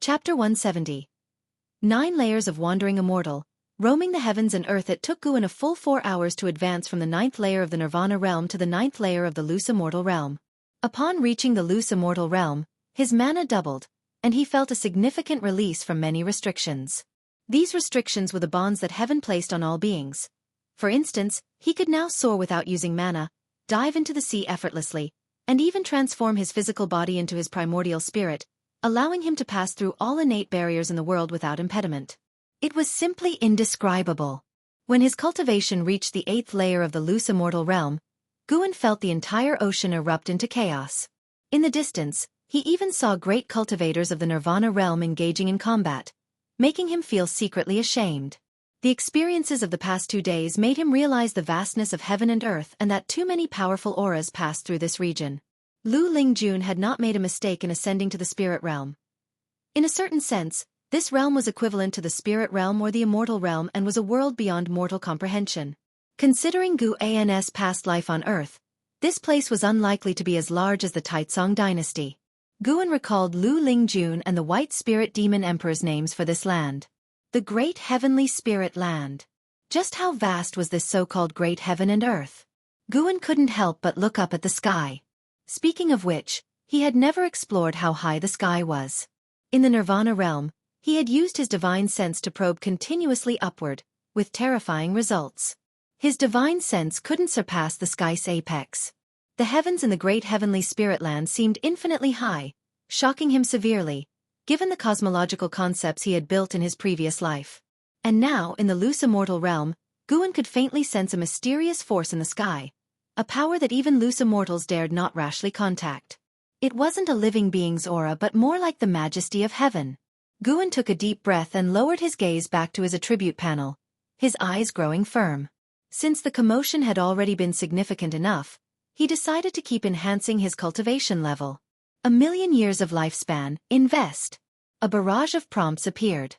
Chapter 170. 9 Layers of Wandering Immortal. Roaming the heavens and earth, it took Guin a full 4 hours to advance from the 9th layer of the Nirvana realm to the 9th layer of the loose immortal realm. Upon reaching the loose immortal realm, his mana doubled, and he felt a significant release from many restrictions. These restrictions were the bonds that heaven placed on all beings. For instance, he could now soar without using mana, dive into the sea effortlessly, and even transform his physical body into his primordial spirit, allowing him to pass through all innate barriers in the world without impediment. It was simply indescribable. When his cultivation reached the 8th layer of the loose immortal realm, Guin felt the entire ocean erupt into chaos. In the distance, he even saw great cultivators of the Nirvana realm engaging in combat, making him feel secretly ashamed. The experiences of the past 2 days made him realize the vastness of heaven and earth and that too many powerful auras passed through this region. Lu Lingjun had not made a mistake in ascending to the spirit realm. In a certain sense, this realm was equivalent to the spirit realm or the immortal realm and was a world beyond mortal comprehension. Considering Guan's past life on Earth, this place was unlikely to be as large as the Taitsong dynasty. Guin recalled Lu Lingjun and the White Spirit Demon Emperor's names for this land. The Great Heavenly Spirit Land. Just how vast was this so-called Great Heaven and Earth? Guin couldn't help but look up at the sky. Speaking of which, he had never explored how high the sky was. In the Nirvana realm, he had used his divine sense to probe continuously upward, with terrifying results. His divine sense couldn't surpass the sky's apex. The heavens in the Great Heavenly Spirit Land seemed infinitely high, shocking him severely, given the cosmological concepts he had built in his previous life. And now, in the loose immortal realm, Guin could faintly sense a mysterious force in the sky, a power that even loose immortals dared not rashly contact. It wasn't a living being's aura but more like the majesty of heaven. Guin took a deep breath and lowered his gaze back to his attribute panel, his eyes growing firm. Since the commotion had already been significant enough, he decided to keep enhancing his cultivation level. 1,000,000 years of lifespan, invest. A barrage of prompts appeared.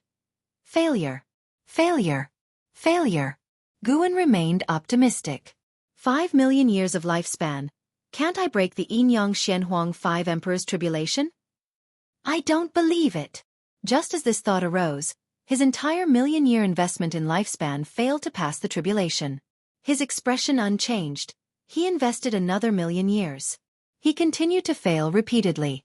Failure. Failure. Failure. Guin remained optimistic. 5,000,000 years of lifespan. Can't I break the Yin-Yang Xianhuang 5 Emperor's tribulation? I don't believe it. Just as this thought arose, his entire 1,000,000-year investment in lifespan failed to pass the tribulation. His expression unchanged. He invested another 1,000,000 years. He continued to fail repeatedly.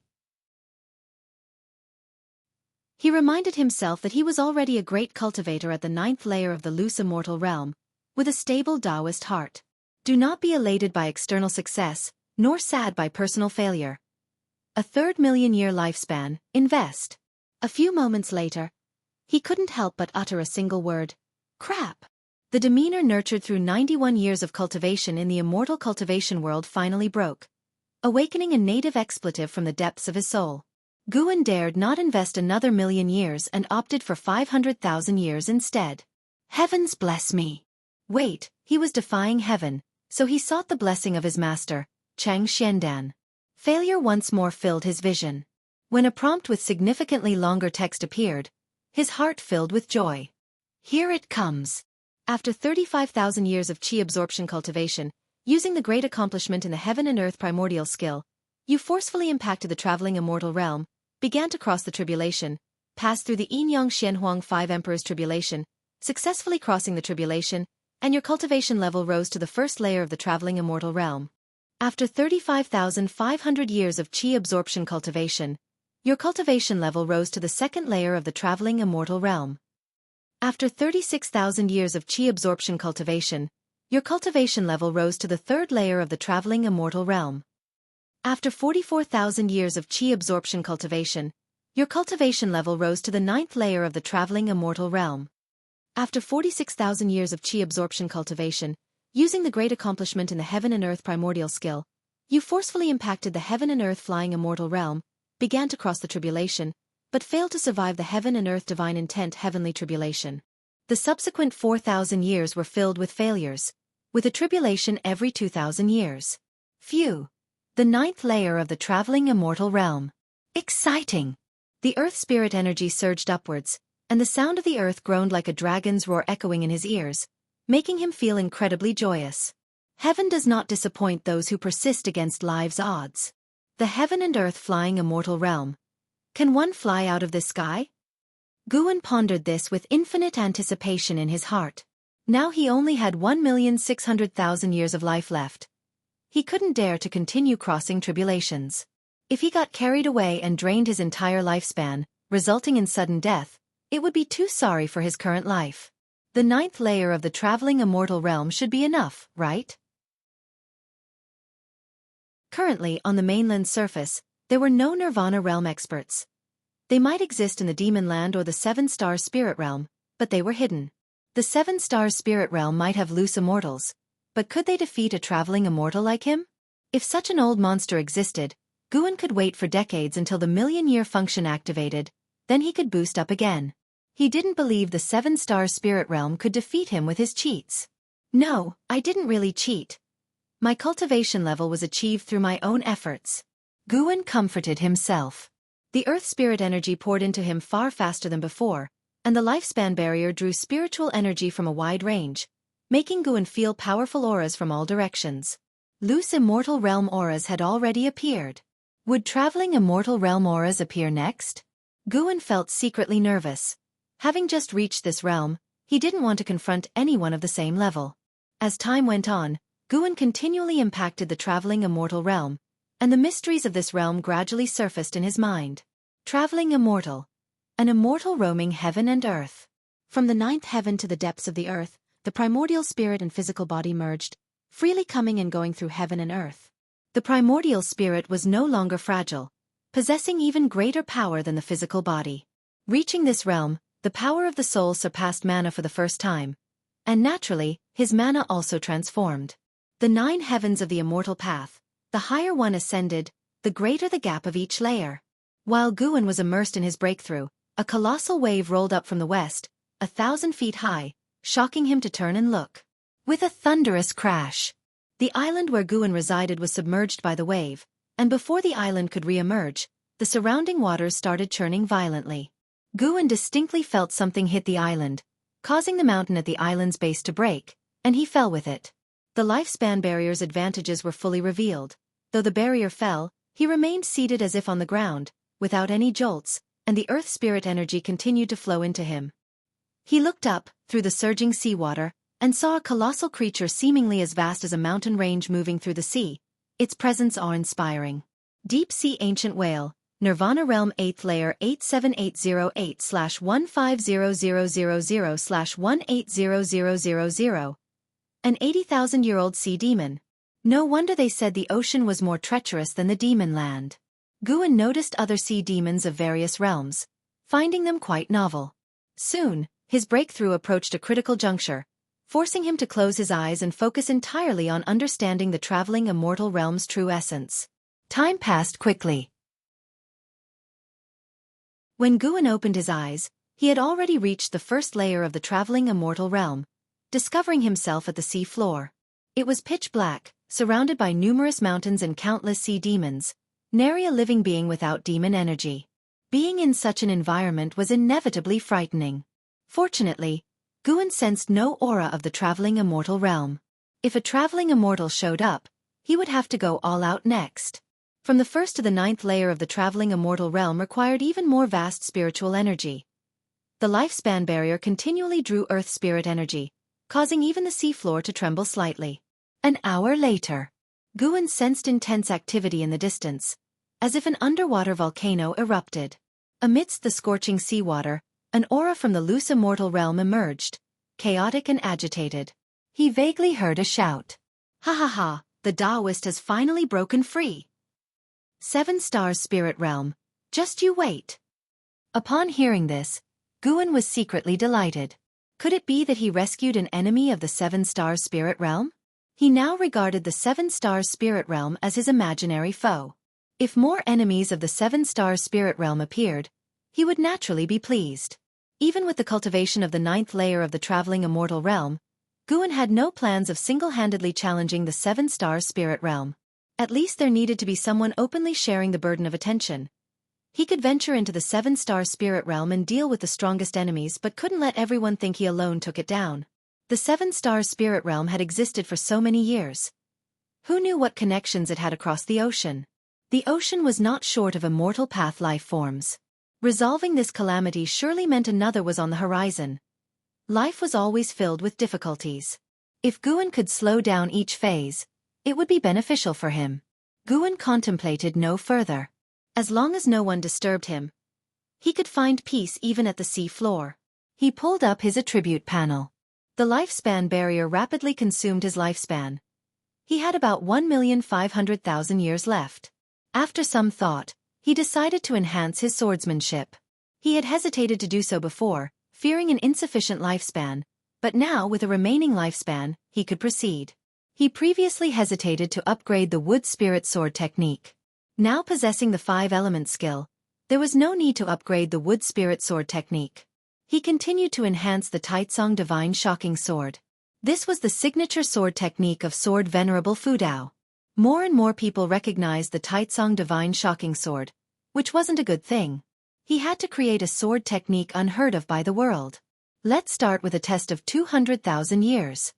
He reminded himself that he was already a great cultivator at the 9th layer of the loose immortal realm, with a stable Taoist heart. Do not be elated by external success, nor sad by personal failure. A third 1,000,000-year lifespan, invest. A few moments later, he couldn't help but utter a single word. Crap. The demeanor nurtured through 91 years of cultivation in the immortal cultivation world finally broke, awakening a native expletive from the depths of his soul. Guin dared not invest another 1,000,000 years and opted for 500,000 years instead. Heavens bless me. Wait, he was defying heaven, so he sought the blessing of his master, Chang Xiandan. Failure once more filled his vision. When a prompt with significantly longer text appeared, his heart filled with joy. Here it comes. After 35,000 years of chi absorption cultivation, using the great accomplishment in the heaven and earth primordial skill, you forcefully impacted the traveling immortal realm, began to cross the tribulation, passed through the Yin-Yang Xianhuang 5 Emperor's tribulation, successfully crossing the tribulation, and your cultivation level rose to the 1st layer of the traveling immortal realm. After 35,500 years of chi absorption cultivation, your cultivation level rose to the 2nd layer of the traveling immortal realm. After 36,000 years of chi absorption cultivation, your cultivation level rose to the 3rd layer of the traveling immortal realm. After 44,000 years of chi absorption cultivation, your cultivation level rose to the 9th layer of the traveling immortal realm. After 46,000 years of chi absorption cultivation, using the great accomplishment in the heaven and earth primordial skill, you forcefully impacted the heaven and earth flying immortal realm, began to cross the tribulation, but failed to survive the heaven and earth divine intent heavenly tribulation. The subsequent 4,000 years were filled with failures, with a tribulation every 2,000 years. Phew. The 9th layer of the traveling immortal realm. Exciting! The earth spirit energy surged upwards, and the sound of the earth groaned like a dragon's roar echoing in his ears, making him feel incredibly joyous. Heaven does not disappoint those who persist against life's odds. The heaven and earth flying immortal realm. Can one fly out of this sky? Guwen pondered this with infinite anticipation in his heart. Now he only had 1,600,000 years of life left. He couldn't dare to continue crossing tribulations. If he got carried away and drained his entire lifespan, resulting in sudden death, it would be too sorry for his current life. The 9th layer of the traveling immortal realm should be enough, right? Currently, on the mainland surface, there were no Nirvana realm experts. They might exist in the Demon Land or the 7-star spirit realm, but they were hidden. The 7-star spirit realm might have loose immortals, but could they defeat a traveling immortal like him? If such an old monster existed, Guwen could wait for decades until the million-year function activated, then he could boost up again. He didn't believe the 7-star spirit realm could defeat him with his cheats. No, I didn't really cheat. My cultivation level was achieved through my own efforts. Guwen comforted himself. The earth spirit energy poured into him far faster than before, and the lifespan barrier drew spiritual energy from a wide range, making Guwen feel powerful auras from all directions. Loose immortal realm auras had already appeared. Would traveling immortal realm auras appear next? Guwen felt secretly nervous. Having just reached this realm, he didn't want to confront anyone of the same level. As time went on, Guwen continually impacted the traveling immortal realm, and the mysteries of this realm gradually surfaced in his mind. Traveling immortal. An immortal roaming heaven and earth. From the 9th heaven to the depths of the earth, the primordial spirit and physical body merged, freely coming and going through heaven and earth. The primordial spirit was no longer fragile, possessing even greater power than the physical body. Reaching this realm, the power of the soul surpassed mana for the first time, and naturally, his mana also transformed. The 9 heavens of the immortal path, the higher one ascended, the greater the gap of each layer. While Guwen was immersed in his breakthrough, a colossal wave rolled up from the west, 1,000 feet high, shocking him to turn and look. With a thunderous crash, the island where Guwen resided was submerged by the wave, and before the island could re-emerge, the surrounding waters started churning violently. Guwen distinctly felt something hit the island, causing the mountain at the island's base to break, and he fell with it. The lifespan barrier's advantages were fully revealed. Though the barrier fell, he remained seated as if on the ground, without any jolts, and the earth spirit energy continued to flow into him. He looked up, through the surging seawater, and saw a colossal creature seemingly as vast as a mountain range moving through the sea. Its presence awe-inspiring. Deep-sea ancient whale, Nirvana Realm 8th Layer 87808/15000/180000. An 80,000-year-old sea demon. No wonder they said the ocean was more treacherous than the demon land. Guwen noticed other sea demons of various realms, finding them quite novel. Soon, his breakthrough approached a critical juncture, forcing him to close his eyes and focus entirely on understanding the traveling immortal realm's true essence. Time passed quickly. When Guwen opened his eyes, he had already reached the first layer of the traveling immortal realm, discovering himself at the sea floor. It was pitch black, surrounded by numerous mountains and countless sea demons, nary a living being without demon energy. Being in such an environment was inevitably frightening. Fortunately, Guwen sensed no aura of the traveling immortal realm. If a traveling immortal showed up, he would have to go all out next. From the 1st to the 9th layer of the traveling immortal realm required even more vast spiritual energy. The lifespan barrier continually drew earth spirit energy, causing even the seafloor to tremble slightly. An hour later, Guwen sensed intense activity in the distance, as if an underwater volcano erupted. Amidst the scorching seawater, an aura from the loose immortal realm emerged, chaotic and agitated. He vaguely heard a shout. Ha ha ha, the Taoist has finally broken free. 7 stars spirit realm, just you wait. Upon hearing this, Guwen was secretly delighted. Could it be that he rescued an enemy of the 7-star spirit realm? He now regarded the 7-star spirit realm as his imaginary foe. If more enemies of the 7-star spirit realm appeared, he would naturally be pleased. Even with the cultivation of the 9th layer of the traveling immortal realm, Guwen had no plans of single-handedly challenging the 7-star spirit realm. At least there needed to be someone openly sharing the burden of attention. He could venture into the 7-star spirit realm and deal with the strongest enemies but couldn't let everyone think he alone took it down. The 7-star spirit realm had existed for so many years. Who knew what connections it had across the ocean? The ocean was not short of immortal path life forms. Resolving this calamity surely meant another was on the horizon. Life was always filled with difficulties. If Guan could slow down each phase, it would be beneficial for him. Guan contemplated no further. As long as no one disturbed him, he could find peace even at the sea floor. He pulled up his attribute panel. The lifespan barrier rapidly consumed his lifespan. He had about 1,500,000 years left. After some thought, he decided to enhance his swordsmanship. He had hesitated to do so before, fearing an insufficient lifespan, but now with a remaining lifespan, he could proceed. He previously hesitated to upgrade the wood spirit sword technique. Now possessing the 5-element skill, there was no need to upgrade the wood spirit sword technique. He continued to enhance the Taitsong Divine Shocking Sword. This was the signature sword technique of Sword Venerable Fudao. More and more people recognized the Taitsong Divine Shocking Sword, which wasn't a good thing. He had to create a sword technique unheard of by the world. Let's start with a test of 200,000 years.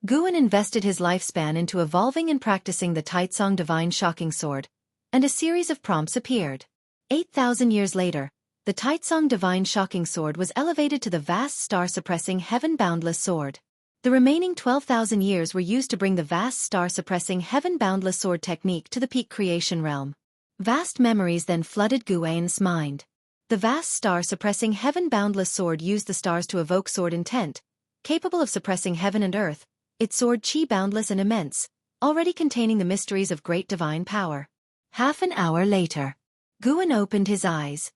Guan invested his lifespan into evolving and practicing the Taitsong Divine Shocking Sword, and a series of prompts appeared. 8,000 years later, the Taitsong Divine Shocking Sword was elevated to the vast star-suppressing Heaven Boundless Sword. The remaining 12,000 years were used to bring the vast star-suppressing Heaven Boundless Sword technique to the peak creation realm. Vast memories then flooded Guan's mind. The vast star-suppressing Heaven Boundless Sword used the stars to evoke sword intent, capable of suppressing heaven and earth, its sword chi boundless and immense, already containing the mysteries of great divine power. Half an hour later, Guan opened his eyes,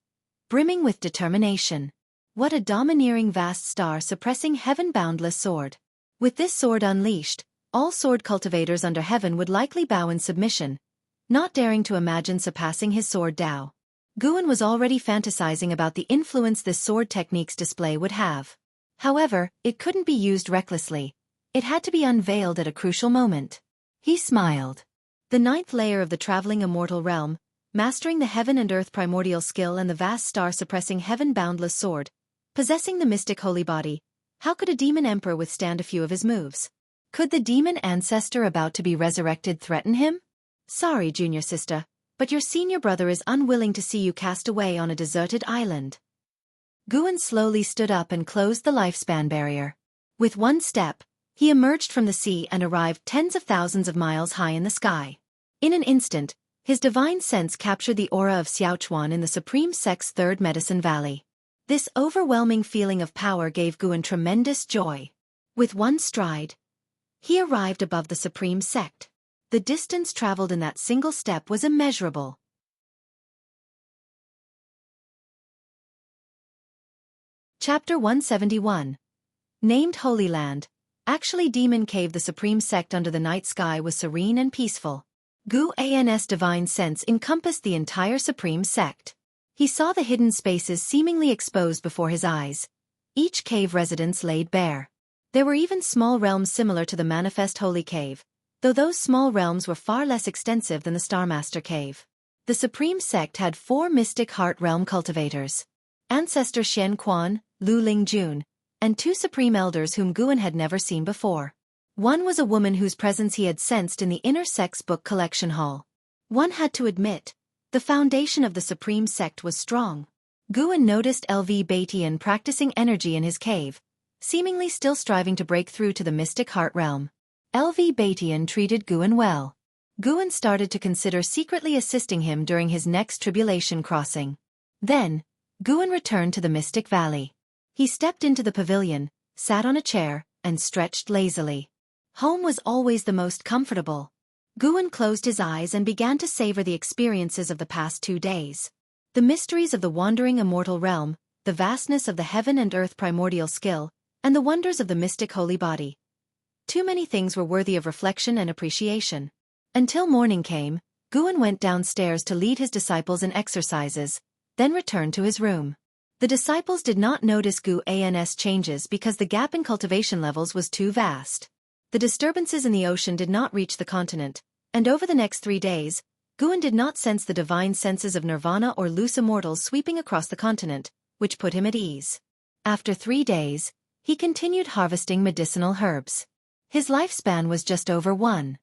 brimming with determination. What a domineering vast star-suppressing Heaven Boundless Sword! With this sword unleashed, all sword cultivators under heaven would likely bow in submission, not daring to imagine surpassing his sword Dao. Guan was already fantasizing about the influence this sword technique's display would have. However, it couldn't be used recklessly. It had to be unveiled at a crucial moment. He smiled. The 9th layer of the traveling immortal realm, mastering the heaven and earth primordial skill and the vast star-suppressing Heaven Boundless Sword, possessing the mystic holy body. How could a demon emperor withstand a few of his moves? Could the demon ancestor about to be resurrected threaten him? Sorry, junior sister, but your senior brother is unwilling to see you cast away on a deserted island. Guan slowly stood up and closed the lifespan barrier. With one step, he emerged from the sea and arrived tens of thousands of miles high in the sky. In an instant, his divine sense captured the aura of Xiaochuan in the Supreme Sect's 3rd Medicine Valley. This overwhelming feeling of power gave Guan tremendous joy. With one stride, he arrived above the Supreme Sect. The distance traveled in that single step was immeasurable. Chapter 171. Named Holy Land. Actually, Demon Cave. The Supreme Sect under the night sky was serene and peaceful. Guan's divine sense encompassed the entire Supreme Sect. He saw the hidden spaces seemingly exposed before his eyes. Each cave residence laid bare. There were even small realms similar to the Manifest Holy Cave, though those small realms were far less extensive than the Starmaster Cave. The Supreme Sect had 4 mystic heart realm cultivators. Ancestor Shen Quan, Lu Lingjun, and 2 supreme elders whom Guan had never seen before. One was a woman whose presence he had sensed in the inner sect's book collection hall. One had to admit, the foundation of the Supreme Sect was strong. Guan noticed LV Batian practicing energy in his cave, seemingly still striving to break through to the mystic heart realm. LV Batian treated Guan well. Guan started to consider secretly assisting him during his next tribulation crossing. Then, Guan returned to the Mystic Valley. He stepped into the pavilion, sat on a chair, and stretched lazily. Home was always the most comfortable. Guan closed his eyes and began to savor the experiences of the past 2 days. The mysteries of the wandering immortal realm, the vastness of the heaven and earth primordial skill, and the wonders of the mystic holy body. Too many things were worthy of reflection and appreciation. Until morning came, Guan went downstairs to lead his disciples in exercises, then returned to his room. The disciples did not notice Guan's changes because the gap in cultivation levels was too vast. The disturbances in the ocean did not reach the continent, and over the next 3 days, Guan did not sense the divine senses of nirvana or loose immortals sweeping across the continent, which put him at ease. After 3 days, he continued harvesting medicinal herbs. His lifespan was just over 1.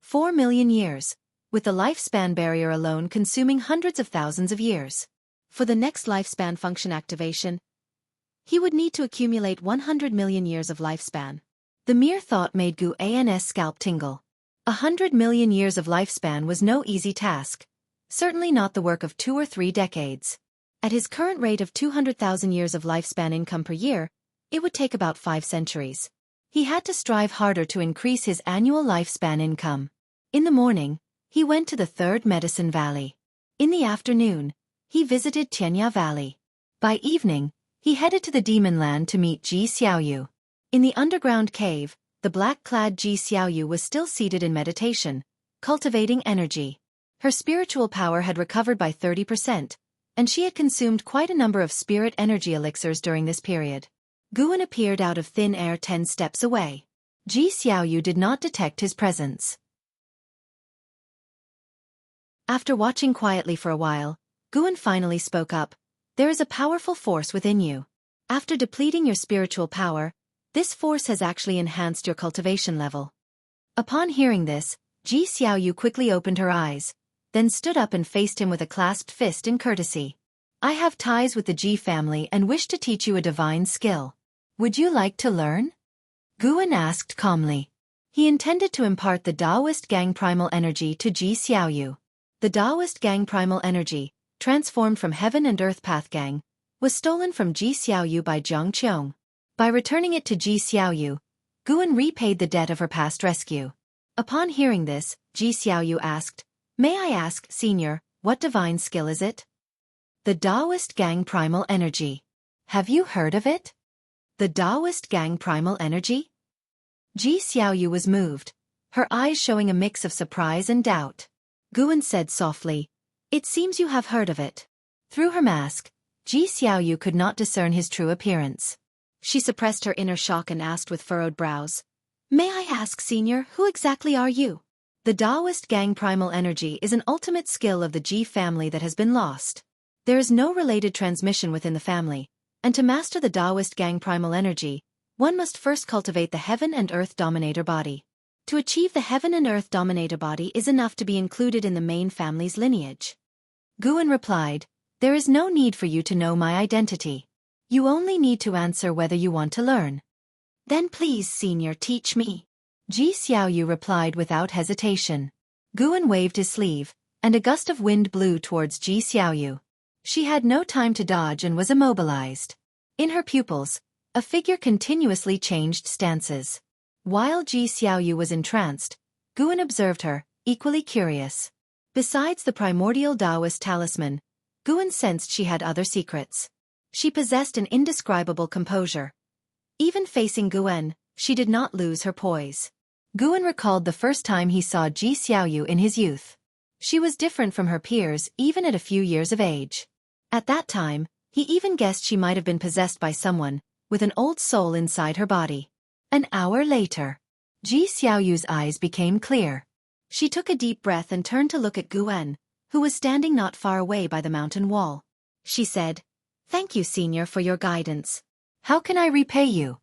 4 million years, with the lifespan barrier alone consuming hundreds of thousands of years. For the next lifespan function activation, he would need to accumulate 100 million years of lifespan. The mere thought made Guan's scalp tingle. 100 million years of lifespan was no easy task, certainly not the work of 2 or 3 decades. At his current rate of 200,000 years of lifespan income per year, it would take about 5 centuries. He had to strive harder to increase his annual lifespan income. In the morning, he went to the Third Medicine Valley. In the afternoon, he visited Tianya Valley. By evening, he headed to the Demon Land to meet Ji Xiaoyu. In the underground cave, the black-clad Ji Xiaoyu was still seated in meditation, cultivating energy. Her spiritual power had recovered by 30%, and she had consumed quite a number of spirit energy elixirs during this period. Guan appeared out of thin air 10 steps away. Ji Xiaoyu did not detect his presence. After watching quietly for a while, Guan finally spoke up. There is a powerful force within you. After depleting your spiritual power, this force has actually enhanced your cultivation level. Upon hearing this, Ji Xiaoyu quickly opened her eyes, then stood up and faced him with a clasped fist in courtesy. I have ties with the Ji family and wish to teach you a divine skill. Would you like to learn? Guan asked calmly. He intended to impart the Taoist Gang primal energy to Ji Xiaoyu. The Taoist Gang primal energy, transformed from Heaven and Earth Path Gang, was stolen from Ji Xiaoyu by Zhang Qiong. By returning it to Ji Xiaoyu, Guan repaid the debt of her past rescue. Upon hearing this, Ji Xiaoyu asked, May I ask, Senior, what divine skill is it? The Taoist Gang primal energy. Have you heard of it? The Taoist Gang primal energy? Ji Xiaoyu was moved, her eyes showing a mix of surprise and doubt. Guan said softly, It seems you have heard of it. Through her mask, Ji Xiaoyu could not discern his true appearance. She suppressed her inner shock and asked with furrowed brows, May I ask, Senior, who exactly are you? The Taoist Gang primal energy is an ultimate skill of the Ji family that has been lost. There is no related transmission within the family, and to master the Taoist Gang primal energy, one must first cultivate the Heaven and Earth Dominator body. To achieve the Heaven and Earth Dominator body is enough to be included in the main family's lineage. Guan replied, There is no need for you to know my identity. You only need to answer whether you want to learn. Then please, Senior, teach me. Ji Xiaoyu replied without hesitation. Guan waved his sleeve, and a gust of wind blew towards Ji Xiaoyu. She had no time to dodge and was immobilized. In her pupils, a figure continuously changed stances. While Ji Xiaoyu was entranced, Guan observed her, equally curious. Besides the primordial Taoist talisman, Guan sensed she had other secrets. She possessed an indescribable composure. Even facing Guan, she did not lose her poise. Guan recalled the first time he saw Ji Xiaoyu in his youth. She was different from her peers even at a few years of age. At that time, he even guessed she might have been possessed by someone, with an old soul inside her body. An hour later, Ji Xiaoyu's eyes became clear. She took a deep breath and turned to look at Guan, who was standing not far away by the mountain wall. She said, Thank you, Senior, for your guidance. How can I repay you?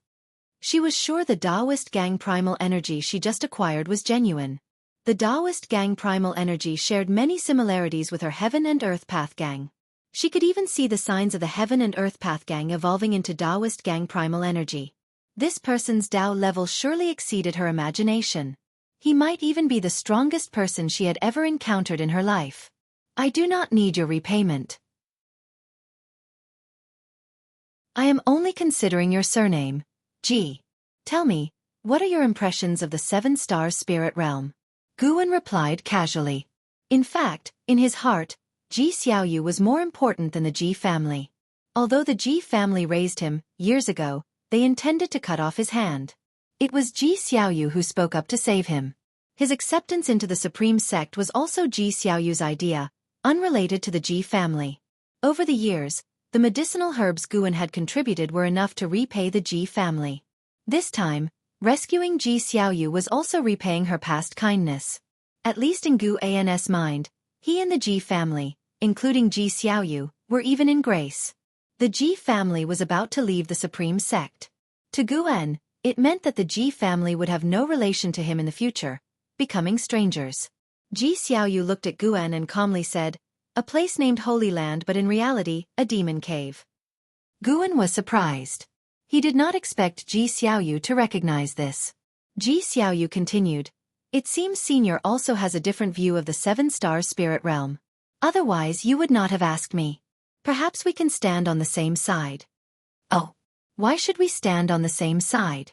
She was sure the Taoist Gang primal energy she just acquired was genuine. The Taoist Gang primal energy shared many similarities with her Heaven and Earth Path Gang. She could even see the signs of the Heaven and Earth Path Gang evolving into Taoist Gang primal energy. This person's Tao level surely exceeded her imagination. He might even be the strongest person she had ever encountered in her life. I do not need your repayment. I am only considering your surname, Ji. Tell me, what are your impressions of the 7-star spirit realm? Guan replied casually. In fact, in his heart, Ji Xiaoyu was more important than the Ji family. Although the Ji family raised him, years ago, they intended to cut off his hand. It was Ji Xiaoyu who spoke up to save him. His acceptance into the supreme sect was also Ji Xiaoyu's idea, unrelated to the Ji family. Over the years, the medicinal herbs Guan had contributed were enough to repay the Ji family. This time, rescuing Ji Xiaoyu was also repaying her past kindness. At least in Guan's mind, he and the Ji family, including Ji Xiaoyu, were even in grace. The Ji family was about to leave the supreme sect. To Guan, it meant that the Ji family would have no relation to him in the future, becoming strangers. Ji Xiaoyu looked at Guan and calmly said, "A place named Holy Land, but in reality, a demon cave." Guan was surprised. He did not expect Ji Xiaoyu to recognize this. Ji Xiaoyu continued, "It seems Senior also has a different view of the seven-star spirit realm. Otherwise you would not have asked me. Perhaps we can stand on the same side." "Oh, why should we stand on the same side?"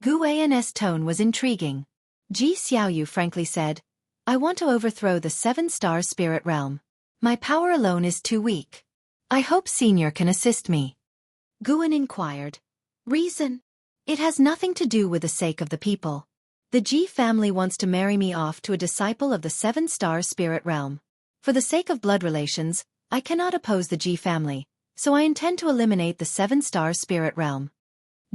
Gu An's tone was intriguing. Ji Xiaoyu frankly said, "I want to overthrow the seven-star spirit realm. My power alone is too weak. I hope Senior can assist me." Guan inquired, "Reason?" "It has nothing to do with the sake of the people. The Ji family wants to marry me off to a disciple of the seven-star spirit realm. For the sake of blood relations, I cannot oppose the Ji family, so I intend to eliminate the seven-star spirit realm."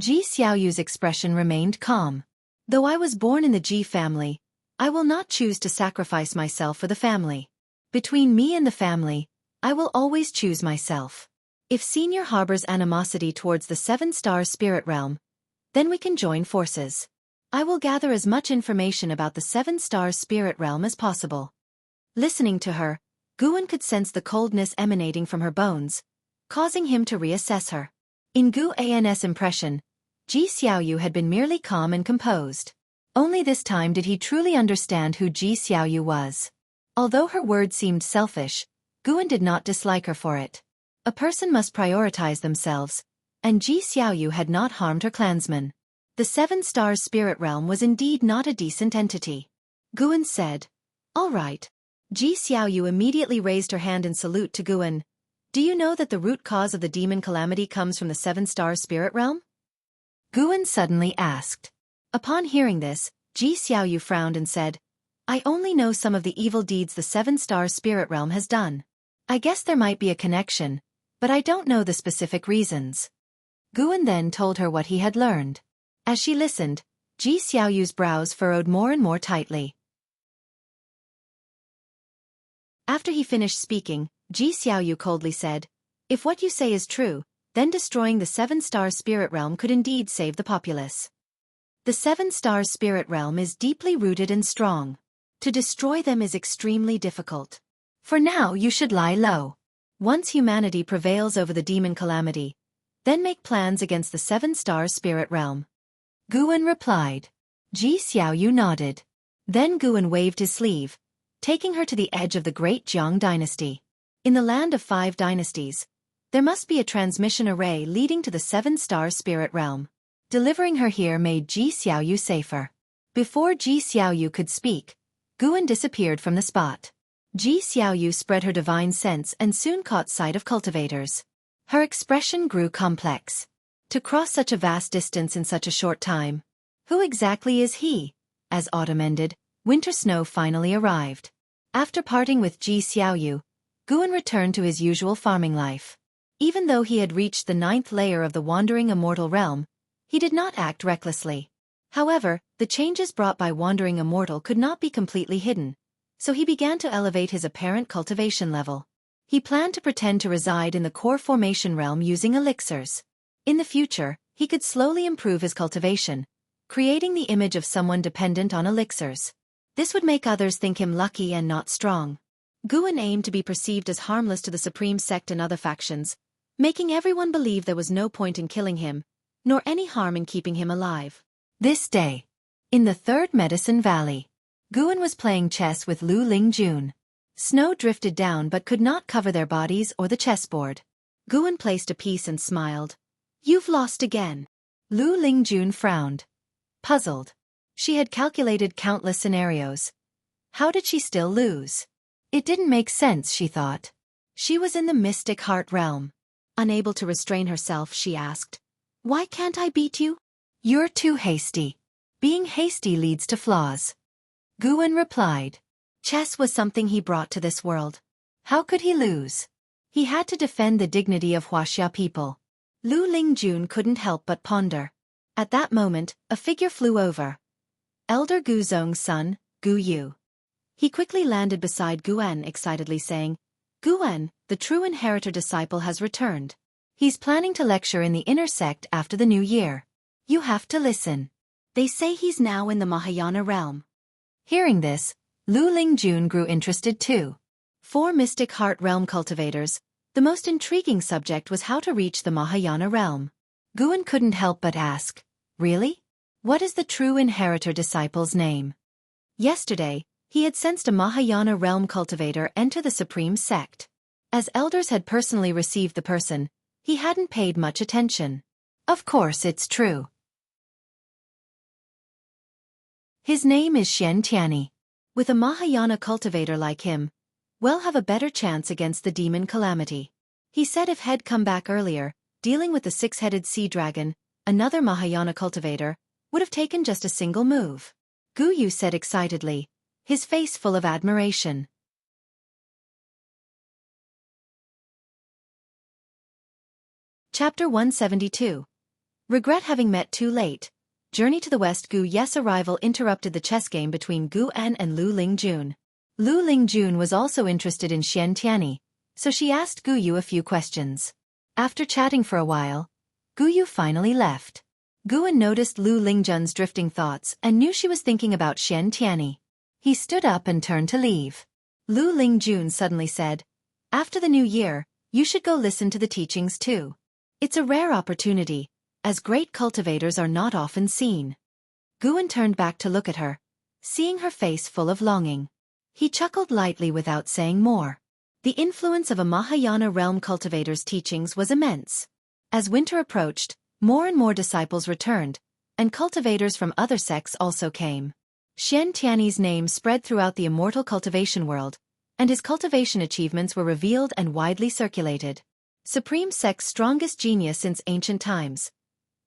Ji Xiaoyu's expression remained calm. "Though I was born in the Ji family, I will not choose to sacrifice myself for the family. Between me and the family, I will always choose myself. If Senior harbors animosity towards the seven-star spirit realm, then we can join forces. I will gather as much information about the seven-star spirit realm as possible." Listening to her, Guan could sense the coldness emanating from her bones, causing him to reassess her. In Gu An's impression, Ji Xiaoyu had been merely calm and composed. Only this time did he truly understand who Ji Xiaoyu was. Although her words seemed selfish, Guan did not dislike her for it. A person must prioritize themselves, and Ji Xiaoyu had not harmed her clansmen. The seven-star spirit realm was indeed not a decent entity. Guan said, "All right." Ji Xiaoyu immediately raised her hand in salute to Guan. "Do you know that the root cause of the demon calamity comes from the seven-star spirit realm?" Guan suddenly asked. Upon hearing this, Ji Xiaoyu frowned and said, "I only know some of the evil deeds the seven-star spirit realm has done. I guess there might be a connection, but I don't know the specific reasons." Guan then told her what he had learned. As she listened, Ji Xiaoyu's brows furrowed more and more tightly. After he finished speaking, Ji Xiaoyu coldly said, "If what you say is true, then destroying the seven-star spirit realm could indeed save the populace. The seven-star spirit realm is deeply rooted and strong. To destroy them is extremely difficult. For now you should lie low. Once humanity prevails over the demon calamity, then make plans against the seven-star spirit realm." Guan replied. Ji Xiaoyu nodded. Then Guan waved his sleeve, taking her to the edge of the great Jiang dynasty. In the land of 5 dynasties, there must be a transmission array leading to the seven-star spirit realm. Delivering her here made Ji Xiaoyu safer. Before Ji Xiaoyu could speak, Guan disappeared from the spot. Ji Xiaoyu spread her divine sense and soon caught sight of cultivators. Her expression grew complex. To cross such a vast distance in such a short time. Who exactly is he? As autumn ended, winter snow finally arrived. After parting with Ji Xiaoyu, Guan returned to his usual farming life. Even though he had reached the 9th layer of the wandering immortal realm, he did not act recklessly. However, the changes brought by wandering immortal could not be completely hidden, so he began to elevate his apparent cultivation level. He planned to pretend to reside in the core formation realm using elixirs. In the future, he could slowly improve his cultivation, creating the image of someone dependent on elixirs. This would make others think him lucky and not strong. Guan aimed to be perceived as harmless to the Supreme Sect and other factions, making everyone believe there was no point in killing him, nor any harm in keeping him alive. This day, in the 3rd Medicine Valley, Guan was playing chess with Lu Lingjun. Snow drifted down but could not cover their bodies or the chessboard. Guan placed a piece and smiled. "You've lost again." Lu Lingjun frowned. Puzzled. She had calculated countless scenarios. How did she still lose? It didn't make sense, she thought. She was in the mystic heart realm. Unable to restrain herself, she asked, "Why can't I beat you?" "You're too hasty. Being hasty leads to flaws." Guan replied. Chess was something he brought to this world. How could he lose? He had to defend the dignity of Huaxia people. Lu Lingjun couldn't help but ponder. At that moment, a figure flew over. Elder Gu Zong's son, Gu Yu. He quickly landed beside Guan, excitedly saying, "Guan, the true inheritor disciple has returned. He's planning to lecture in the inner sect after the new year. You have to listen. They say he's now in the Mahayana realm." Hearing this, Lu Lingjun grew interested too. 4 mystic heart realm cultivators. The most intriguing subject was how to reach the Mahayana realm. Guan couldn't help but ask, really? What is the true inheritor disciple's name? Yesterday, he had sensed a Mahayana realm cultivator enter the supreme sect. As elders had personally received the person, he hadn't paid much attention. Of course it's true. His name is Shen Tianyi. With a Mahayana cultivator like him, we'll have a better chance against the demon calamity. He said if he'd come back earlier, dealing with the 6-headed sea dragon, another Mahayana cultivator, would have taken just a single move. Gu Yu said excitedly, his face full of admiration. Chapter 172. Regret having met too late. Journey to the West. Gu Ye's arrival interrupted the chess game between Gu En and Lu Lingjun. Lu Lingjun was also interested in Shen Tianyi, so she asked Gu Yu a few questions. After chatting for a while, Gu Yu finally left. Gu En noticed Lu Lingjun's drifting thoughts and knew she was thinking about Shen Tianyi. He stood up and turned to leave. Lu Lingjun suddenly said, "After the new year, you should go listen to the teachings too. It's a rare opportunity, as great cultivators are not often seen." Gu En turned back to look at her, seeing her face full of longing. He chuckled lightly without saying more. The influence of a Mahayana realm cultivator's teachings was immense. As winter approached, more and more disciples returned, and cultivators from other sects also came. Shen Tianyi's name spread throughout the immortal cultivation world, and his cultivation achievements were revealed and widely circulated. Supreme Sect's strongest genius since ancient times.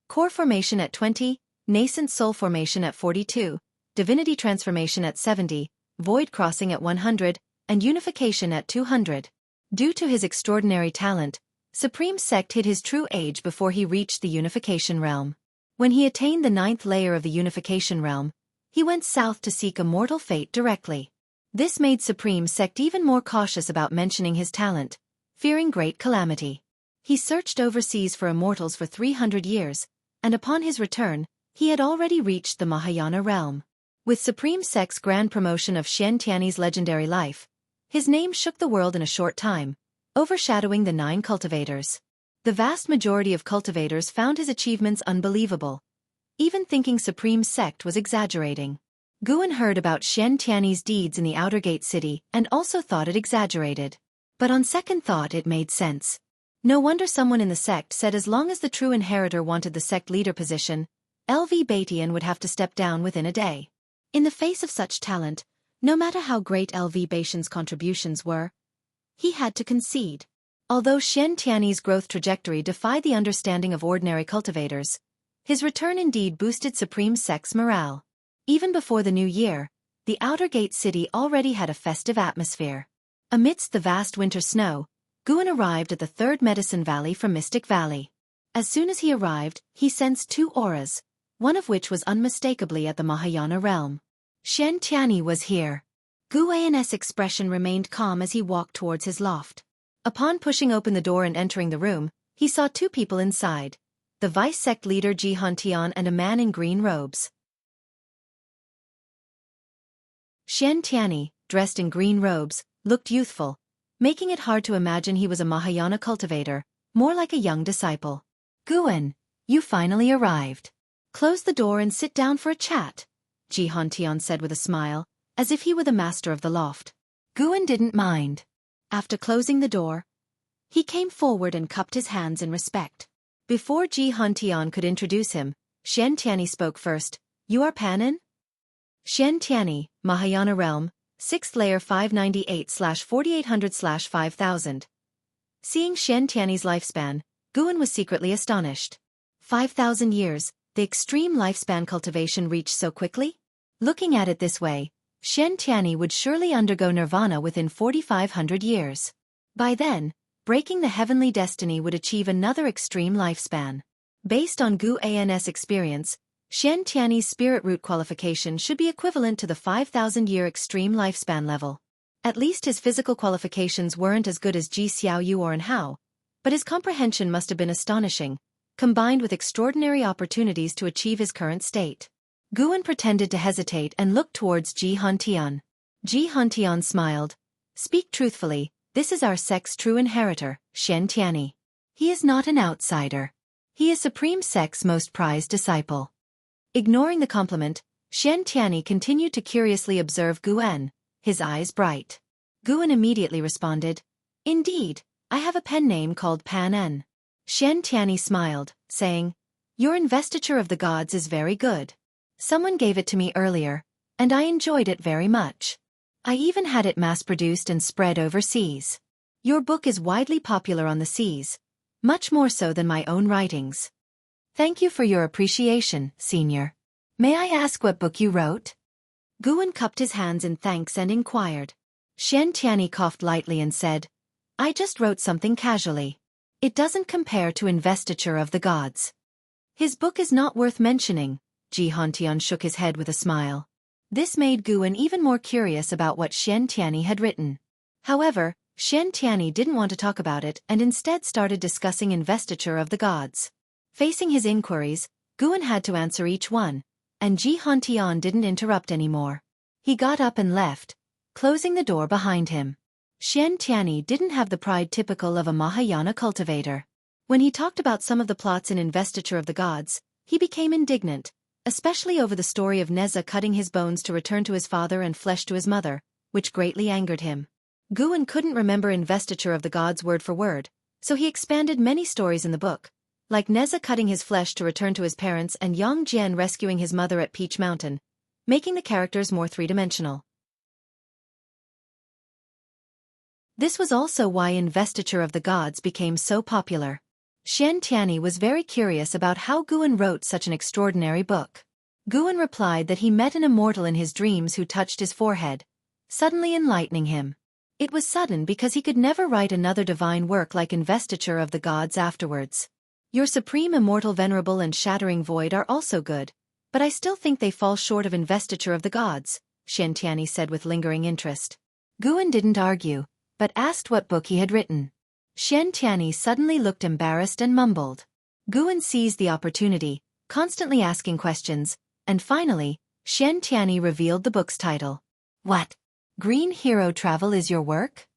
Core formation at 20, nascent soul formation at 42, divinity transformation at 70, void crossing at 100, and unification at 200. Due to his extraordinary talent, Supreme Sect hid his true age before he reached the unification realm. When he attained the 9th layer of the unification realm, he went south to seek a mortal fate directly. This made Supreme Sect even more cautious about mentioning his talent, fearing great calamity. He searched overseas for immortals for 300 years, and upon his return, he had already reached the Mahayana realm. With Supreme Sect's grand promotion of Shen Tianyi's legendary life, his name shook the world in a short time, overshadowing the 9 cultivators. The vast majority of cultivators found his achievements unbelievable, even thinking Supreme Sect was exaggerating. Gu En heard about Shen Tianyi's deeds in the Outer Gate City and also thought it exaggerated. But on second thought it made sense. No wonder someone in the sect said as long as the true inheritor wanted the sect leader position, LV Batian would have to step down within a day. In the face of such talent, no matter how great LV Batian's contributions were, he had to concede. Although Shen Tianyi's growth trajectory defied the understanding of ordinary cultivators, his return indeed boosted Supreme Sect's morale. Even before the new year, the Outer Gate City already had a festive atmosphere. Amidst the vast winter snow, Gu En arrived at the 3rd Medicine Valley from Mystic Valley. As soon as he arrived, he sensed 2 auras, one of which was unmistakably at the Mahayana realm. Shen Tianyi was here. Gu En's expression remained calm as he walked towards his loft. Upon pushing open the door and entering the room, he saw 2 people inside, the vice sect leader Jihan Tian and a man in green robes. Shen Tianyi, dressed in green robes, looked youthful, making it hard to imagine he was a Mahayana cultivator, more like a young disciple. "Gu En, you finally arrived. Close the door and sit down for a chat," Jihan Tian said with a smile, as if he were the master of the loft. Gu En didn't mind. After closing the door, he came forward and cupped his hands in respect. Before Jihan Tian could introduce him, Shen Tianyi spoke first. "You are Panin?" Shen Tianyi, Mahayana Realm, 6th layer 598/4800/5000. Seeing Shen Tianyi's lifespan, Gu En was secretly astonished. 5,000 years, the extreme lifespan cultivation reached so quickly? Looking at it this way, Shen Tianyi would surely undergo nirvana within 4,500 years. By then, breaking the heavenly destiny would achieve another extreme lifespan. Based on Gu An's experience, Shen Tianyi's spirit root qualification should be equivalent to the 5,000-year extreme lifespan level. At least his physical qualifications weren't as good as Ji Xiaoyu or Hao, but his comprehension must have been astonishing, combined with extraordinary opportunities to achieve his current state. Guan pretended to hesitate and looked towards Ji Hantian. Ji Hantian smiled. Speak truthfully, this is our sect's true inheritor, Shen Tianyi. He is not an outsider. He is Supreme Sect's most prized disciple. Ignoring the compliment, Shen Tianyi continued to curiously observe Guan, his eyes bright. Guan immediately responded, Indeed, I have a pen name called Pan En. Shen Tianyi smiled, saying, Your investiture of the gods is very good. Someone gave it to me earlier, and I enjoyed it very much. I even had it mass-produced and spread overseas. Your book is widely popular on the seas, much more so than my own writings. Thank you for your appreciation, Senior. May I ask what book you wrote? Guan cupped his hands in thanks and inquired. Shen Tianyi coughed lightly and said, I just wrote something casually. It doesn't compare to Investiture of the Gods. His book is not worth mentioning. Ji Hantian shook his head with a smile. This made Guan even more curious about what Shen Tianyi had written. However, Shen Tianyi didn't want to talk about it and instead started discussing Investiture of the Gods. Facing his inquiries, Guan had to answer each one, and Ji Hantian didn't interrupt anymore. He got up and left, closing the door behind him. Shen Tianyi didn't have the pride typical of a Mahayana cultivator. When he talked about some of the plots in Investiture of the Gods, he became indignant, especially over the story of Neza cutting his bones to return to his father and flesh to his mother, which greatly angered him. Guan couldn't remember Investiture of the Gods word for word, so he expanded many stories in the book, like Neza cutting his flesh to return to his parents and Yang Jian rescuing his mother at Peach Mountain, making the characters more three-dimensional. This was also why Investiture of the Gods became so popular. Shen Tianyi was very curious about how Guan wrote such an extraordinary book. Guan replied that he met an immortal in his dreams who touched his forehead, suddenly enlightening him. It was sudden because he could never write another divine work like Investiture of the Gods afterwards. Your Supreme Immortal Venerable and Shattering Void are also good, but I still think they fall short of Investiture of the Gods, Shen Tianyi said with lingering interest. Guan didn't argue, but asked what book he had written. Shen Tianyi suddenly looked embarrassed and mumbled. Guan seized the opportunity, constantly asking questions, and finally, Shen Tianyi revealed the book's title. What? Green Hero Travel is your work?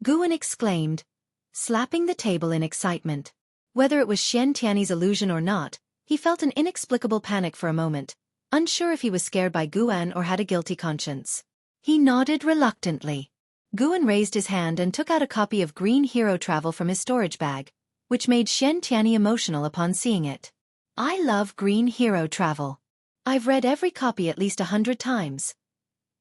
Guan exclaimed, slapping the table in excitement. Whether it was Shen Tianyi's illusion or not, he felt an inexplicable panic for a moment, unsure if he was scared by Guan or had a guilty conscience. He nodded reluctantly. Guan raised his hand and took out a copy of Green Hero Travel from his storage bag, which made Shen Tianyi emotional upon seeing it. I love Green Hero Travel. I've read every copy at least 100 times.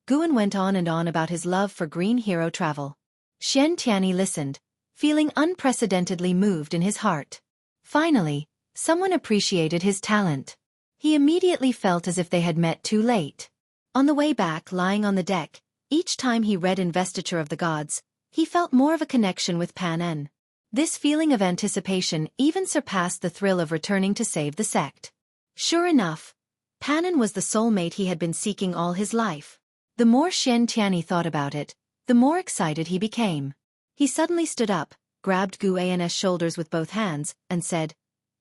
Guan went on and on about his love for Green Hero Travel. Shen Tianyi listened, feeling unprecedentedly moved in his heart. Finally, someone appreciated his talent. He immediately felt as if they had met too late. On the way back, lying on the deck, each time he read Investiture of the Gods, he felt more of a connection with Pan En. This feeling of anticipation even surpassed the thrill of returning to save the sect. Sure enough, Pan En was the soulmate he had been seeking all his life. The more Shen Tianyi thought about it, the more excited he became. He suddenly stood up, grabbed Guan's shoulders with both hands, and said,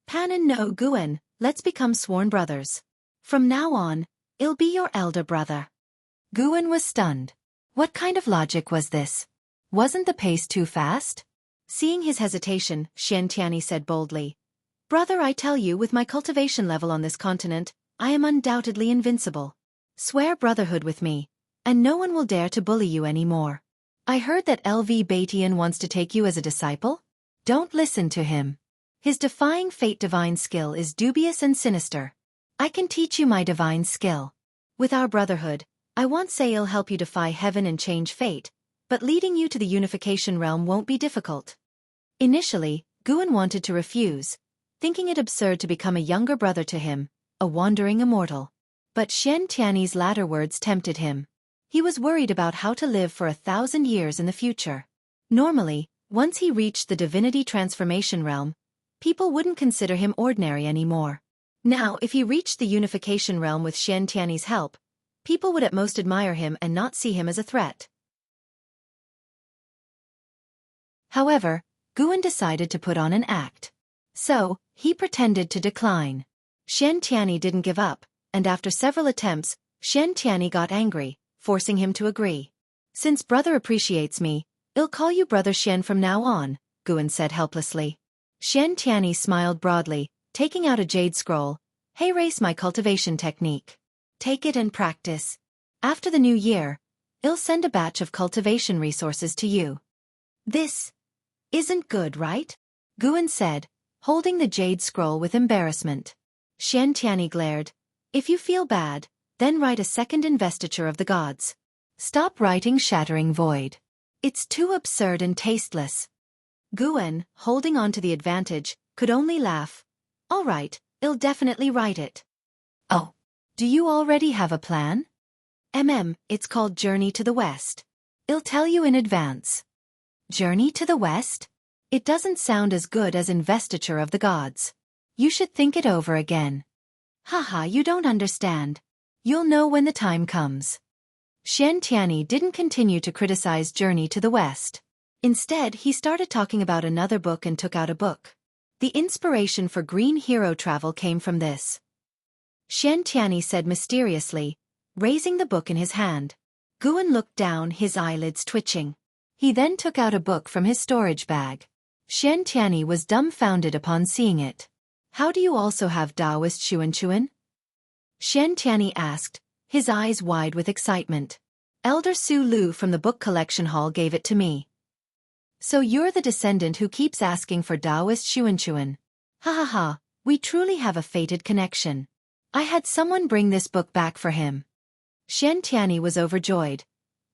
Pan En no Guan, let's become sworn brothers. From now on, I'll be your elder brother. Guan was stunned. What kind of logic was this? Wasn't the pace too fast? Seeing his hesitation, Shen Tianyi said boldly, Brother, I tell you, with my cultivation level on this continent, I am undoubtedly invincible. Swear brotherhood with me, and no one will dare to bully you anymore. I heard that LV Batian wants to take you as a disciple? Don't listen to him. His defying fate divine skill is dubious and sinister. I can teach you my divine skill. With our brotherhood, I won't say I'll help you defy heaven and change fate, but leading you to the unification realm won't be difficult. Initially, Guan wanted to refuse, thinking it absurd to become a younger brother to him, a wandering immortal. But Shen Tianyi's latter words tempted him. He was worried about how to live for 1,000 years in the future. Normally, once he reached the divinity transformation realm, people wouldn't consider him ordinary anymore. Now, if he reached the unification realm with Shen Tianyi's help, people would at most admire him and not see him as a threat. However, Guan decided to put on an act. So, he pretended to decline. Shen Tianyi didn't give up, and after several attempts, Xian Tianyi got angry, forcing him to agree. Since brother appreciates me, I'll call you Brother Xian from now on, Guan said helplessly. Xian Tianyi smiled broadly, taking out a jade scroll. Hey, race my cultivation technique. Take it and practice. After the new year, I'll send a batch of cultivation resources to you. This isn't good, right? Guan said, holding the jade scroll with embarrassment. Xian Tianyi glared. If you feel bad, then write a second investiture of the gods. Stop writing Shattering Void. It's too absurd and tasteless. Guan, holding on to the advantage, could only laugh. All right, I'll definitely write it. Oh, do you already have a plan? It's called Journey to the West. I'll tell you in advance. Journey to the West? It doesn't sound as good as Investiture of the Gods. You should think it over again. Haha, you don't understand. You'll know when the time comes. Xian Tianyi didn't continue to criticize Journey to the West. Instead, he started talking about another book and took out a book. The inspiration for Green Hero Travel came from this. Xian Tianyi said mysteriously, raising the book in his hand. Guan looked down, his eyelids twitching. He then took out a book from his storage bag. Xian Tianyi was dumbfounded upon seeing it. How do you also have Taoist Xuanchuan? Xian Tianyi asked, his eyes wide with excitement. Elder Su Lu from the book collection hall gave it to me. So you're the descendant who keeps asking for Taoist Xuanchuan. Ha ha ha, we truly have a fated connection. I had someone bring this book back for him. Xian Tianyi was overjoyed,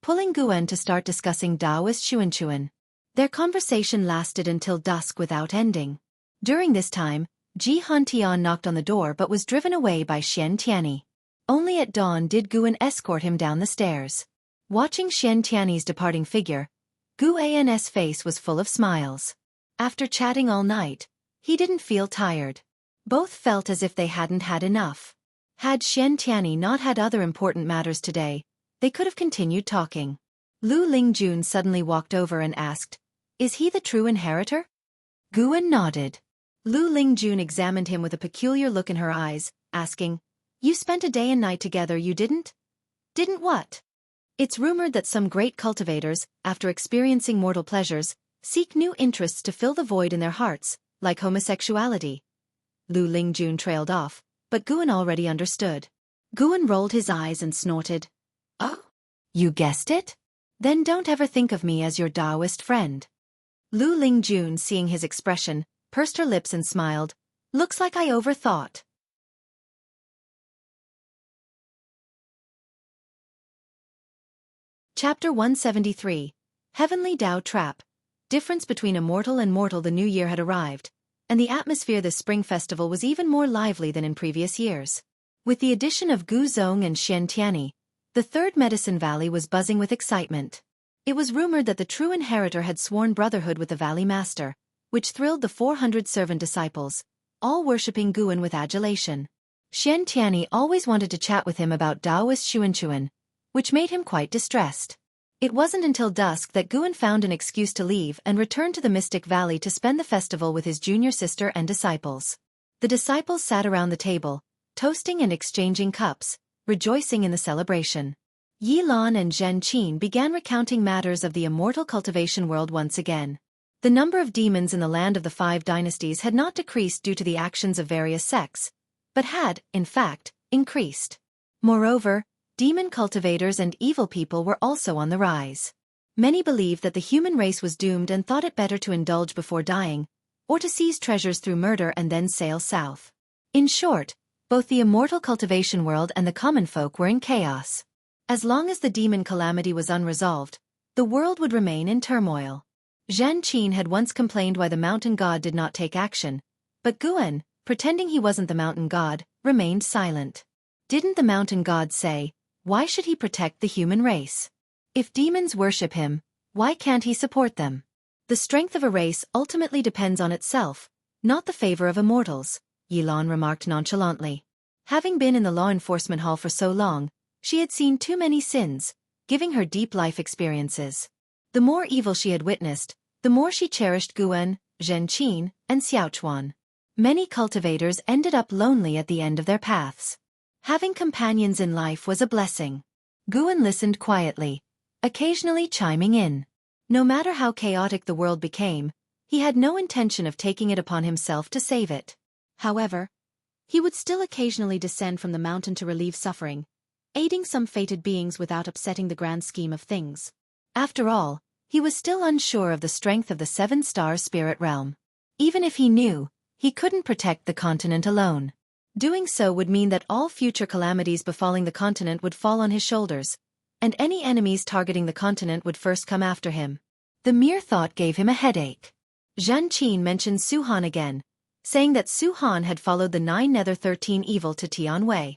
pulling Guan to start discussing Taoist Xuanchuan. Their conversation lasted until dusk without ending. During this time, Ji Hantian knocked on the door but was driven away by Xian Tianyi. Only at dawn did Guan escort him down the stairs. Watching Xian Tianyi's departing figure, Guan's face was full of smiles. After chatting all night, he didn't feel tired. Both felt as if they hadn't had enough. Had Xian Tianyi not had other important matters today, they could have continued talking. Lu Lingjun suddenly walked over and asked, "Is he the true inheritor?" Guan nodded. Lu Lingjun examined him with a peculiar look in her eyes, asking, "You spent a day and night together, you didn't?" "Didn't what?" It's rumored that some great cultivators, after experiencing mortal pleasures, seek new interests to fill the void in their hearts, like homosexuality. Lu Lingjun trailed off, but Guan already understood. Guan rolled his eyes and snorted. "Oh? You guessed it? Then don't ever think of me as your Taoist friend." Lu Lingjun, seeing his expression, pursed her lips and smiled. "Looks like I overthought." Chapter 173. Heavenly Tao Trap. Difference between immortal and mortal. The new year had arrived, and the atmosphere this spring festival was even more lively than in previous years. With the addition of Gu Zong and Xian Tianyi, the third Medicine Valley was buzzing with excitement. It was rumored that the true inheritor had sworn brotherhood with the Valley Master, which thrilled the 400 servant disciples, all worshipping Guan with adulation. Xian Tianyi always wanted to chat with him about Taoist Xuanchuan, which made him quite distressed. It wasn't until dusk that Guan found an excuse to leave and return to the Mystic Valley to spend the festival with his junior sister and disciples. The disciples sat around the table, toasting and exchanging cups, rejoicing in the celebration. Yi Lan and Zhen Qin began recounting matters of the immortal cultivation world once again. The number of demons in the land of the 5 dynasties had not decreased due to the actions of various sects, but had, in fact, increased. Moreover, demon cultivators and evil people were also on the rise. Many believed that the human race was doomed and thought it better to indulge before dying, or to seize treasures through murder and then sail south. In short, both the immortal cultivation world and the common folk were in chaos. As long as the demon calamity was unresolved, the world would remain in turmoil. Zhen Qin had once complained why the mountain god did not take action, but Guan, pretending he wasn't the mountain god, remained silent. Didn't the mountain god say, why should he protect the human race? If demons worship him, why can't he support them? The strength of a race ultimately depends on itself, not the favor of immortals, Yilan remarked nonchalantly. Having been in the law enforcement hall for so long, she had seen too many sins, giving her deep life experiences. The more evil she had witnessed, the more she cherished Guan, Zhen Qin, and Xiaochuan. Many cultivators ended up lonely at the end of their paths. Having companions in life was a blessing. Guan listened quietly, occasionally chiming in. No matter how chaotic the world became, he had no intention of taking it upon himself to save it. However, he would still occasionally descend from the mountain to relieve suffering, aiding some fated beings without upsetting the grand scheme of things. After all, he was still unsure of the strength of the seven-star spirit realm. Even if he knew, he couldn't protect the continent alone. Doing so would mean that all future calamities befalling the continent would fall on his shoulders, and any enemies targeting the continent would first come after him. The mere thought gave him a headache. Zhan Qin mentioned Su Han again, saying that Su Han had followed the 9 Nether 13 evil to Tianwei.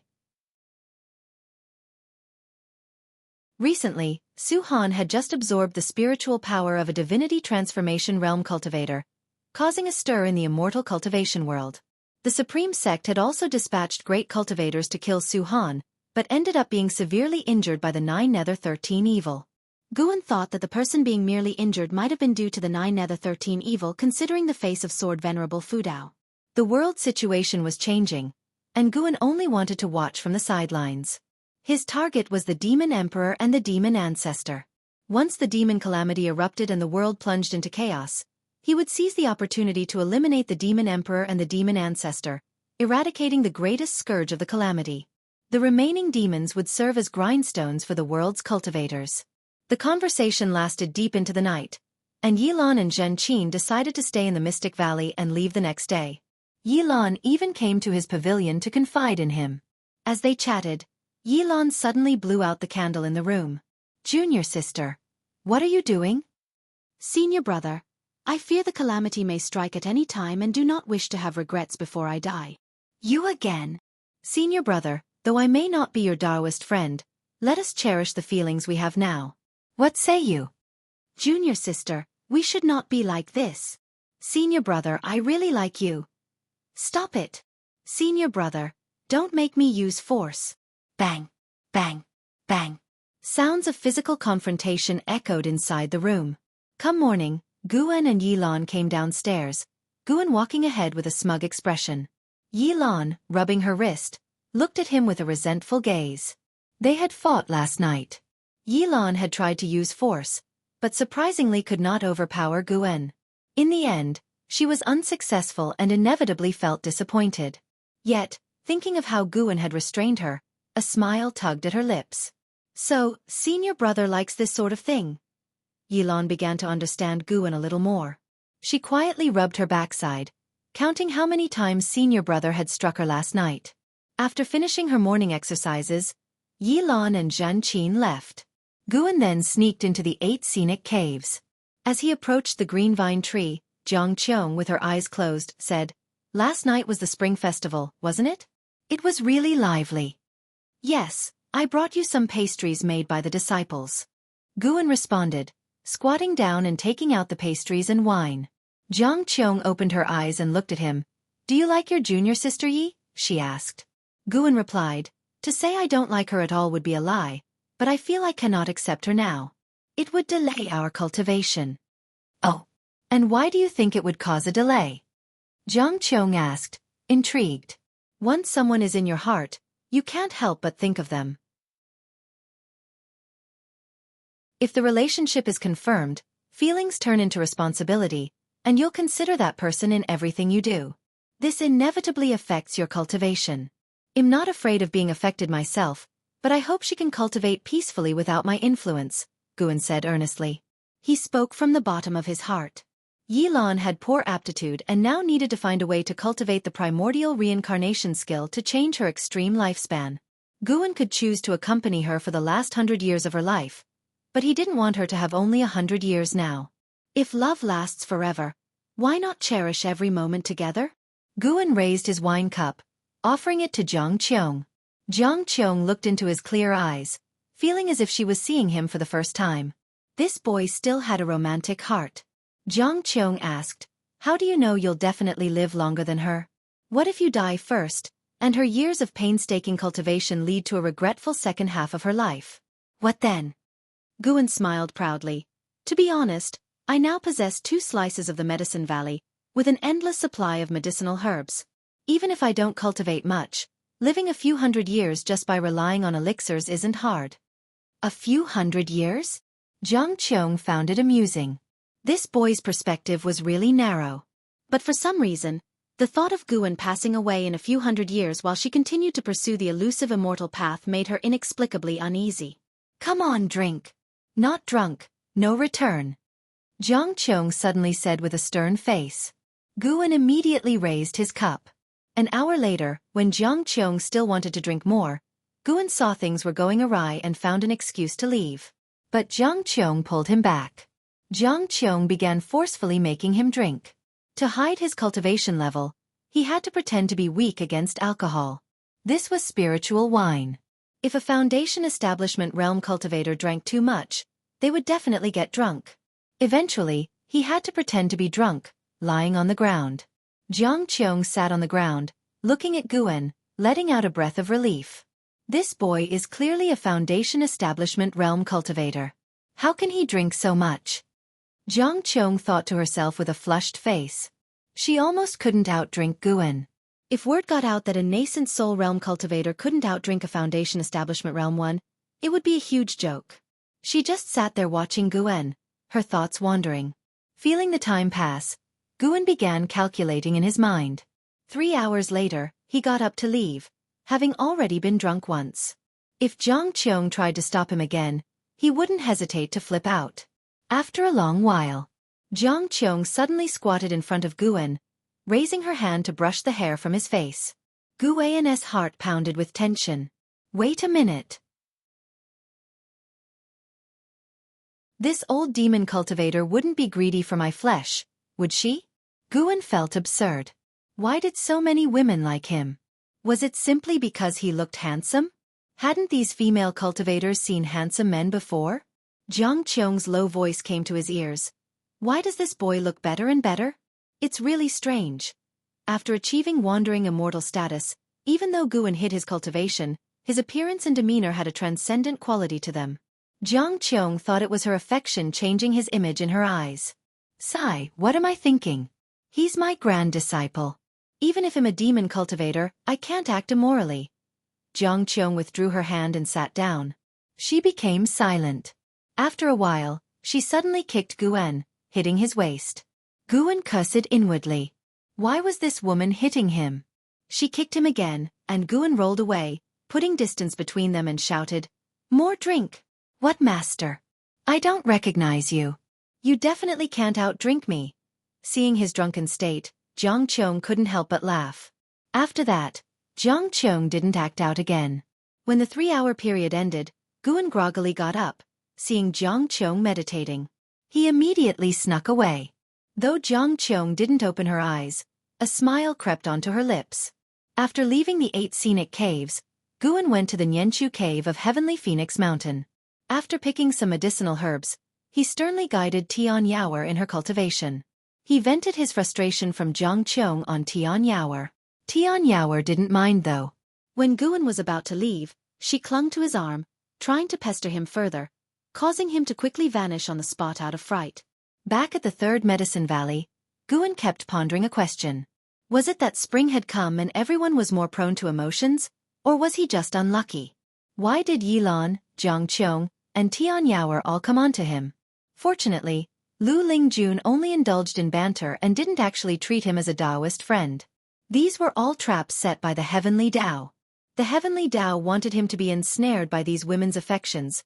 Recently, Su Han had just absorbed the spiritual power of a divinity transformation realm cultivator, causing a stir in the immortal cultivation world. The Supreme Sect had also dispatched great cultivators to kill Su Han, but ended up being severely injured by the 9 Nether 13 evil. Guan thought that the person being merely injured might have been due to the 9 Nether 13 evil, considering the face of Sword Venerable Fudao. The world situation was changing, and Guan only wanted to watch from the sidelines. His target was the Demon Emperor and the Demon Ancestor. Once the demon calamity erupted and the world plunged into chaos, he would seize the opportunity to eliminate the Demon Emperor and the Demon Ancestor, eradicating the greatest scourge of the calamity. The remaining demons would serve as grindstones for the world's cultivators. The conversation lasted deep into the night, and Yilan and Zhen Qin decided to stay in the Mystic Valley and leave the next day. Yilan even came to his pavilion to confide in him. As they chatted, Yilan suddenly blew out the candle in the room. "Junior sister, what are you doing?" "Senior brother, I fear the calamity may strike at any time and do not wish to have regrets before I die." "You again?" "Senior brother, though I may not be your Taoist friend, let us cherish the feelings we have now. What say you?" "Junior sister, we should not be like this." "Senior brother, I really like you." "Stop it." "Senior brother, don't make me use force." Bang, bang, bang. Sounds of physical confrontation echoed inside the room. Come morning, Guan and Yilan came downstairs, Guan walking ahead with a smug expression. Yilan, rubbing her wrist, looked at him with a resentful gaze. They had fought last night. Yilan had tried to use force, but surprisingly could not overpower Guan. In the end, she was unsuccessful and inevitably felt disappointed. Yet, thinking of how Guan had restrained her, a smile tugged at her lips. "So, senior brother likes this sort of thing?" Yilan began to understand Guan a little more. She quietly rubbed her backside, counting how many times senior brother had struck her last night. After finishing her morning exercises, Yilan and Zhan Qin left. Guan then sneaked into the 8 scenic caves. As he approached the green vine tree, Jiang Qiong, with her eyes closed, said, "Last night was the spring festival, wasn't it? It was really lively." "Yes, I brought you some pastries made by the disciples." Guan responded, squatting down and taking out the pastries and wine. Jiang Qiong opened her eyes and looked at him. "Do you like your junior sister Yi?" she asked. Guan replied, "To say I don't like her at all would be a lie, but I feel I cannot accept her now. It would delay our cultivation." "Oh, and why do you think it would cause a delay?" Jiang Qiong asked, intrigued. "Once someone is in your heart, you can't help but think of them. If the relationship is confirmed, feelings turn into responsibility, and you'll consider that person in everything you do. This inevitably affects your cultivation. I'm not afraid of being affected myself, but I hope she can cultivate peacefully without my influence," Guan said earnestly. He spoke from the bottom of his heart. Yilan had poor aptitude and now needed to find a way to cultivate the primordial reincarnation skill to change her extreme lifespan. Guan could choose to accompany her for the last 100 years of her life, but he didn't want her to have only 100 years now. If love lasts forever, why not cherish every moment together? Guan raised his wine cup, offering it to Jiang Qiong. Jiang Qiong looked into his clear eyes, feeling as if she was seeing him for the first time. This boy still had a romantic heart. Jiang Qiong asked, "How do you know you'll definitely live longer than her? What if you die first, and her years of painstaking cultivation lead to a regretful second half of her life? What then?" Guan smiled proudly. "To be honest, I now possess 2 slices of the Medicine Valley, with an endless supply of medicinal herbs. Even if I don't cultivate much, Living a few hundred years just by relying on elixirs isn't hard. A few hundred years? Jiang Qiong found it amusing. This boy's perspective was really narrow. But for some reason, the thought of Guan passing away in a few hundred years while she continued to pursue the elusive immortal path made her inexplicably uneasy. Come on, drink. Not drunk, no return. Jiang Qiong suddenly said with a stern face. Guan immediately raised his cup. An hour later, when Jiang Qiong still wanted to drink more, Guan saw things were going awry and found an excuse to leave. But Jiang Qiong pulled him back. Jiang Qiong began forcefully making him drink. To hide his cultivation level, he had to pretend to be weak against alcohol. This was spiritual wine. If a Foundation Establishment realm cultivator drank too much, they would definitely get drunk. Eventually, he had to pretend to be drunk, lying on the ground. Jiang Qiong sat on the ground, looking at Guan, letting out a breath of relief. This boy is clearly a Foundation Establishment realm cultivator. How can he drink so much? Jiang Qiong thought to herself with a flushed face. She almost couldn't outdrink Guan. If word got out that a nascent soul realm cultivator couldn't outdrink a Foundation Establishment realm one, it would be a huge joke. She just sat there watching Guan, her thoughts wandering. Feeling the time pass, Guan began calculating in his mind. 3 hours later, he got up to leave, having already been drunk once. If Jiang Qiong tried to stop him again, he wouldn't hesitate to flip out. After a long while, Jiang Qiong suddenly squatted in front of Guan, raising her hand to brush the hair from his face. Guan's heart pounded with tension. Wait a minute. This old demon cultivator wouldn't be greedy for my flesh, would she? Guan felt absurd. Why did so many women like him? Was it simply because he looked handsome? Hadn't these female cultivators seen handsome men before? Jiang Qiong's low voice came to his ears. Why does this boy look better and better? It's really strange. After achieving wandering immortal status, even though Guan hid his cultivation, his appearance and demeanor had a transcendent quality to them. Jiang Qiong thought it was her affection changing his image in her eyes. Sigh, what am I thinking? He's my grand disciple. Even if I'm a demon cultivator, I can't act immorally. Jiang Qiong withdrew her hand and sat down. She became silent. After a while, she suddenly kicked Guan, hitting his waist. Guan cursed inwardly. Why was this woman hitting him? She kicked him again, and Guan rolled away, putting distance between them and shouted, More drink! What master? I don't recognize you. You definitely can't outdrink me. Seeing his drunken state, Jiang Qiong couldn't help but laugh. After that, Jiang Qiong didn't act out again. When the 3-hour period ended, Guan groggily got up, seeing Jiang Qiong meditating. He immediately snuck away. Though Jiang Qiong didn't open her eyes, a smile crept onto her lips. After leaving the 8 scenic caves, Guan went to the Nianchu Cave of Heavenly Phoenix Mountain. After picking some medicinal herbs, he sternly guided Tian Yaoer in her cultivation. He vented his frustration from Jiang Qiong on Tian Yaoer. Tian Yaoer didn't mind though. When Guan was about to leave, she clung to his arm, trying to pester him further, causing him to quickly vanish on the spot out of fright. Back at the 3rd Medicine Valley, Guan kept pondering a question. Was it that spring had come and everyone was more prone to emotions, or was he just unlucky? Why did Yilan, Jiang Qiong, and Tian Yaoer all come onto him? Fortunately, Lu Lingjun only indulged in banter and didn't actually treat him as a Taoist friend. These were all traps set by the Heavenly Tao. The Heavenly Tao wanted him to be ensnared by these women's affections,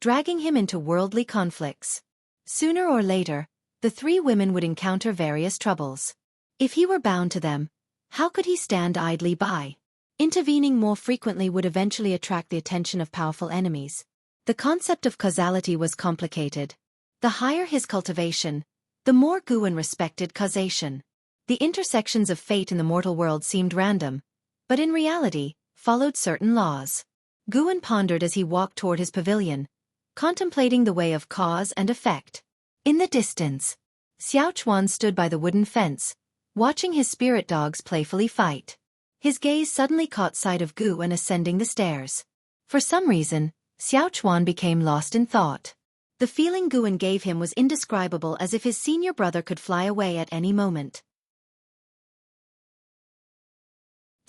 dragging him into worldly conflicts. Sooner or later, the 3 women would encounter various troubles. If he were bound to them, how could he stand idly by? Intervening more frequently would eventually attract the attention of powerful enemies. The concept of causality was complicated. The higher his cultivation, the more Guan respected causation. The intersections of fate in the mortal world seemed random, but in reality, followed certain laws. Guan pondered as he walked toward his pavilion, contemplating the way of cause and effect. In the distance, Xiao Chuan stood by the wooden fence, watching his spirit dogs playfully fight. His gaze suddenly caught sight of Guan ascending the stairs. For some reason, Xiao Chuan became lost in thought. The feeling Guan gave him was indescribable, as if his senior brother could fly away at any moment.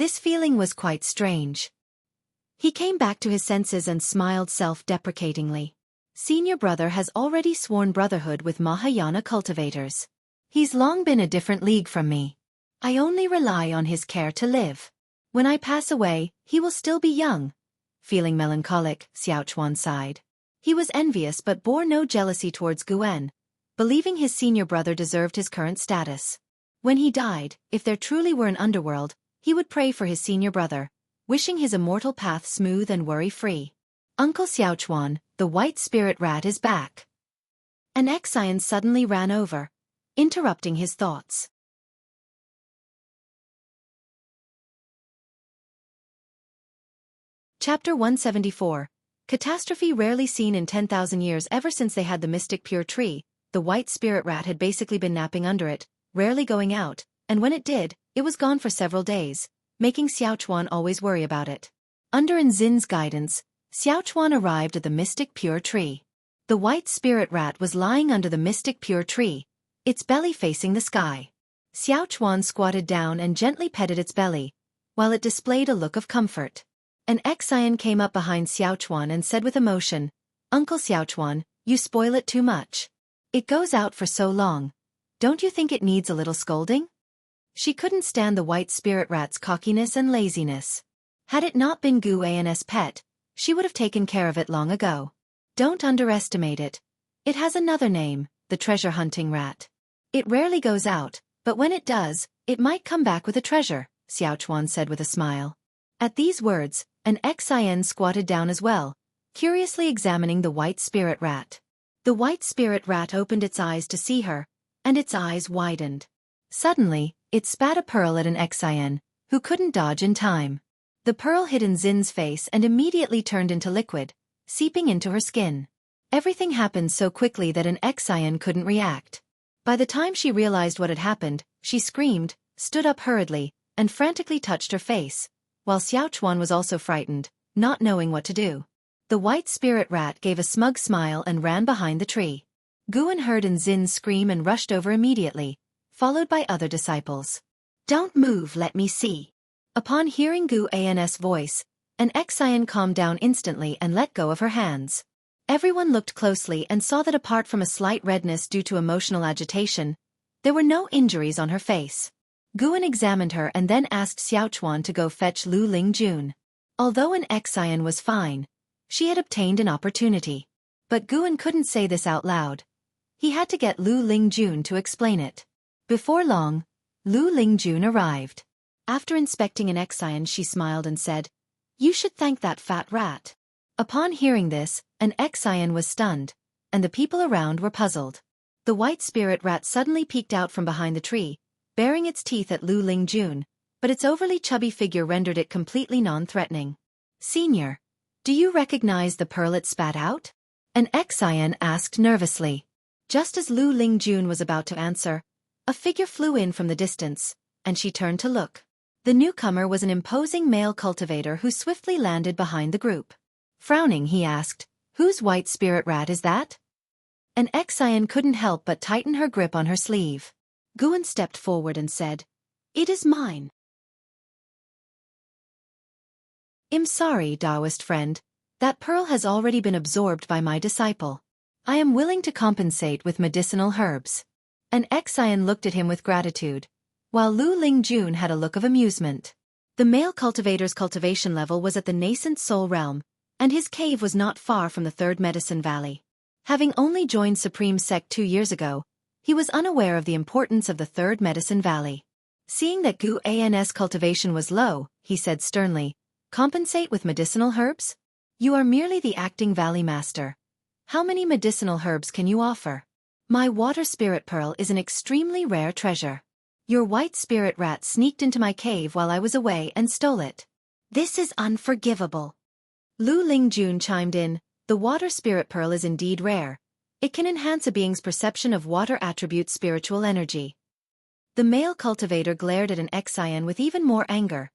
This feeling was quite strange. He came back to his senses and smiled self-deprecatingly. Senior brother has already sworn brotherhood with Mahayana cultivators. He's long been a different league from me. I only rely on his care to live. When I pass away, he will still be young. Feeling melancholic, Xiaochuan sighed. He was envious but bore no jealousy towards Guan, believing his senior brother deserved his current status. When he died, if there truly were an underworld, he would pray for his senior brother, wishing his immortal path smooth and worry-free. Uncle Xiaochuan, the white spirit rat is back. An Exian suddenly ran over, interrupting his thoughts. Chapter 174. Catastrophe rarely seen in 10,000 years. Ever since they had the mystic pure tree, the white spirit rat had basically been napping under it, rarely going out, and when it did, it was gone for several days, making Xiaochuan always worry about it. Under Enzin's guidance, Xiaochuan arrived at the mystic pure tree. The white spirit rat was lying under the mystic pure tree, its belly facing the sky. Xiaochuan squatted down and gently petted its belly, while it displayed a look of comfort. An Exian came up behind Xiaochuan and said with emotion, "Uncle Xiaochuan, you spoil it too much. It goes out for so long. Don't you think it needs a little scolding?" She couldn't stand the white spirit rat's cockiness and laziness. Had it not been Guan's pet, she would have taken care of it long ago. Don't underestimate it. It has another name, the treasure-hunting rat. It rarely goes out, but when it does, it might come back with a treasure, Xiaochuan said with a smile. At these words, an Exian squatted down as well, curiously examining the white spirit rat. The white spirit rat opened its eyes to see her, and its eyes widened. Suddenly, it spat a pearl at an Exian, who couldn't dodge in time. The pearl hit in Zin's face and immediately turned into liquid, seeping into her skin. Everything happened so quickly that an Exian couldn't react. By the time she realized what had happened, she screamed, stood up hurriedly, and frantically touched her face, while Xiaochuan was also frightened, not knowing what to do. The white spirit rat gave a smug smile and ran behind the tree. Guan heard Enzin scream and rushed over immediately, followed by other disciples. "Don't move, let me see." Upon hearing Guan's voice, an Exian calmed down instantly and let go of her hands. Everyone looked closely and saw that apart from a slight redness due to emotional agitation, there were no injuries on her face. Guan examined her and then asked Xiaochuan to go fetch Lu Lingjun. Although an Exian was fine, she had obtained an opportunity. But Guan couldn't say this out loud. He had to get Lu Lingjun to explain it. Before long, Lu Lingjun arrived. After inspecting an Exian, she smiled and said, "You should thank that fat rat." Upon hearing this, an Exian was stunned, and the people around were puzzled. The white spirit rat suddenly peeked out from behind the tree, baring its teeth at Lu Lingjun, but its overly chubby figure rendered it completely non-threatening. "Senior, do you recognize the pearl it spat out?" An Exian asked nervously. Just as Lu Lingjun was about to answer, a figure flew in from the distance, and she turned to look. The newcomer was an imposing male cultivator who swiftly landed behind the group. Frowning, he asked, "Whose white spirit rat is that?" An Exian couldn't help but tighten her grip on her sleeve. Guan stepped forward and said, "It is mine." "I'm sorry, Taoist friend. That pearl has already been absorbed by my disciple. I am willing to compensate with medicinal herbs." An Exian looked at him with gratitude, while Lu Lingjun had a look of amusement. The male cultivator's cultivation level was at the nascent soul realm, and his cave was not far from the Third Medicine Valley. Having only joined Supreme Sect 2 years ago, he was unaware of the importance of the Third Medicine Valley. Seeing that Guan's cultivation was low, he said sternly, "Compensate with medicinal herbs? You are merely the acting valley master. How many medicinal herbs can you offer? My water spirit pearl is an extremely rare treasure. Your white spirit rat sneaked into my cave while I was away and stole it. This is unforgivable." Lu Lingjun chimed in, "The water spirit pearl is indeed rare. It can enhance a being's perception of water attributes' spiritual energy." The male cultivator glared at an Exian with even more anger,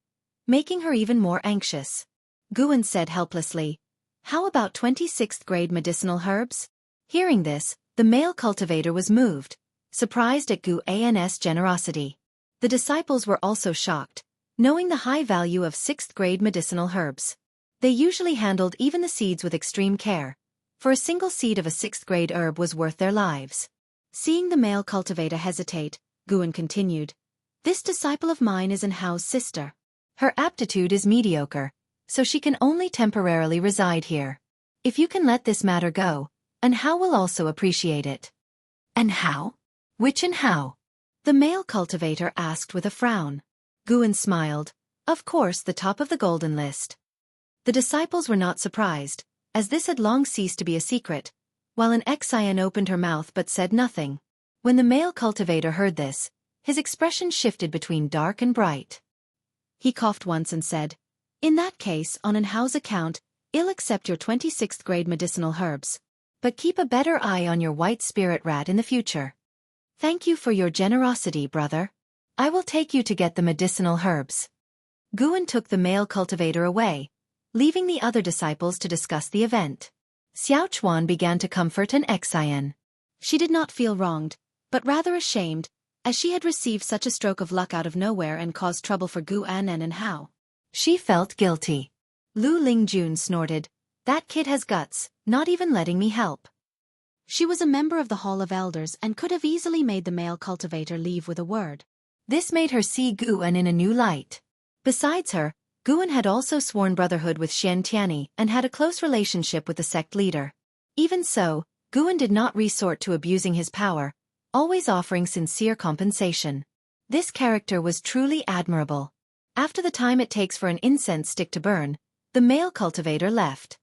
making her even more anxious. Guan said helplessly, "How about 26th grade medicinal herbs?" Hearing this, the male cultivator was moved, surprised at Guan's generosity. The disciples were also shocked, knowing the high value of 6th-grade medicinal herbs. They usually handled even the seeds with extreme care, for a single seed of a 6th-grade herb was worth their lives. Seeing the male cultivator hesitate, Guan continued, "This disciple of mine is Enhao's sister. Her aptitude is mediocre, so she can only temporarily reside here. If you can let this matter go, Enhao will also appreciate it." "Enhao? Which Enhao?" the male cultivator asked with a frown. Guan smiled. "Of course, the top of the golden list." The disciples were not surprised, as this had long ceased to be a secret, while an Xian opened her mouth but said nothing. When the male cultivator heard this, his expression shifted between dark and bright. He coughed once and said, "In that case, on Enhao's account, I'll accept your 26th-grade medicinal herbs. But keep a better eye on your white spirit rat in the future." "Thank you for your generosity, brother. I will take you to get the medicinal herbs." Guan took the male cultivator away, leaving the other disciples to discuss the event. Xiao Chuan began to comfort an Xian. She did not feel wronged, but rather ashamed, as she had received such a stroke of luck out of nowhere and caused trouble for Guan and Enhao. She felt guilty. Lu Lingjun snorted, "That kid has guts, not even letting me help." She was a member of the Hall of Elders and could have easily made the male cultivator leave with a word. This made her see Guan in a new light. Besides her, Guan had also sworn brotherhood with Xian Tianyi and had a close relationship with the sect leader. Even so, Guan did not resort to abusing his power, always offering sincere compensation. This character was truly admirable. After the time it takes for an incense stick to burn, the male cultivator left.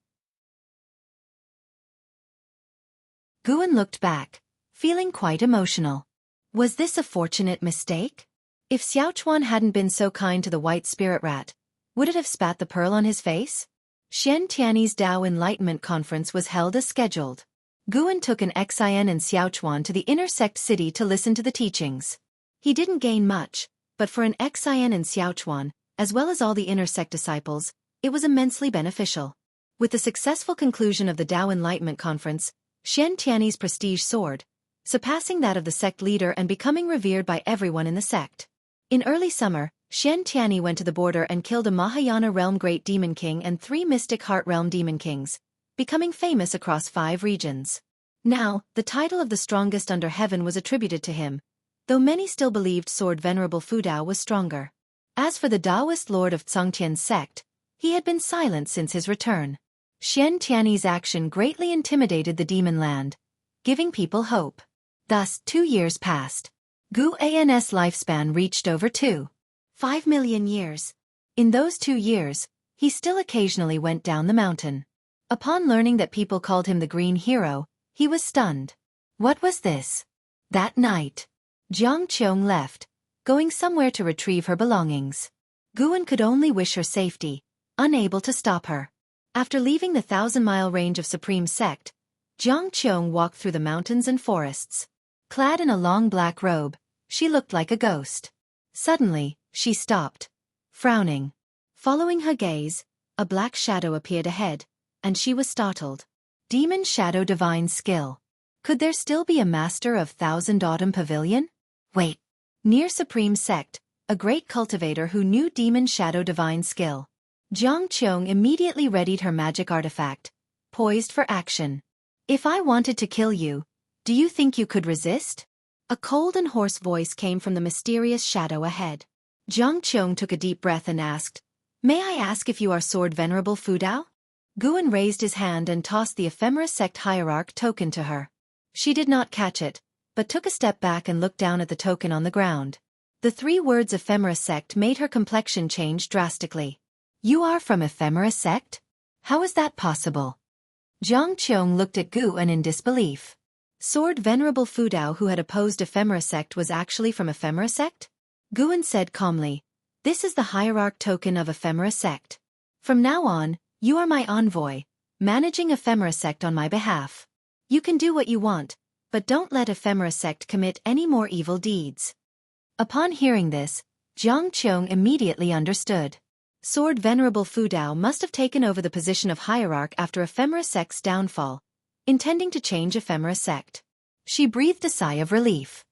Guan looked back, feeling quite emotional. Was this a fortunate mistake? If Xiao Chuan hadn't been so kind to the white spirit rat, would it have spat the pearl on his face? Xian Tianyi's Dao Enlightenment Conference was held as scheduled. Guan took an Xian and Xiao Chuan to the inner sect city to listen to the teachings. He didn't gain much, but for an Xian and Xiao Chuan, as well as all the inner sect disciples, it was immensely beneficial. With the successful conclusion of the Dao Enlightenment Conference, Xian Tianyi's prestige soared, surpassing that of the sect leader and becoming revered by everyone in the sect. In early summer, Xian Tianyi went to the border and killed a Mahayana realm Great Demon King and 3 Mystic Heart Realm Demon Kings, becoming famous across 5 regions. Now, the title of the strongest under heaven was attributed to him, though many still believed Sword Venerable Fudao was stronger. As for the Taoist lord of Tsongtian's sect, he had been silent since his return. Xian Tianyi's action greatly intimidated the demon land, giving people hope. Thus, 2 years passed. Gu An's lifespan reached over 2.5 million years. In those 2 years, he still occasionally went down the mountain. Upon learning that people called him the Green Hero, he was stunned. What was this? That night, Jiang Qiong left, going somewhere to retrieve her belongings. Guan could only wish her safety, unable to stop her. After leaving the 1,000-mile range of Supreme Sect, Jiang Qiong walked through the mountains and forests. Clad in a long black robe, she looked like a ghost. Suddenly, she stopped, frowning. Following her gaze, a black shadow appeared ahead, and she was startled. Demon Shadow Divine Skill. Could there still be a master of Thousand Autumn Pavilion? Wait. Near Supreme Sect, a great cultivator who knew Demon Shadow Divine Skill. Jiang Qiong immediately readied her magic artifact, poised for action. "If I wanted to kill you, do you think you could resist?" A cold and hoarse voice came from the mysterious shadow ahead. Jiang Qiong took a deep breath and asked, "May I ask if you are Sword Venerable Fudao?" Guan raised his hand and tossed the Ephemera Sect Hierarch token to her. She did not catch it, but took a step back and looked down at the token on the ground. The 3 words Ephemera Sect made her complexion change drastically. "You are from Ephemera Sect? How is that possible?" Jiang Qiong looked at Guan in disbelief. Sword Venerable Fudao who had opposed Ephemera Sect was actually from Ephemera Sect? Guan said calmly, "This is the Hierarch token of Ephemera Sect. From now on, you are my envoy, managing Ephemera Sect on my behalf. You can do what you want, but don't let Ephemera Sect commit any more evil deeds." Upon hearing this, Jiang Qiong immediately understood. Sword Venerable Fudao must have taken over the position of Hierarch after Ephemera Sect's downfall, intending to change Ephemera Sect. She breathed a sigh of relief.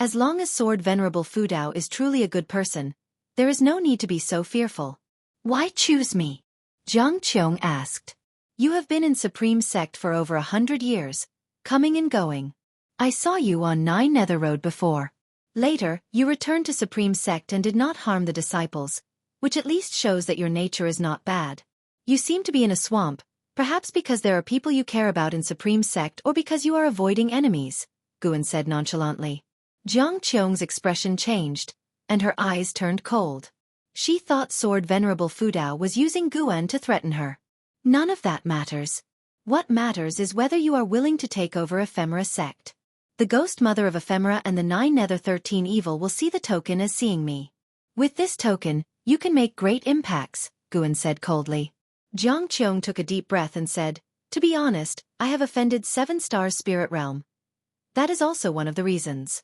As long as Sword Venerable Fudao is truly a good person, there is no need to be so fearful. Why choose me? Jiang Qiong asked. You have been in Supreme Sect for over 100 years, coming and going. I saw you on 9 Nether Road before. Later, you returned to Supreme Sect and did not harm the disciples, which at least shows that your nature is not bad. You seem to be in a swamp, perhaps because there are people you care about in Supreme Sect or because you are avoiding enemies, Guan said nonchalantly. Jiang Qiong's expression changed, and her eyes turned cold. She thought Sword Venerable Fudao was using Guan to threaten her. None of that matters. What matters is whether you are willing to take over Ephemera Sect. The Ghost Mother of Ephemera and the 9 Nether 13 Evil will see the token as seeing me. With this token, you can make great impacts, Guan said coldly. Jiang Qiong took a deep breath and said, to be honest, I have offended 7 Stars Spirit Realm. That is also one of the reasons.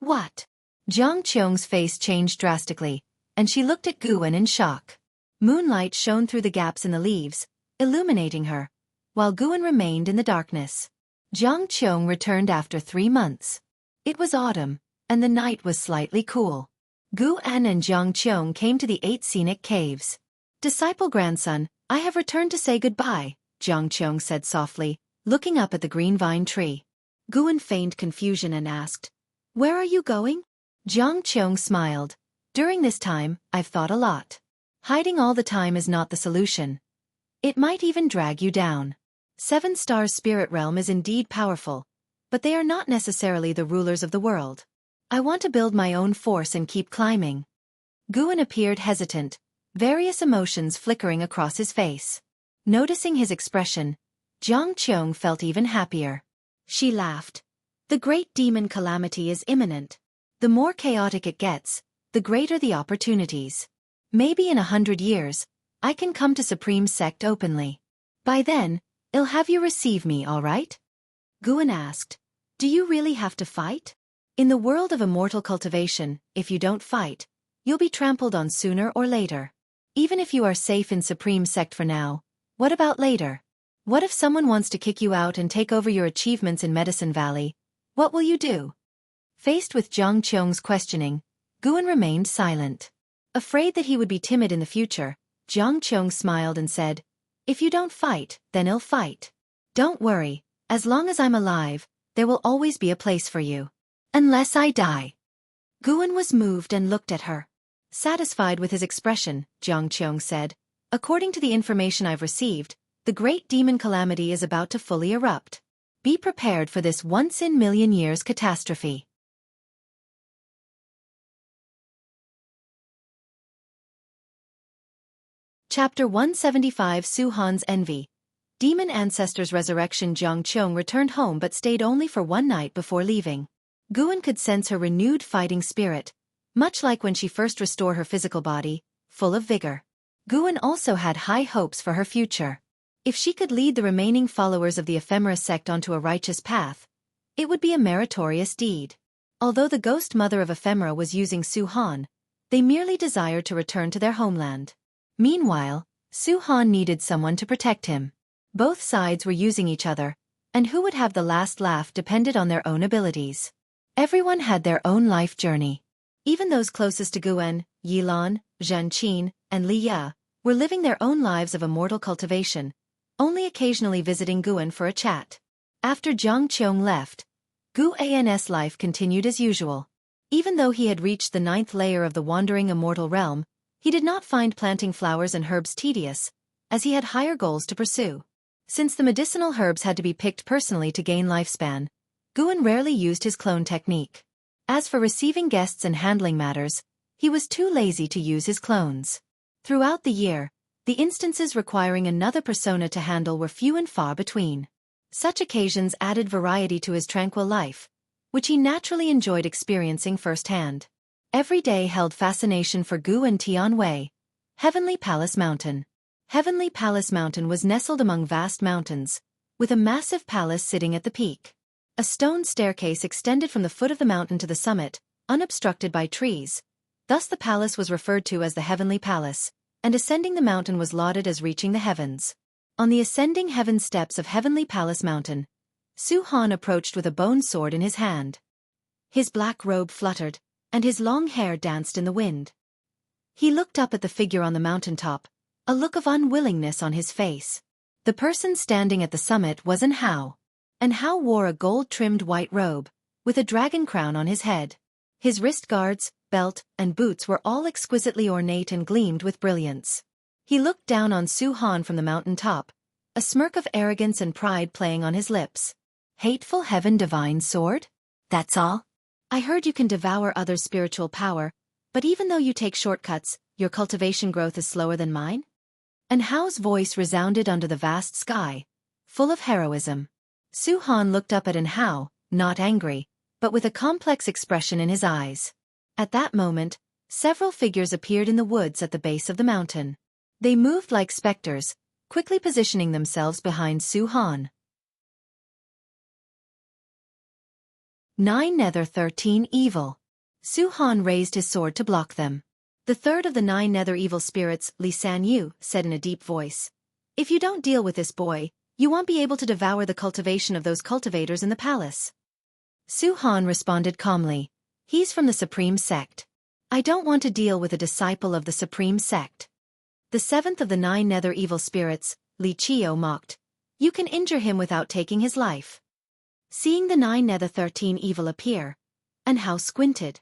What? Jiang Qiong's face changed drastically, and she looked at Guan in shock. Moonlight shone through the gaps in the leaves, illuminating her, while Guan remained in the darkness. Jiang Qiong returned after 3 months. It was autumn, and the night was slightly cool. Guan and Jiang Qiong came to the 8 scenic caves. Disciple grandson, I have returned to say goodbye, Jiang Qiong said softly, looking up at the green vine tree. Guan feigned confusion and asked, where are you going? Jiang Qiong smiled. During this time, I've thought a lot. Hiding all the time is not the solution. It might even drag you down. 7 Stars Spirit Realm is indeed powerful, but they are not necessarily the rulers of the world. I want to build my own force and keep climbing. Guan appeared hesitant, various emotions flickering across his face. Noticing his expression, Jiang Qiong felt even happier. She laughed. The great demon calamity is imminent. The more chaotic it gets, the greater the opportunities. Maybe in 100 years, I can come to Supreme Sect openly. By then, I'll have you receive me, all right? Guan asked, do you really have to fight? In the world of immortal cultivation, if you don't fight, you'll be trampled on sooner or later. Even if you are safe in Supreme Sect for now, what about later? What if someone wants to kick you out and take over your achievements in Medicine Valley? What will you do? Faced with Jiang Qiong's questioning, Guan remained silent. Afraid that he would be timid in the future, Jiang Qiong smiled and said, if you don't fight, then I'll fight. Don't worry, as long as I'm alive, there will always be a place for you. Unless I die. Guan was moved and looked at her. Satisfied with his expression, Jiang Qiong said, according to the information I've received, the great demon calamity is about to fully erupt. Be prepared for this once-in-million years catastrophe. Chapter 175 Su-Han's Envy. Demon Ancestors Resurrection. Jiang Qiong returned home but stayed only for 1 night before leaving. Guan could sense her renewed fighting spirit, much like when she first restored her physical body, full of vigor. Guan also had high hopes for her future. If she could lead the remaining followers of the Ephemera Sect onto a righteous path, it would be a meritorious deed. Although the Ghost Mother of Ephemera was using Su-Han, they merely desired to return to their homeland. Meanwhile, Su-Han needed someone to protect him. Both sides were using each other, and who would have the last laugh depended on their own abilities. Everyone had their own life journey. Even those closest to Guan, Yilan, Zhan Qin, and Li Ya, were living their own lives of immortal cultivation, only occasionally visiting Guan for a chat. After Jiang Qiong left, Guan's life continued as usual. Even though he had reached the 9th layer of the wandering immortal realm, he did not find planting flowers and herbs tedious, as he had higher goals to pursue. Since the medicinal herbs had to be picked personally to gain lifespan, Guan rarely used his clone technique. As for receiving guests and handling matters, he was too lazy to use his clones. Throughout the year, the instances requiring another persona to handle were few and far between. Such occasions added variety to his tranquil life, which he naturally enjoyed experiencing firsthand. Every day held fascination for Guan Tianwei. Heavenly Palace Mountain. Heavenly Palace Mountain was nestled among vast mountains, with a massive palace sitting at the peak. A stone staircase extended from the foot of the mountain to the summit, unobstructed by trees. Thus the palace was referred to as the Heavenly Palace, and ascending the mountain was lauded as reaching the heavens. On the ascending heaven steps of Heavenly Palace Mountain, Su-Han approached with a bone sword in his hand. His black robe fluttered, and his long hair danced in the wind. He looked up at the figure on the mountaintop, a look of unwillingness on his face. The person standing at the summit was Enhao. Enhao wore a gold-trimmed white robe, with a dragon crown on his head. His wrist guards, belt, and boots were all exquisitely ornate and gleamed with brilliance. He looked down on Su-Han from the mountaintop, a smirk of arrogance and pride playing on his lips. Hateful heaven divine sword? That's all? I heard you can devour others' spiritual power, but even though you take shortcuts, your cultivation growth is slower than mine? Enhao's voice resounded under the vast sky, full of heroism. Su-Han looked up at Enhao, not angry, but with a complex expression in his eyes. At that moment, several figures appeared in the woods at the base of the mountain. They moved like specters, quickly positioning themselves behind Su-Han. 9 Nether 13 Evil. Su-Han raised his sword to block them. The third of the 9 Nether evil spirits, Li San-yu, said in a deep voice. If you don't deal with this boy, you won't be able to devour the cultivation of those cultivators in the palace. Su-Han responded calmly. He's from the Supreme Sect. I don't want to deal with a disciple of the Supreme Sect. The seventh of the 9 Nether evil spirits, Li Chio, mocked. You can injure him without taking his life. Seeing the 9 Nether 13 evil appear, Enhao squinted.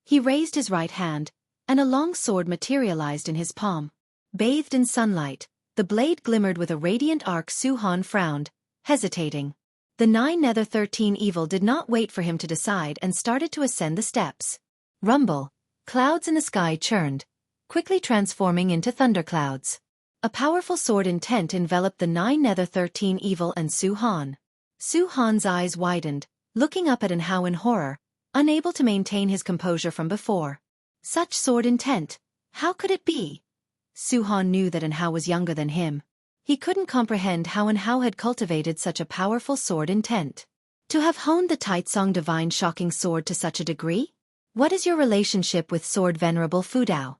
He raised his right hand, and a long sword materialized in his palm. Bathed in sunlight, the blade glimmered with a radiant arc. Su-Han frowned, hesitating. The 9 Nether 13 evil did not wait for him to decide and started to ascend the steps. Rumble, clouds in the sky churned, quickly transforming into thunderclouds. A powerful sword intent enveloped the 9 Nether 13 evil and Su-Han. Su-Han's eyes widened, looking up at Enhao in horror, unable to maintain his composure from before. Such sword intent, how could it be? Su-Han knew that Enhao was younger than him. He couldn't comprehend how Enhao had cultivated such a powerful sword intent. To have honed the Taitsong Divine Shocking Sword to such a degree? What is your relationship with Sword Venerable Fudao?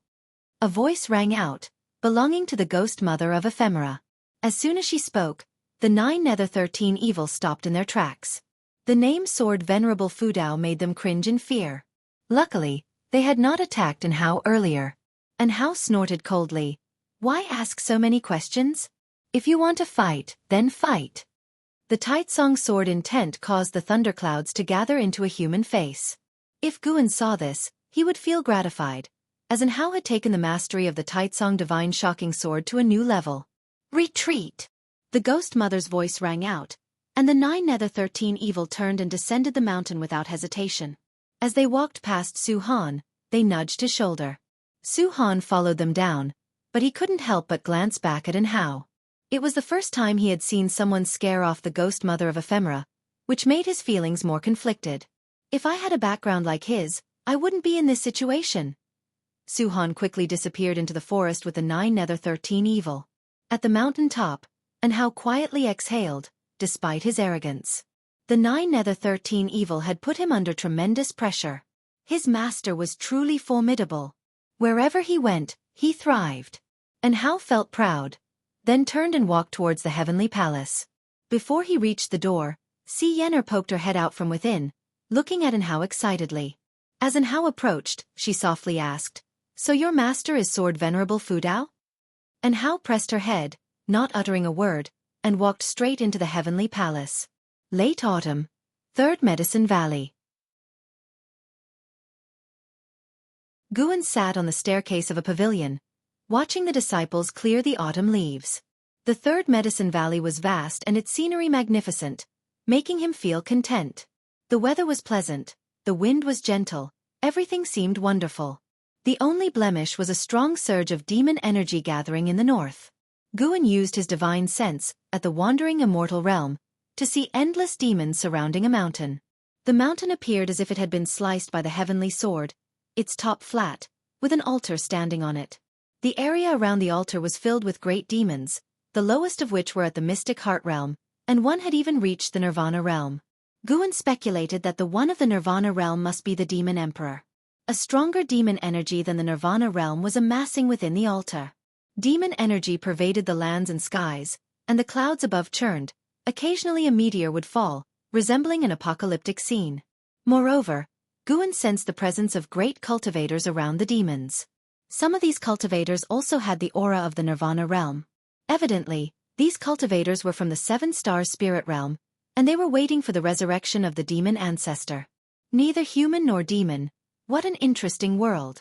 A voice rang out, belonging to the ghost mother of Ephemera. As soon as she spoke, the 9 Nether 13 evil stopped in their tracks. The name Sword Venerable Fudao made them cringe in fear. Luckily, they had not attacked Enhao earlier. Enhao snorted coldly. Why ask so many questions? If you want to fight, then fight. The Taitsong sword intent caused the thunderclouds to gather into a human face. If Guan saw this, he would feel gratified, as Enhao had taken the mastery of the Taitsong Divine Shocking Sword to a new level. Retreat! The ghost mother's voice rang out, and the 9 Nether 13 evil turned and descended the mountain without hesitation. As they walked past Su-Han, they nudged his shoulder. Su-Han followed them down, but he couldn't help but glance back at Enhao. It was the first time he had seen someone scare off the ghost mother of Ephemera, which made his feelings more conflicted. If I had a background like his, I wouldn't be in this situation. Su-Han quickly disappeared into the forest with the 9 Nether 13 evil. At the mountain top, Enhao quietly exhaled, despite his arrogance. The 9 Nether 13 evil had put him under tremendous pressure. His master was truly formidable. Wherever he went, he thrived. Enhao felt proud, then turned and walked towards the heavenly palace. Before he reached the door, Si Yenner poked her head out from within, looking at Enhao excitedly. As Enhao approached, she softly asked, So your master is Sword Venerable Fudao? Enhao pressed her head, not uttering a word, and walked straight into the heavenly palace. Late autumn, 3rd Medicine Valley. Guan sat on the staircase of a pavilion, watching the disciples clear the autumn leaves. The 3rd Medicine Valley was vast and its scenery magnificent, making him feel content. The weather was pleasant, the wind was gentle, everything seemed wonderful. The only blemish was a strong surge of demon energy gathering in the north. Guan used his divine sense, at the wandering immortal realm, to see endless demons surrounding a mountain. The mountain appeared as if it had been sliced by the heavenly sword, its top flat, with an altar standing on it. The area around the altar was filled with great demons, the lowest of which were at the mystic heart realm, and one had even reached the nirvana realm. Guan speculated that the one of the nirvana realm must be the demon emperor. A stronger demon energy than the nirvana realm was amassing within the altar. Demon energy pervaded the lands and skies, and the clouds above churned. Occasionally a meteor would fall, resembling an apocalyptic scene. Moreover, Guan sensed the presence of great cultivators around the demons. Some of these cultivators also had the aura of the Nirvana realm. Evidently, these cultivators were from the 7-star spirit realm, and they were waiting for the resurrection of the demon ancestor. Neither human nor demon. What an interesting world.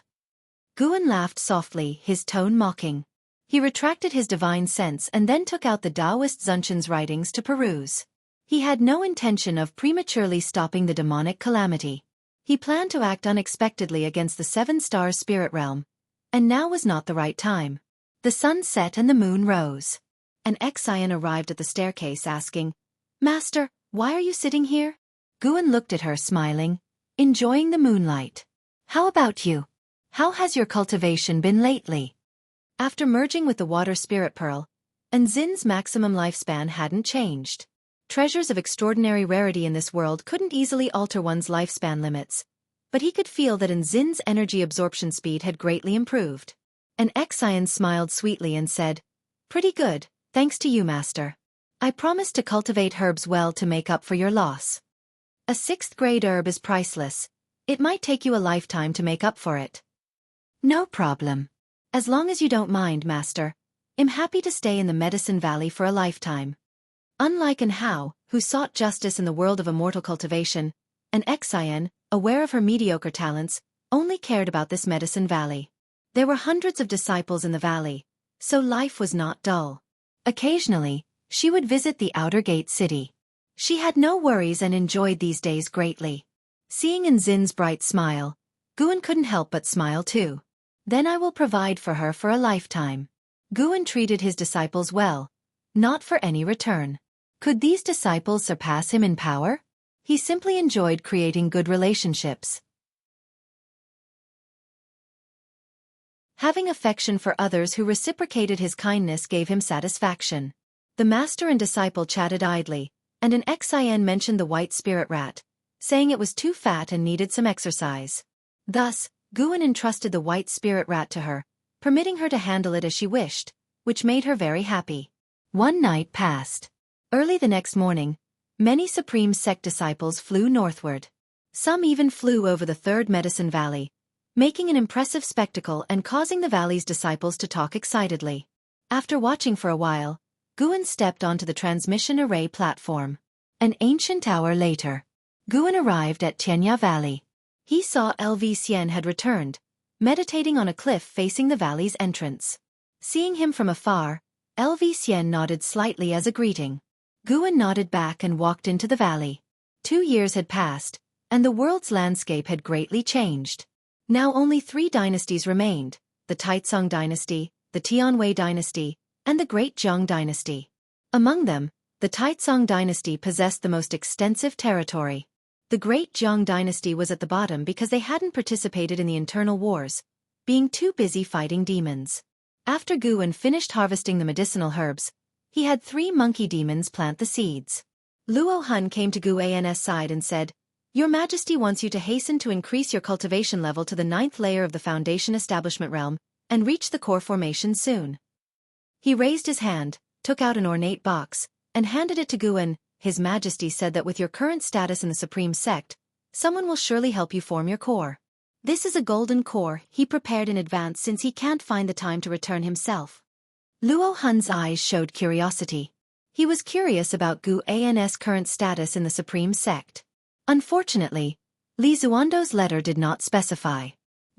Guan laughed softly, his tone mocking. He retracted his divine sense and then took out the Taoist Xunshan's writings to peruse. He had no intention of prematurely stopping the demonic calamity. He planned to act unexpectedly against the 7-star spirit realm, and now was not the right time. The sun set and the moon rose. An Exian arrived at the staircase asking, "Master, why are you sitting here?" Guan looked at her smiling, enjoying the moonlight. "How about you? How has your cultivation been lately?" After merging with the water spirit pearl, Enzin's maximum lifespan hadn't changed. Treasures of extraordinary rarity in this world couldn't easily alter one's lifespan limits, but he could feel that Enzin's energy absorption speed had greatly improved. An Exian smiled sweetly and said, "Pretty good, thanks to you, master. I promise to cultivate herbs well to make up for your loss. A 6th-grade herb is priceless. It might take you a lifetime to make up for it." "No problem. As long as you don't mind, master, I'm happy to stay in the Medicine Valley for a lifetime." Unlike An Hao, who sought justice in the world of immortal cultivation, An Exian, aware of her mediocre talents, only cared about this Medicine Valley. There were hundreds of disciples in the valley, so life was not dull. Occasionally, she would visit the outer gate city. She had no worries and enjoyed these days greatly. Seeing Enzin's bright smile, Guan couldn't help but smile too. "Then I will provide for her for a lifetime." Guan treated his disciples well, not for any return. Could these disciples surpass him in power? He simply enjoyed creating good relationships. Having affection for others who reciprocated his kindness gave him satisfaction. The master and disciple chatted idly, and An Exian mentioned the white spirit rat, saying it was too fat and needed some exercise. Thus, Guan entrusted the white spirit rat to her, permitting her to handle it as she wished, which made her very happy. One night passed. Early the next morning, many Supreme Sect disciples flew northward. Some even flew over the 3rd Medicine Valley, making an impressive spectacle and causing the valley's disciples to talk excitedly. After watching for a while, Guan stepped onto the transmission array platform. An ancient hour later, Guan arrived at Tianya Valley. He saw LV Xian had returned, meditating on a cliff facing the valley's entrance. Seeing him from afar, LV Xian nodded slightly as a greeting. Guan nodded back and walked into the valley. 2 years had passed, and the world's landscape had greatly changed. Now only 3 dynasties remained, the Taizong dynasty, the Tianwei dynasty, and the Great Zhang dynasty. Among them, the Taizong dynasty possessed the most extensive territory. The Great Zhang dynasty was at the bottom because they hadn't participated in the internal wars, being too busy fighting demons. After Guan finished harvesting the medicinal herbs, he had 3 monkey demons plant the seeds. Luo Hun came to Guan's side and said, "Your Majesty wants you to hasten to increase your cultivation level to the 9th layer of the Foundation Establishment realm, and reach the core formation soon." He raised his hand, took out an ornate box, and handed it to Guan. "His Majesty said that with your current status in the Supreme Sect, someone will surely help you form your core. This is a golden core he prepared in advance since he can't find the time to return himself." Luo Hun's eyes showed curiosity. He was curious about Guan's current status in the Supreme Sect. Unfortunately, Li Zuando's letter did not specify.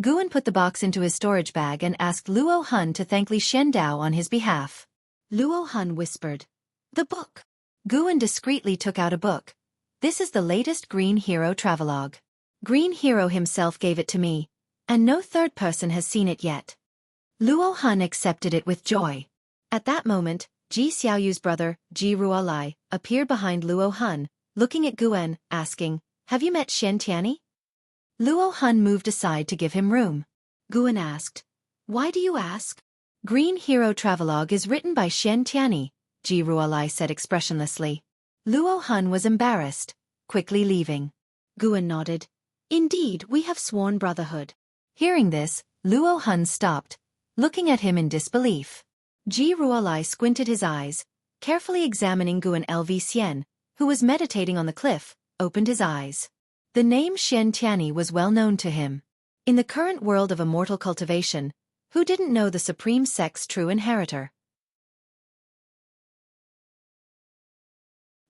Guan put the box into his storage bag and asked Luo Hun to thank Li Xiandao on his behalf. Luo Hun whispered, "The book." Guan discreetly took out a book. "This is the latest Green Hero travelogue. Green Hero himself gave it to me, and no third person has seen it yet." Luo Hun accepted it with joy. At that moment, Ji Xiaoyu's brother, Ji Ruolai, appeared behind Luo Hun, looking at Guan, asking, "Have you met Shen Tianyi?" Luo Hun moved aside to give him room. Guan asked, "Why do you ask?" "Green Hero travelogue is written by Shen Tianyi," Ji Ruolai said expressionlessly. Luo Hun was embarrassed, quickly leaving. Guan nodded. "Indeed, we have sworn brotherhood." Hearing this, Luo Hun stopped, looking at him in disbelief. Ji Ruolai squinted his eyes, carefully examining Guan LV Xian, who was meditating on the cliff, opened his eyes. The name Xian Tianyi was well known to him. In the current world of immortal cultivation, who didn't know the Supreme Sect's true inheritor?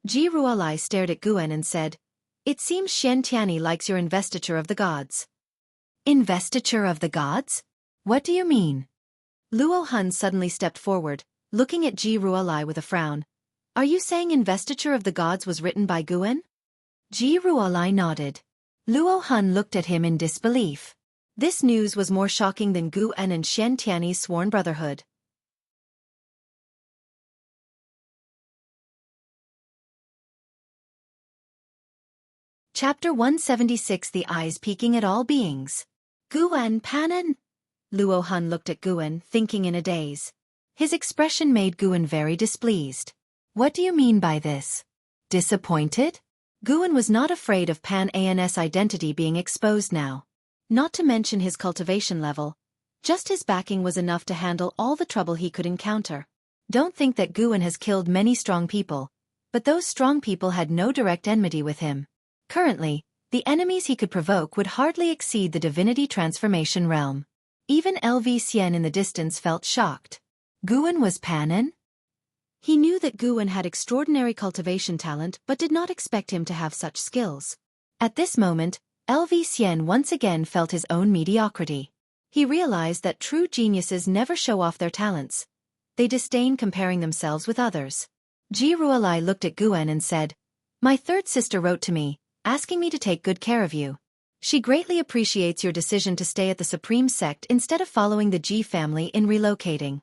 Ji Ruolai stared at Guan and said, "It seems Xian Tianyi likes your investiture of the gods." Investiture of the gods? What do you mean? Luo Han suddenly stepped forward, looking at Ji Ruolai with a frown. Are you saying investiture of the gods was written by Guan? Ji Ruolai nodded. Luo Han looked at him in disbelief. This news was more shocking than Guan and Xian Tianyi's sworn brotherhood. Chapter 176 The Eyes Peeking at All Beings. Guan Panan? Luo Han looked at Guan, thinking in a daze. His expression made Guan very displeased. What do you mean by this? Disappointed? Guan was not afraid of Pan An's identity being exposed now. Not to mention his cultivation level. Just his backing was enough to handle all the trouble he could encounter. Don't think that Guan has killed many strong people, but those strong people had no direct enmity with him. Currently, the enemies he could provoke would hardly exceed the divinity transformation realm. Even LV Xian in the distance felt shocked. Guan was Panan? He knew that Guan had extraordinary cultivation talent but did not expect him to have such skills. At this moment, LV Xian once again felt his own mediocrity. He realized that true geniuses never show off their talents. They disdain comparing themselves with others. Ji Ruolai looked at Guan and said, "My third sister wrote to me, asking me to take good care of you. She greatly appreciates your decision to stay at the Supreme Sect instead of following the Ji family in relocating."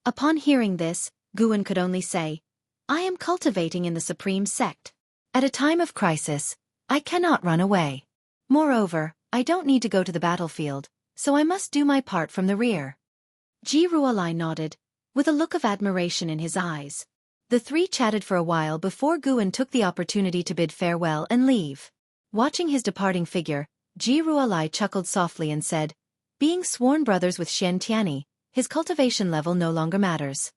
Upon hearing this, Guan could only say, "I am cultivating in the Supreme Sect. At a time of crisis, I cannot run away. Moreover, I don't need to go to the battlefield, so I must do my part from the rear." Ji Ruolai nodded, with a look of admiration in his eyes. The three chatted for a while before Guan took the opportunity to bid farewell and leave. Watching his departing figure, Ji Ruolai chuckled softly and said, "Being sworn brothers with Xian Tianyi, his cultivation level no longer matters.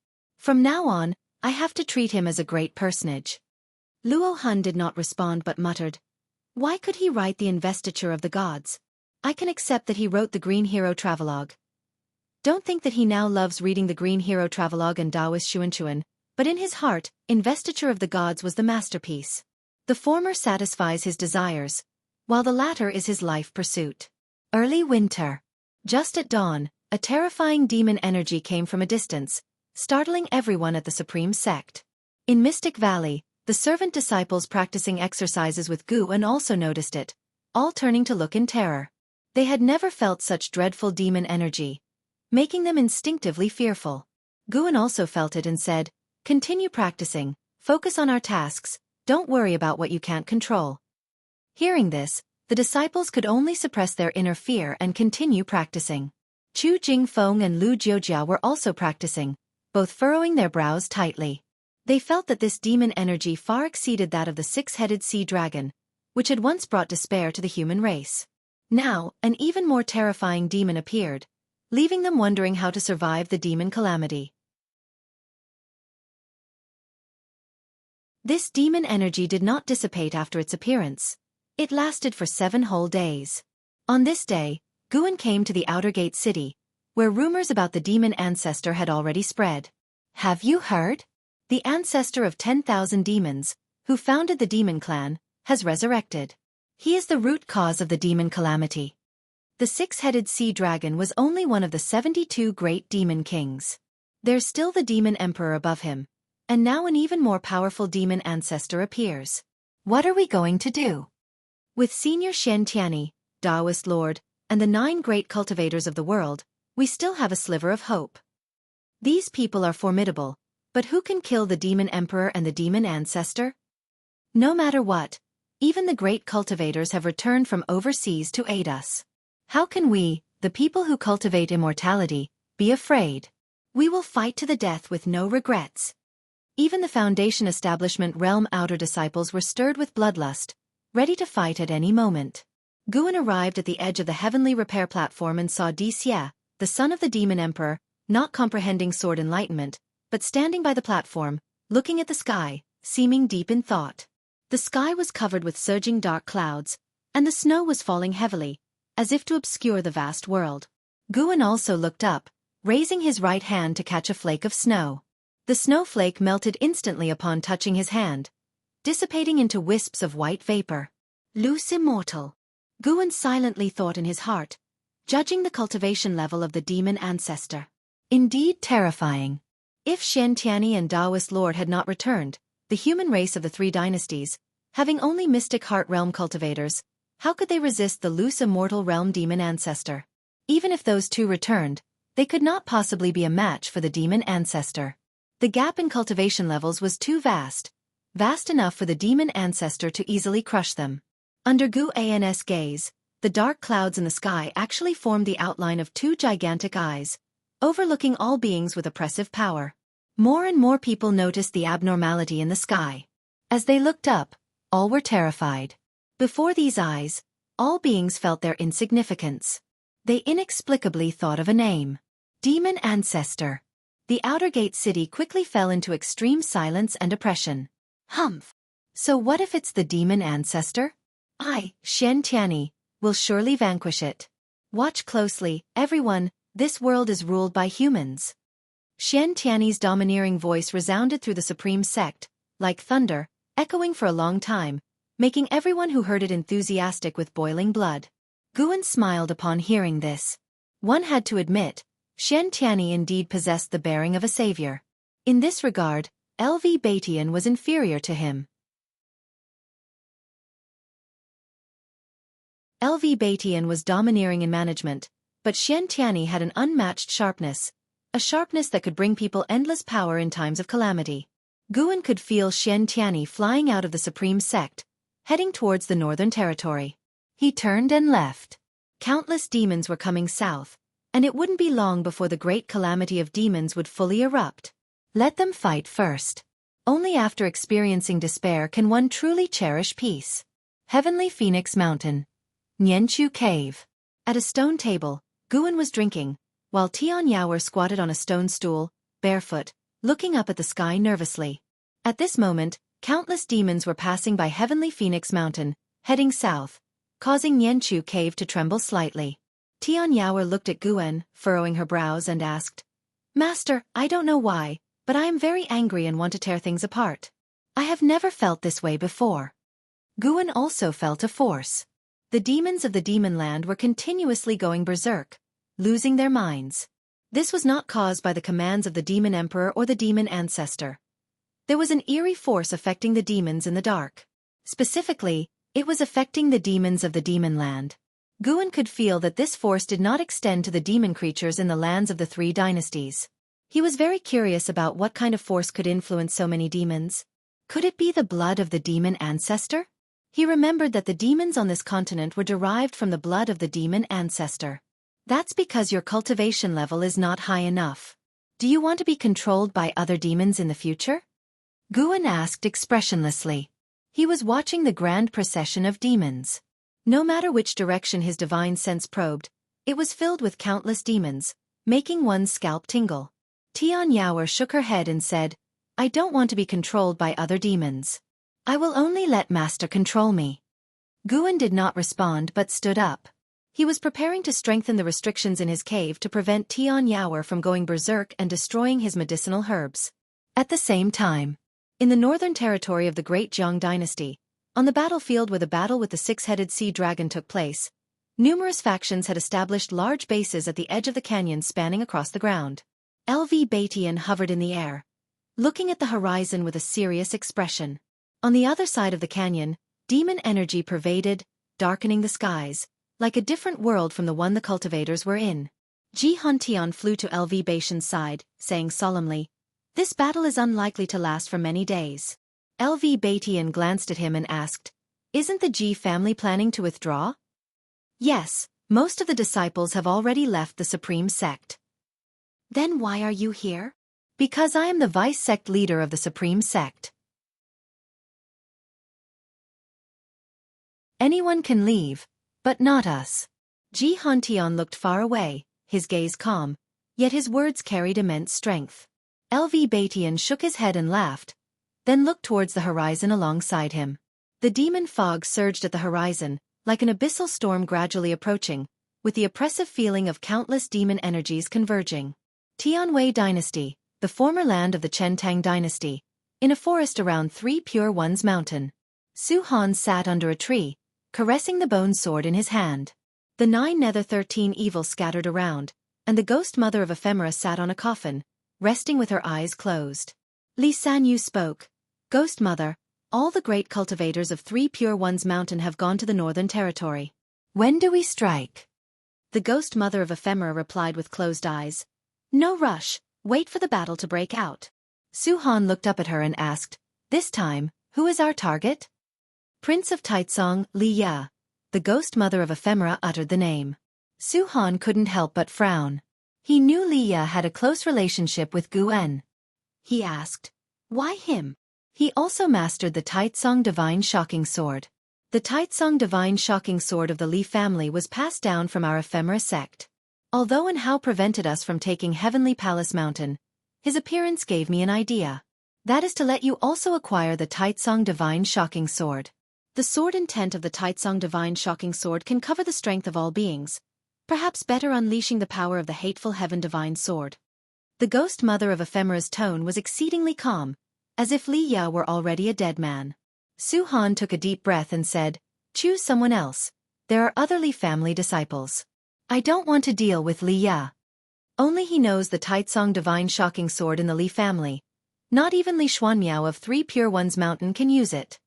From now on, I have to treat him as a great personage." Luo Han did not respond but muttered, "Why could he write the investiture of the gods? I can accept that he wrote the Green Hero Travelogue. Don't think that he now loves reading the Green Hero Travelogue and Taoist Xuanchuan, but in his heart, investiture of the gods was the masterpiece. The former satisfies his desires, while the latter is his life pursuit." Early winter. Just at dawn, a terrifying demon energy came from a distance, startling everyone at the Supreme Sect. In Mystic Valley, the servant disciples practicing exercises with Guan also noticed it, all turning to look in terror. They had never felt such dreadful demon energy, making them instinctively fearful. Guan also felt it and said, "Continue practicing, focus on our tasks, don't worry about what you can't control." Hearing this, the disciples could only suppress their inner fear and continue practicing. Chu Jingfeng and Lu Jiujia were also practicing, both furrowing their brows tightly. They felt that this demon energy far exceeded that of the six-headed sea dragon, which had once brought despair to the human race. Now, an even more terrifying demon appeared, leaving them wondering how to survive the demon calamity. This demon energy did not dissipate after its appearance. It lasted for 7 whole days. On this day, Guan came to the Outer Gate City, where rumors about the demon ancestor had already spread. "Have you heard? The ancestor of 10,000 demons, who founded the demon clan, has resurrected. He is the root cause of the demon calamity." The six-headed sea dragon was only one of the 72 great demon kings. There's still the demon emperor above him, and now an even more powerful demon ancestor appears. What are we going to do? With Senior Xian Tianyi, Taoist Lord, and the 9 great cultivators of the world, we still have a sliver of hope. These people are formidable, but who can kill the demon emperor and the demon ancestor? No matter what, even the great cultivators have returned from overseas to aid us. How can we, the people who cultivate immortality, be afraid? We will fight to the death with no regrets. Even the Foundation Establishment Realm Outer disciples were stirred with bloodlust, ready to fight at any moment. Guan arrived at the edge of the heavenly repair platform and saw Di Xie, the son of the demon emperor, not comprehending sword enlightenment, but standing by the platform, looking at the sky, seeming deep in thought. The sky was covered with surging dark clouds, and the snow was falling heavily, as if to obscure the vast world. Guan also looked up, raising his right hand to catch a flake of snow. The snowflake melted instantly upon touching his hand, dissipating into wisps of white vapor. Loose immortal. Guan silently thought in his heart, judging the cultivation level of the demon ancestor. Indeed terrifying. If Xiantiani and Taoist Lord had not returned, the human race of the three dynasties, having only mystic heart realm cultivators, how could they resist the loose immortal realm demon ancestor? Even if those two returned, they could not possibly be a match for the demon ancestor. The gap in cultivation levels was too vast enough for the demon ancestor to easily crush them. Under Guan's gaze, the dark clouds in the sky actually formed the outline of two gigantic eyes, overlooking all beings with oppressive power. More and more people noticed the abnormality in the sky. As they looked up, all were terrified. Before these eyes, all beings felt their insignificance. They inexplicably thought of a name. Demon Ancestor. The outer gate city quickly fell into extreme silence and oppression. Humph. So what if it's the demon ancestor? I, Xiantiani, will surely vanquish it. Watch closely, everyone, this world is ruled by humans. Xiantiani's domineering voice resounded through the supreme sect, like thunder, echoing for a long time, making everyone who heard it enthusiastic with boiling blood. Guan smiled upon hearing this. One had to admit, Xiantiani indeed possessed the bearing of a savior. In this regard, LV Batian was inferior to him. LV Batian was domineering in management, but Xiantiani had an unmatched sharpness, a sharpness that could bring people endless power in times of calamity. Guan could feel Xiantiani flying out of the supreme sect, heading towards the Northern Territory. He turned and left. Countless demons were coming south, and it wouldn't be long before the great calamity of demons would fully erupt. Let them fight first. Only after experiencing despair can one truly cherish peace. Heavenly Phoenix Mountain. Nianchu Cave. At a stone table, Guan was drinking, while Tian Yaoer squatted on a stone stool, barefoot, looking up at the sky nervously. At this moment, countless demons were passing by Heavenly Phoenix Mountain, heading south, causing Nianchu Cave to tremble slightly. Tian Yaoer looked at Guan, furrowing her brows, and asked, "Master, I don't know why, but I am very angry and want to tear things apart. I have never felt this way before." Guan also felt a force. The demons of the demon land were continuously going berserk, losing their minds. This was not caused by the commands of the demon emperor or the demon ancestor. There was an eerie force affecting the demons in the dark. Specifically, it was affecting the demons of the demon land. Guan could feel that this force did not extend to the demon creatures in the lands of the three dynasties. He was very curious about what kind of force could influence so many demons. Could it be the blood of the demon ancestor? He remembered that the demons on this continent were derived from the blood of the demon ancestor. That's because your cultivation level is not high enough. Do you want to be controlled by other demons in the future? Guan asked expressionlessly. He was watching the grand procession of demons. No matter which direction his divine sense probed, it was filled with countless demons, making one's scalp tingle. Tian Yaoer shook her head and said, "I don't want to be controlled by other demons. I will only let Master control me." Guan did not respond but stood up. He was preparing to strengthen the restrictions in his cave to prevent Tian Yaoer from going berserk and destroying his medicinal herbs. At the same time, in the northern territory of the Great Jiang Dynasty, on the battlefield where the battle with the six-headed sea dragon took place, numerous factions had established large bases at the edge of the canyon spanning across the ground. LV Batian hovered in the air, looking at the horizon with a serious expression. On the other side of the canyon, demon energy pervaded, darkening the skies, like a different world from the one the cultivators were in. Ji Hantian flew to LV Batian's side, saying solemnly, "This battle is unlikely to last for many days." LV Batian glanced at him and asked, "Isn't the Ji family planning to withdraw?" "Yes, most of the disciples have already left the supreme sect." "Then why are you here?" "Because I am the vice-sect leader of the supreme sect. Anyone can leave, but not us." Ji Hantian looked far away, his gaze calm, yet his words carried immense strength. LV Batian shook his head and laughed, then looked towards the horizon alongside him. The demon fog surged at the horizon, like an abyssal storm gradually approaching, with the oppressive feeling of countless demon energies converging. Tianwei Dynasty, the former land of the Chen Tang Dynasty, in a forest around Three Pure Ones Mountain. Su Han sat under a tree, caressing the bone sword in his hand. The 9 Nether 13 evil scattered around, and the ghost mother of Ephemera sat on a coffin, resting with her eyes closed. Li Sanyu spoke. Ghost mother, all the great cultivators of Three Pure Ones Mountain have gone to the Northern Territory. When do we strike? The ghost mother of Ephemera replied with closed eyes. No rush, wait for the battle to break out. Su Han looked up at her and asked, this time, who is our target? Prince of Taitsong, Li Ya. The ghost mother of Ephemera uttered the name. Su Han couldn't help but frown. He knew Li Ya had a close relationship with Gu En. He asked, why him? He also mastered the Taitsong Divine Shocking Sword. The Taitsong Divine Shocking Sword of the Li family was passed down from our Ephemera sect. Although and how prevented us from taking Heavenly Palace Mountain, his appearance gave me an idea. That is to let you also acquire the Taitsong Divine Shocking Sword. The sword intent of the Taitsong Divine Shocking Sword can cover the strength of all beings, perhaps better unleashing the power of the hateful Heaven Divine Sword. The ghost mother of Ephemera's tone was exceedingly calm, as if Li Ya were already a dead man. Su Han took a deep breath and said, choose someone else. There are other Li family disciples. I don't want to deal with Li Ya. Only he knows the Taitsong Divine Shocking Sword in the Li family. Not even Li Xuanmiao of Three Pure Ones Mountain can use it.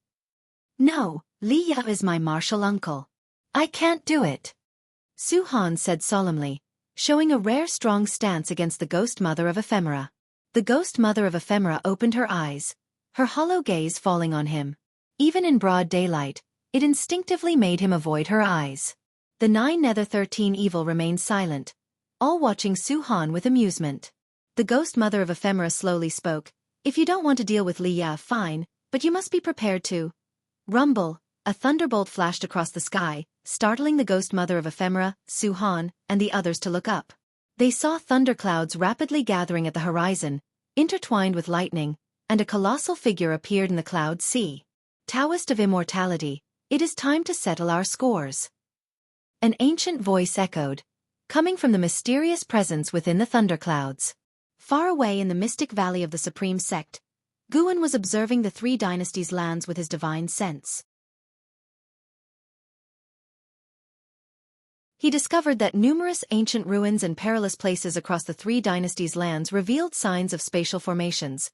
No, Li Ya is my martial uncle. I can't do it. Su Han said solemnly, showing a rare strong stance against the ghost mother of Ephemera. The ghost mother of Ephemera opened her eyes, her hollow gaze falling on him. Even in broad daylight, it instinctively made him avoid her eyes. The 9 Nether 13 evil remained silent, all watching Su Han with amusement. The ghost mother of Ephemera slowly spoke, if you don't want to deal with Li Ya, fine, but you must be prepared to. Rumble, a thunderbolt flashed across the sky, startling the ghost mother of Ephemera, Su Han, and the others to look up. They saw thunderclouds rapidly gathering at the horizon, intertwined with lightning, and a colossal figure appeared in the cloud sea. Taoist of immortality, it is time to settle our scores. An ancient voice echoed, coming from the mysterious presence within the thunderclouds. Far away in the mystic valley of the Supreme Sect, Guan was observing the three dynasties' lands with his divine sense. He discovered that numerous ancient ruins and perilous places across the three dynasties' lands revealed signs of spatial formations,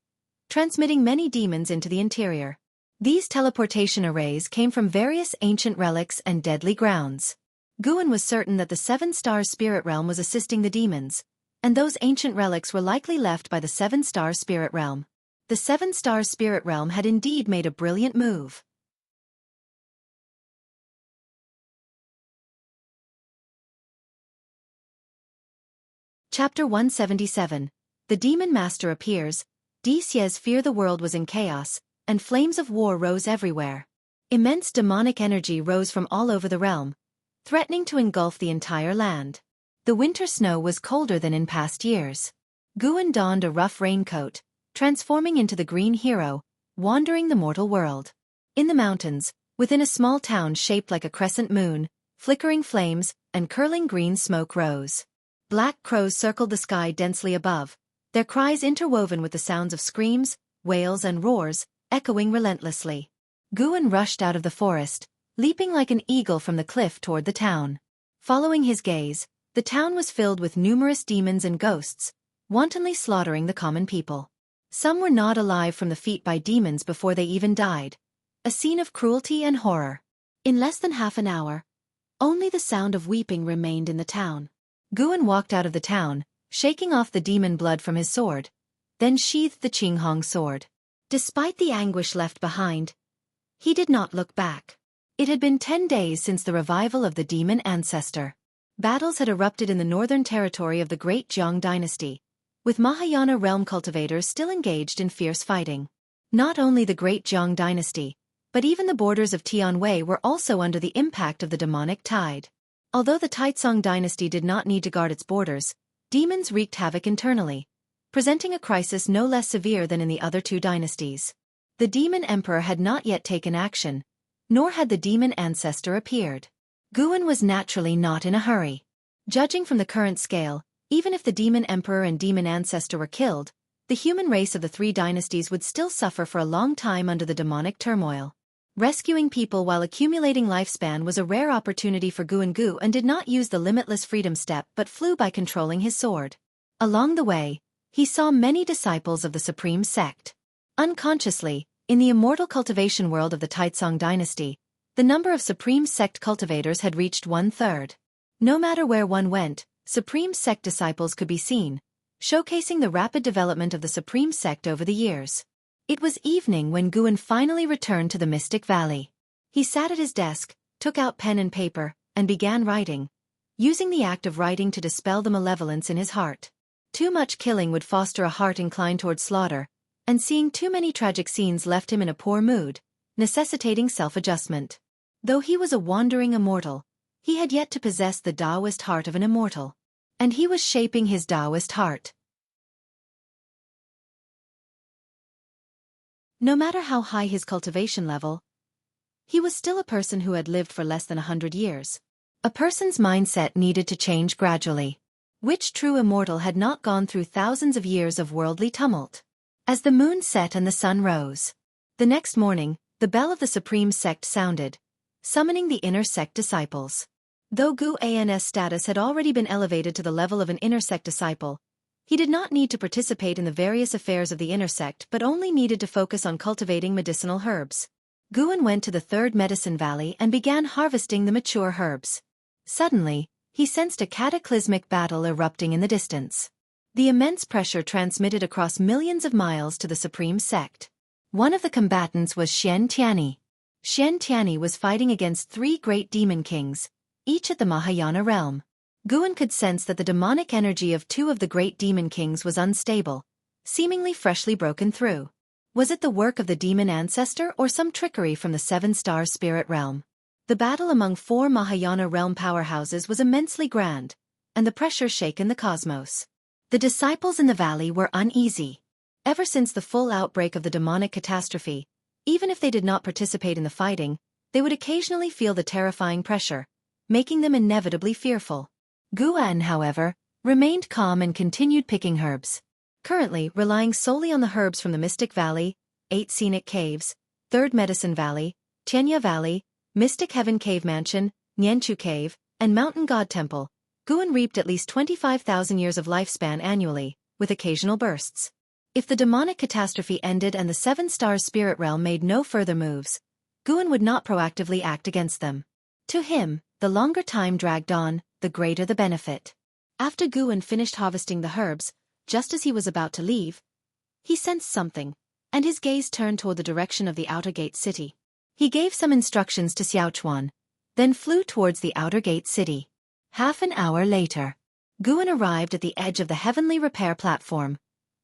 transmitting many demons into the interior. These teleportation arrays came from various ancient relics and deadly grounds. Guan was certain that the Seven Stars Spirit Realm was assisting the demons, and those ancient relics were likely left by the Seven Stars Spirit Realm. The Seven Stars Spirit Realm had indeed made a brilliant move. Chapter 177. The Demon Master appears. Dixie's fear the world was in chaos, and flames of war rose everywhere. Immense demonic energy rose from all over the realm, threatening to engulf the entire land. The winter snow was colder than in past years. Guan donned a rough raincoat, transforming into the green hero, wandering the mortal world. In the mountains, within a small town shaped like a crescent moon, flickering flames and curling green smoke rose. Black crows circled the sky densely above, their cries interwoven with the sounds of screams, wails and roars, echoing relentlessly. Guan rushed out of the forest, leaping like an eagle from the cliff toward the town. Following his gaze, the town was filled with numerous demons and ghosts, wantonly slaughtering the common people. Some were gnawed alive from the feet by demons before they even died. A scene of cruelty and horror. In less than half an hour, only the sound of weeping remained in the town. Guan walked out of the town, shaking off the demon blood from his sword, then sheathed the Qinghong sword. Despite the anguish left behind, he did not look back. It had been 10 days since the revival of the demon ancestor. Battles had erupted in the northern territory of the Great Jiang Dynasty, with Mahayana realm cultivators still engaged in fierce fighting. Not only the Great Jiang Dynasty, but even the borders of Tianwei were also under the impact of the demonic tide. Although the Taitsong Dynasty did not need to guard its borders, demons wreaked havoc internally, presenting a crisis no less severe than in the other two dynasties. The demon emperor had not yet taken action, nor had the demon ancestor appeared. Guan was naturally not in a hurry. Judging from the current scale, even if the demon emperor and demon ancestor were killed, the human race of the three dynasties would still suffer for a long time under the demonic turmoil. Rescuing people while accumulating lifespan was a rare opportunity for Guan and did not use the limitless freedom step but flew by controlling his sword. Along the way, he saw many disciples of the Supreme Sect. Unconsciously, in the immortal cultivation world of the Taizong dynasty, the number of Supreme Sect cultivators had reached 1/3. No matter where one went, Supreme Sect disciples could be seen, showcasing the rapid development of the Supreme Sect over the years. It was evening when Guan finally returned to the Mystic Valley. He sat at his desk, took out pen and paper, and began writing, using the act of writing to dispel the malevolence in his heart. Too much killing would foster a heart inclined toward slaughter, and seeing too many tragic scenes left him in a poor mood, necessitating self-adjustment. Though he was a wandering immortal, he had yet to possess the Taoist heart of an immortal. And he was shaping his Taoist heart. No matter how high his cultivation level, he was still a person who had lived for less than 100 years. A person's mindset needed to change gradually. Which true immortal had not gone through thousands of years of worldly tumult? As the moon set and the sun rose, the next morning, the bell of the Supreme Sect sounded, summoning the inner sect disciples. Though Guan's status had already been elevated to the level of an inner sect disciple, he did not need to participate in the various affairs of the inner sect but only needed to focus on cultivating medicinal herbs. Guan went to the third medicine valley and began harvesting the mature herbs. Suddenly, he sensed a cataclysmic battle erupting in the distance. The immense pressure transmitted across millions of miles to the Supreme Sect. One of the combatants was Xian Tianyi. Xian Tianyi was fighting against 3 great demon kings, each at the Mahayana realm. Guan could sense that the demonic energy of 2 of the great demon kings was unstable, seemingly freshly broken through. Was it the work of the demon ancestor or some trickery from the 7-star spirit realm? The battle among 4 Mahayana realm powerhouses was immensely grand, and the pressure shaken the cosmos. The disciples in the valley were uneasy. Ever since the full outbreak of the demonic catastrophe, even if they did not participate in the fighting, they would occasionally feel the terrifying pressure, making them inevitably fearful. Guan, however, remained calm and continued picking herbs. Currently relying solely on the herbs from the Mystic Valley, 8 Scenic Caves, 3rd Medicine Valley, Tianya Valley, Mystic Heaven Cave Mansion, Nianchu Cave, and Mountain God Temple, Guan reaped at least 25,000 years of lifespan annually, with occasional bursts. If the demonic catastrophe ended and the 7-star spirit realm made no further moves, Guan would not proactively act against them. To him, the longer time dragged on, the greater the benefit. After Guan finished harvesting the herbs, just as he was about to leave, he sensed something, and his gaze turned toward the direction of the outer gate city. He gave some instructions to Xiaochuan, then flew towards the outer gate city. Half an hour later, Guan arrived at the edge of the heavenly repair platform,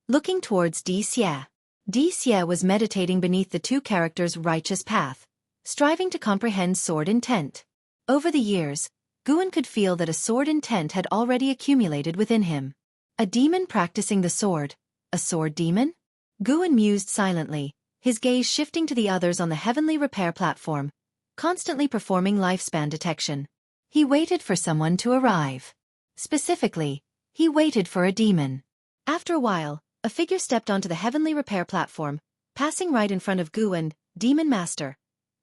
looking towards Di Xie. Di Xie was meditating beneath the 2 characters' righteous path, striving to comprehend sword intent. Over the years, Guan could feel that a sword intent had already accumulated within him. A demon practicing the sword, a sword demon? Guan mused silently, his gaze shifting to the others on the heavenly repair platform, constantly performing lifespan detection. He waited for someone to arrive. Specifically, he waited for a demon. After a while, a figure stepped onto the heavenly repair platform, passing right in front of Guan, Demon Master.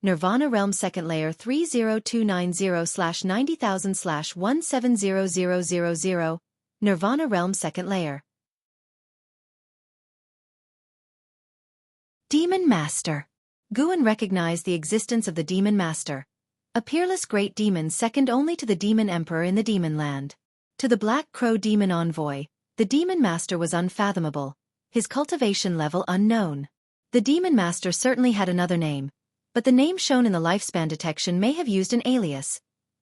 Nirvana Realm 2nd Layer 30290/90000/170000. Nirvana Realm 2nd Layer. Demon Master. Guan recognized the existence of the Demon Master, a peerless great demon second only to the Demon Emperor in the Demon Land. To the Black Crow Demon Envoy, the Demon Master was unfathomable, his cultivation level unknown. The Demon Master certainly had another name, but the name shown in the lifespan detection may have used an alias,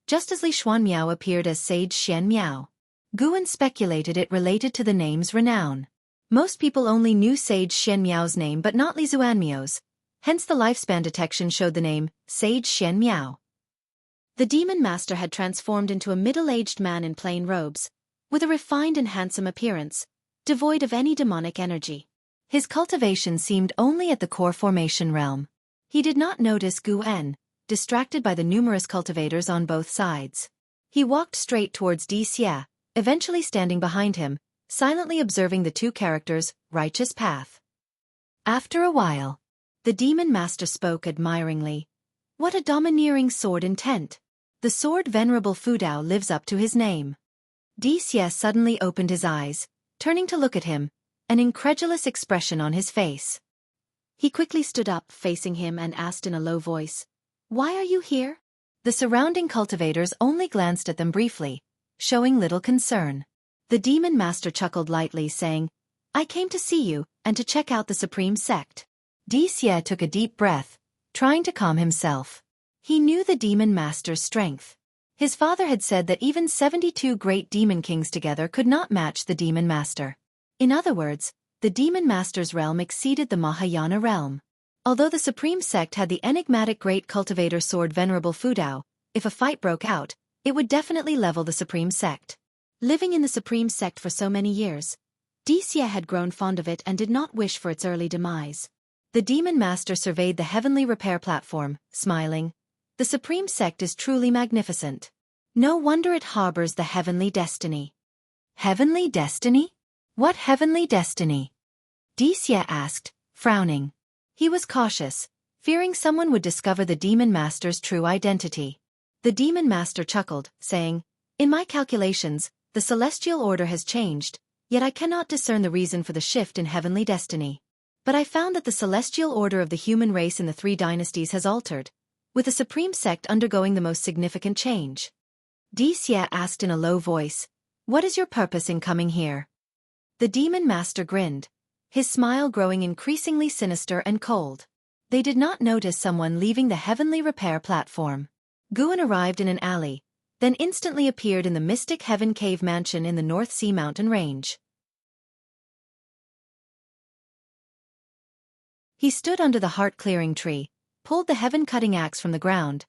just as Li Xuan Miao appeared as Sage Xian Miao. Guan speculated it related to the name's renown. Most people only knew Sage Xian Miao's name but not Li Zuan Miao's, hence the lifespan detection showed the name Sage Xian Miao. The Demon Master had transformed into a middle-aged man in plain robes, with a refined and handsome appearance, devoid of any demonic energy. His cultivation seemed only at the core formation realm. He did not notice Guan, distracted by the numerous cultivators on both sides. He walked straight towards Xie, eventually standing behind him, silently observing the two characters' righteous path. After a while, the demon master spoke admiringly. What a domineering sword intent! The sword Venerable Fudao lives up to his name. Xie suddenly opened his eyes, turning to look at him, an incredulous expression on his face. He quickly stood up facing him and asked in a low voice, "Why are you here?" The surrounding cultivators only glanced at them briefly, showing little concern. The demon master chuckled lightly, saying, "I came to see you, and to check out the supreme sect." Xie took a deep breath, trying to calm himself. He knew the demon master's strength. His father had said that even 72 great demon kings together could not match the demon master. In other words, the demon master's realm exceeded the Mahayana realm. Although the supreme sect had the enigmatic great cultivator sword Venerable Fudao, if a fight broke out, it would definitely level the supreme sect. Living in the supreme sect for so many years, Xie had grown fond of it and did not wish for its early demise. The demon master surveyed the heavenly repair platform, smiling. The supreme sect is truly magnificent. No wonder it harbors the heavenly destiny. Heavenly destiny? What heavenly destiny? Xie asked, frowning. He was cautious, fearing someone would discover the demon master's true identity. The demon master chuckled, saying, "In my calculations, the celestial order has changed, yet I cannot discern the reason for the shift in heavenly destiny. But I found that the celestial order of the human race in the 3 dynasties has altered, with the supreme sect undergoing the most significant change." Xie asked in a low voice, "What is your purpose in coming here?" The demon master grinned, his smile growing increasingly sinister and cold. They did not notice someone leaving the heavenly repair platform. Guan arrived in an alley, then instantly appeared in the Mystic Heaven Cave Mansion in the North Sea mountain range. He stood under the heart-clearing tree, pulled the heaven-cutting axe from the ground,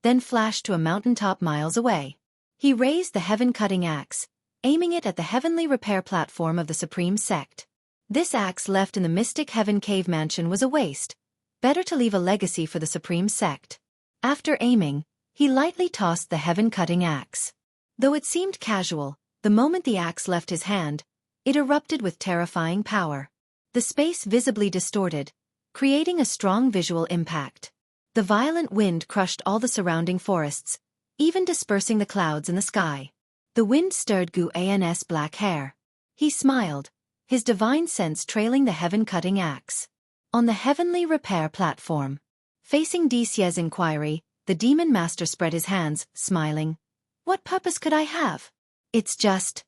then flashed to a mountaintop miles away. He raised the heaven-cutting axe, aiming it at the heavenly repair platform of the supreme sect. This axe left in the Mystic Heaven Cave Mansion was a waste. Better to leave a legacy for the supreme sect. After aiming, he lightly tossed the heaven-cutting axe. Though it seemed casual, the moment the axe left his hand, it erupted with terrifying power. The space visibly distorted, creating a strong visual impact. The violent wind crushed all the surrounding forests, even dispersing the clouds in the sky. The wind stirred Guan's black hair. He smiled, his divine sense trailing the heaven-cutting axe. On the heavenly repair platform, facing Xie's inquiry, the demon master spread his hands, smiling. "What purpose could I have? It's just..."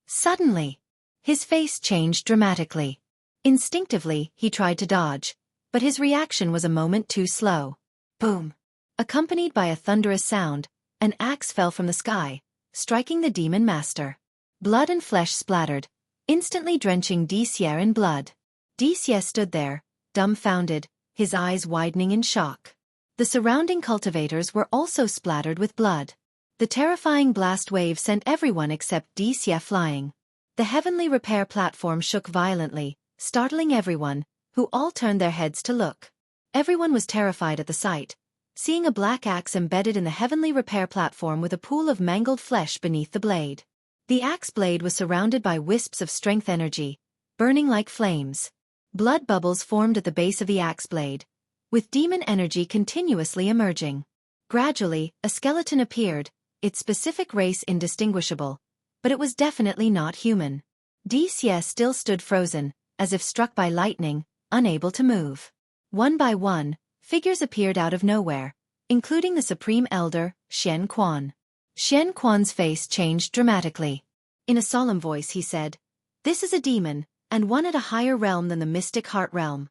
Suddenly, his face changed dramatically. Instinctively, he tried to dodge, but his reaction was a moment too slow. Boom! Accompanied by a thunderous sound, an axe fell from the sky, striking the demon master. Blood and flesh splattered, instantly drenching Xie in blood. Xie stood there, dumbfounded, his eyes widening in shock. The surrounding cultivators were also splattered with blood. The terrifying blast wave sent everyone except Xie flying. The heavenly repair platform shook violently, startling everyone, who all turned their heads to look. Everyone was terrified at the sight, seeing a black axe embedded in the heavenly repair platform with a pool of mangled flesh beneath the blade. The axe blade was surrounded by wisps of strength energy, burning like flames. Blood bubbles formed at the base of the axe blade, with demon energy continuously emerging. Gradually, a skeleton appeared, its specific race indistinguishable, but it was definitely not human. Xie still stood frozen, as if struck by lightning, unable to move. One by one, figures appeared out of nowhere, including the Supreme Elder, Xian Quan. Xian Quan's face changed dramatically. In a solemn voice he said, "This is a demon, and one at a higher realm than the mystic heart realm."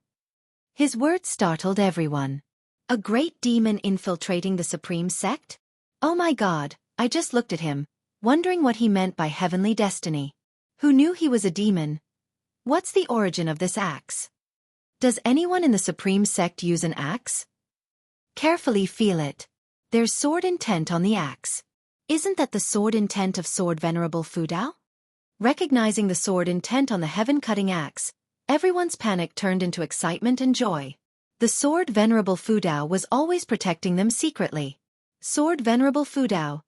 His words startled everyone. A great demon infiltrating the supreme sect? Oh my God, I just looked at him, wondering what he meant by heavenly destiny. Who knew he was a demon? What's the origin of this axe? Does anyone in the supreme sect use an axe? Carefully feel it. There's sword intent on the axe. Isn't that the sword intent of Sword Venerable Fudao? Recognizing the sword intent on the heaven-cutting axe, everyone's panic turned into excitement and joy. The sword Venerable Fudao was always protecting them secretly. Sword Venerable Fudao.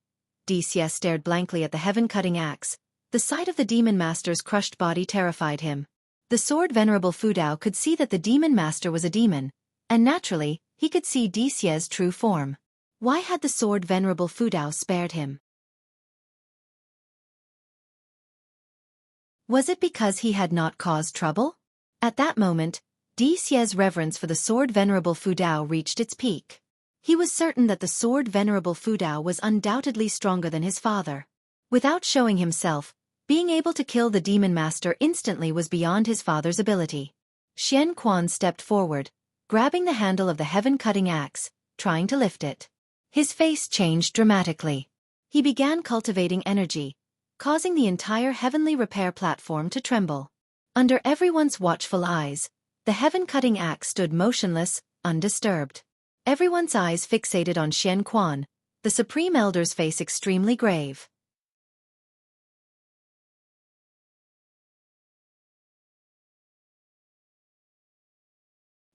Dixie stared blankly at the heaven-cutting axe. The sight of the demon master's crushed body terrified him. The sword Venerable Fudao could see that the demon master was a demon, and naturally, he could see Dixie's true form. Why had the sword Venerable Fudao spared him? Was it because he had not caused trouble? At that moment, Dixie's reverence for the sword Venerable Fudao reached its peak. He was certain that the sword Venerable Fudao was undoubtedly stronger than his father. Without showing himself, being able to kill the demon master instantly was beyond his father's ability. Xian Quan stepped forward, grabbing the handle of the heaven-cutting axe, trying to lift it. His face changed dramatically. He began cultivating energy, causing the entire heavenly repair platform to tremble. Under everyone's watchful eyes, the heaven-cutting axe stood motionless, undisturbed. Everyone's eyes fixated on Xian Quan, the Supreme Elder's face extremely grave.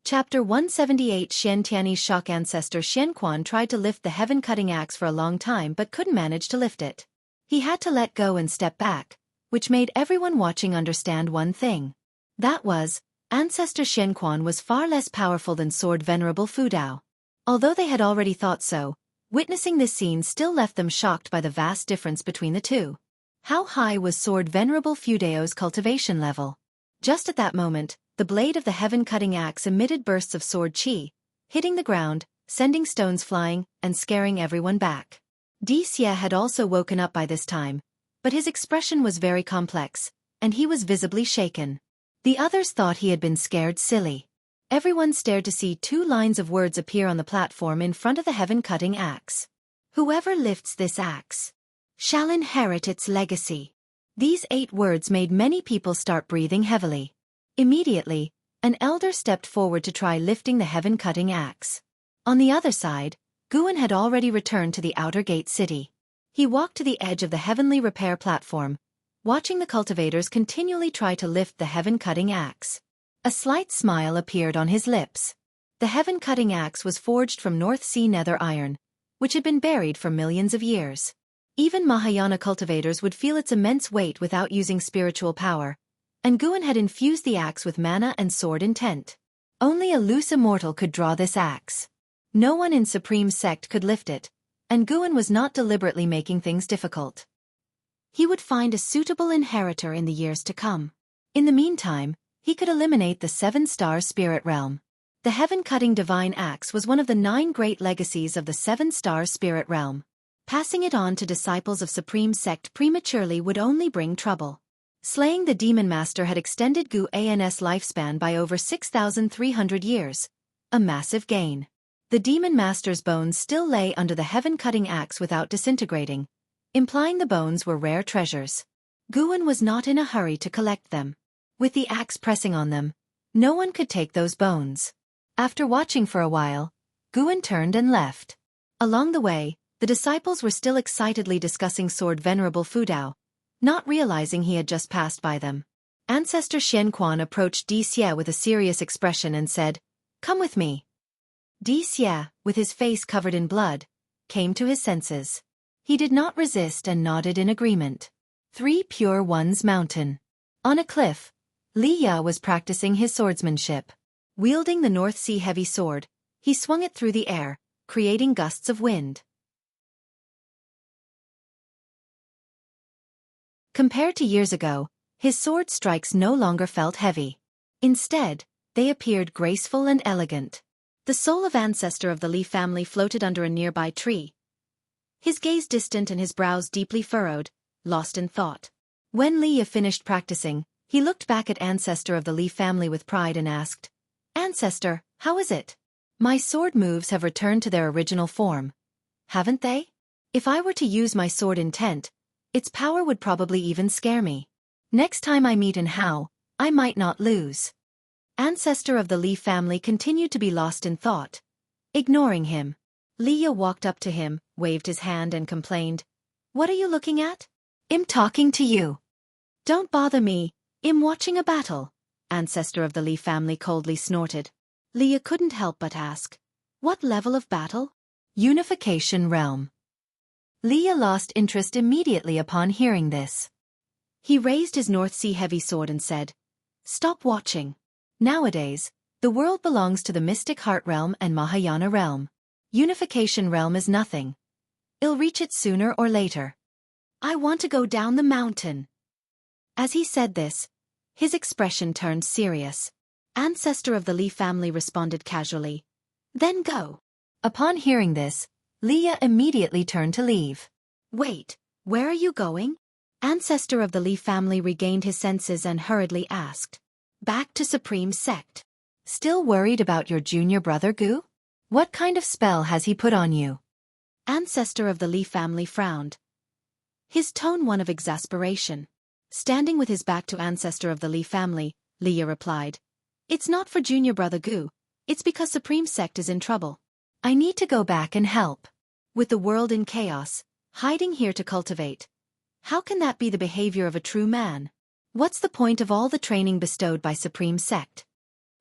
Chapter 178 Xian Tianyi's shock. Ancestor Xian Quan tried to lift the heaven-cutting axe for a long time but couldn't manage to lift it. He had to let go and step back, which made everyone watching understand one thing. That was, Ancestor Xian Quan was far less powerful than Sword Venerable Fudao. Although they had already thought so, witnessing this scene still left them shocked by the vast difference between the two. How high was Sword Venerable Fudao's cultivation level? Just at that moment, the blade of the heaven-cutting axe emitted bursts of sword qi, hitting the ground, sending stones flying, and scaring everyone back. Dixie had also woken up by this time, but his expression was very complex, and he was visibly shaken. The others thought he had been scared silly. Everyone stared to see 2 lines of words appear on the platform in front of the heaven-cutting axe. Whoever lifts this axe shall inherit its legacy. These 8 words made many people start breathing heavily. Immediately, an elder stepped forward to try lifting the heaven-cutting axe. On the other side, Guan had already returned to the outer gate city. He walked to the edge of the heavenly repair platform, watching the cultivators continually try to lift the heaven-cutting axe. A slight smile appeared on his lips. The heaven-cutting axe was forged from North Sea nether iron, which had been buried for millions of years. Even Mahayana cultivators would feel its immense weight without using spiritual power, and Guan had infused the axe with mana and sword intent. Only a loose immortal could draw this axe. No one in Supreme Sect could lift it, and Guan was not deliberately making things difficult. He would find a suitable inheritor in the years to come. In the meantime, he could eliminate the 7-star spirit realm. The heaven-cutting divine axe was one of the 9 great legacies of the 7-star spirit realm. Passing it on to disciples of Supreme Sect prematurely would only bring trouble. Slaying the demon master had extended Guan's lifespan by over 6,300 years. A massive gain. The demon master's bones still lay under the heaven-cutting axe without disintegrating, implying the bones were rare treasures. Guan was not in a hurry to collect them. With the axe pressing on them, no one could take those bones. After watching for a while, Guan turned and left. Along the way, the disciples were still excitedly discussing Sword Venerable Fudao, not realizing he had just passed by them. Ancestor Xian Quan approached Dixie with a serious expression and said, "Come with me." Dixie, with his face covered in blood, came to his senses. He did not resist and nodded in agreement. 3 Pure Ones Mountain. On a cliff, Li Ya was practicing his swordsmanship. Wielding the North Sea heavy sword, he swung it through the air, creating gusts of wind. Compared to years ago, his sword strikes no longer felt heavy. Instead, they appeared graceful and elegant. The soul of ancestor of the Li family floated under a nearby tree. His gaze distant and his brows deeply furrowed, lost in thought. When Li Ya finished practicing, he looked back at ancestor of the Li family with pride and asked, "Ancestor, how is it? My sword moves have returned to their original form. Haven't they? If I were to use my sword intent, its power would probably even scare me. Next time I meet in Hao, I might not lose." Ancestor of the Li family continued to be lost in thought. Ignoring him, Li Ya walked up to him, waved his hand and complained, "What are you looking at?" "I'm talking to you." "Don't bother me, I'm watching a battle," ancestor of the Li family coldly snorted. Leah couldn't help but ask. What level of battle? Unification realm. Leah lost interest immediately upon hearing this. He raised his North Sea heavy sword and said, "Stop watching. Nowadays, the world belongs to the Mystic Heart Realm and Mahayana Realm. Unification Realm is nothing. I'll reach it sooner or later. I want to go down the mountain." As he said this, his expression turned serious. Ancestor of the Lee family responded casually, "Then go." Upon hearing this, Leah immediately turned to leave. "Wait, where are you going?" Ancestor of the Lee family regained his senses and hurriedly asked. "Back to Supreme Sect." "Still worried about your junior brother Gu? What kind of spell has he put on you?" Ancestor of the Lee family frowned, his tone one of exasperation. Standing with his back to Ancestor of the Lee family, Leah replied, "It's not for junior brother Gu, it's because Supreme Sect is in trouble. I need to go back and help. With the world in chaos, hiding here to cultivate. How can that be the behavior of a true man? What's the point of all the training bestowed by Supreme Sect?"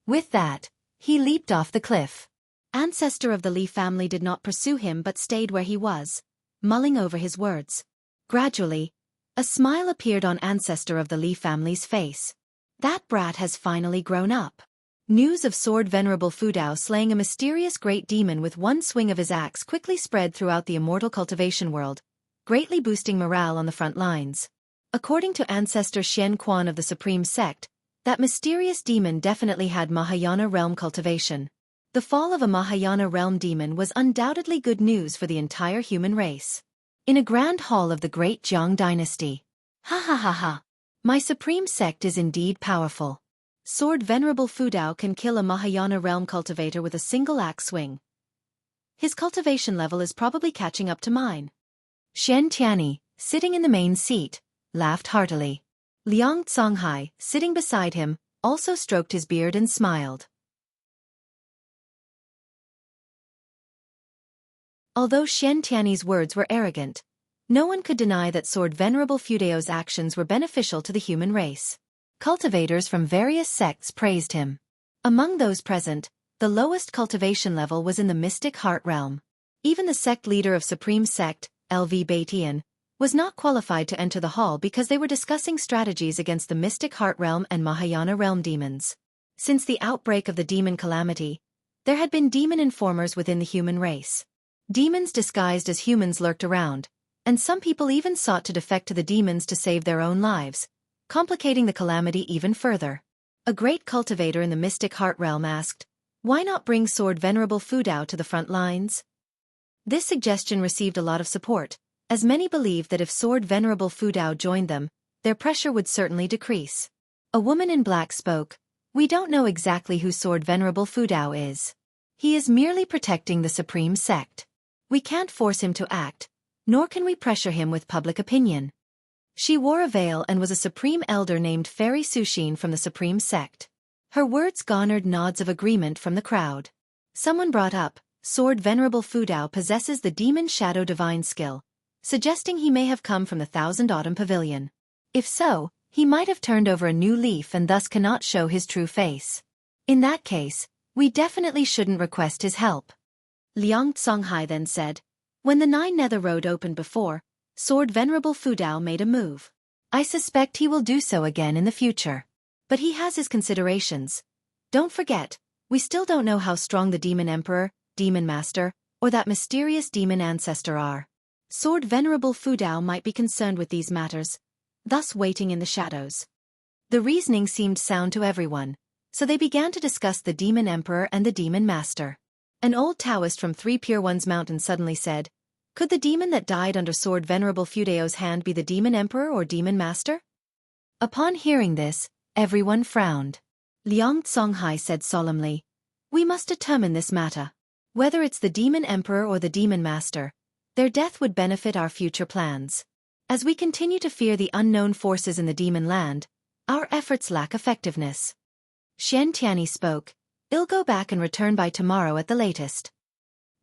With that, he leaped off the cliff. Ancestor of the Lee family did not pursue him but stayed where he was, mulling over his words. Gradually, a smile appeared on Ancestor of the Lee family's face. That brat has finally grown up. News of Sword Venerable Fudao slaying a mysterious great demon with one swing of his axe quickly spread throughout the immortal cultivation world, greatly boosting morale on the front lines. According to Ancestor Xian Quan of the Supreme Sect, that mysterious demon definitely had Mahayana realm cultivation. The fall of a Mahayana realm demon was undoubtedly good news for the entire human race. In a grand hall of the great Jiang dynasty. Ha ha ha ha. My Supreme Sect is indeed powerful. Sword Venerable Fudao can kill a Mahayana realm cultivator with a single axe swing. His cultivation level is probably catching up to mine. Shen Tianyi, sitting in the main seat, laughed heartily. Liang Songhai, sitting beside him, also stroked his beard and smiled. Although Shen Tianyi's words were arrogant, no one could deny that Sword Venerable Fudao's actions were beneficial to the human race. Cultivators from various sects praised him. Among those present, the lowest cultivation level was in the Mystic Heart Realm. Even the sect leader of Supreme Sect, LV Baitian, was not qualified to enter the hall because they were discussing strategies against the Mystic Heart Realm and Mahayana Realm demons. Since the outbreak of the demon calamity, there had been demon informers within the human race. Demons disguised as humans lurked around, and some people even sought to defect to the demons to save their own lives, complicating the calamity even further. A great cultivator in the Mystic Heart Realm asked, "Why not bring Sword Venerable Fudao to the front lines?" This suggestion received a lot of support, as many believed that if Sword Venerable Fudao joined them, their pressure would certainly decrease. A woman in black spoke, "We don't know exactly who Sword Venerable Fudao is. He is merely protecting the Supreme Sect. We can't force him to act, nor can we pressure him with public opinion." She wore a veil and was a supreme elder named Fairy Sushin from the Supreme Sect. Her words garnered nods of agreement from the crowd. Someone brought up, "Sword Venerable Fudao possesses the Demon Shadow Divine skill," suggesting he may have come from the Thousand Autumn Pavilion. If so, he might have turned over a new leaf and thus cannot show his true face. In that case, we definitely shouldn't request his help. Liang Songhai then said, "When the Nine Nether Road opened before, Sword Venerable Fudao made a move. I suspect he will do so again in the future. But he has his considerations. Don't forget, we still don't know how strong the Demon Emperor, Demon Master, or that mysterious demon ancestor are. Sword Venerable Fudao might be concerned with these matters, thus waiting in the shadows." The reasoning seemed sound to everyone, so they began to discuss the Demon Emperor and the Demon Master. An old Taoist from Three Pure Ones Mountain suddenly said, "Could the demon that died under Sword Venerable Fudao's hand be the Demon Emperor or Demon Master?" Upon hearing this, everyone frowned. Liang Songhai said solemnly, "We must determine this matter. Whether it's the Demon Emperor or the Demon Master, their death would benefit our future plans. As we continue to fear the unknown forces in the demon land, our efforts lack effectiveness." Shen Tianyi spoke, "I'll go back and return by tomorrow at the latest."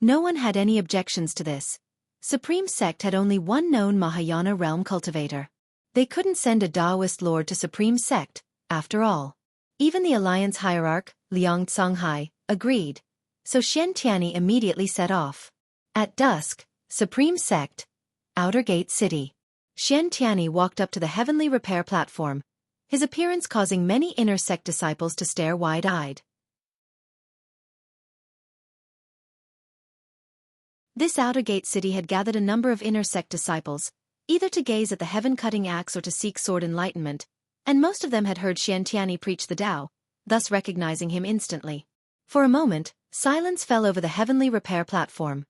No one had any objections to this. Supreme Sect had only one known Mahayana realm cultivator. They couldn't send a Taoist lord to Supreme Sect, after all. Even the Alliance hierarch, Liang Songhai, Agreed. So Xian Tianyi immediately set off. At dusk, Supreme Sect, Outer Gate City. Xian Tianyi walked up to the heavenly repair platform, his appearance causing many inner sect disciples to stare wide-eyed. This Outer Gate City had gathered a number of inner sect disciples, either to gaze at the heaven-cutting axe or to seek sword enlightenment, and most of them had heard Xian Tianyi preach the Tao, thus recognizing him instantly. For a moment, silence fell over the heavenly repair platform.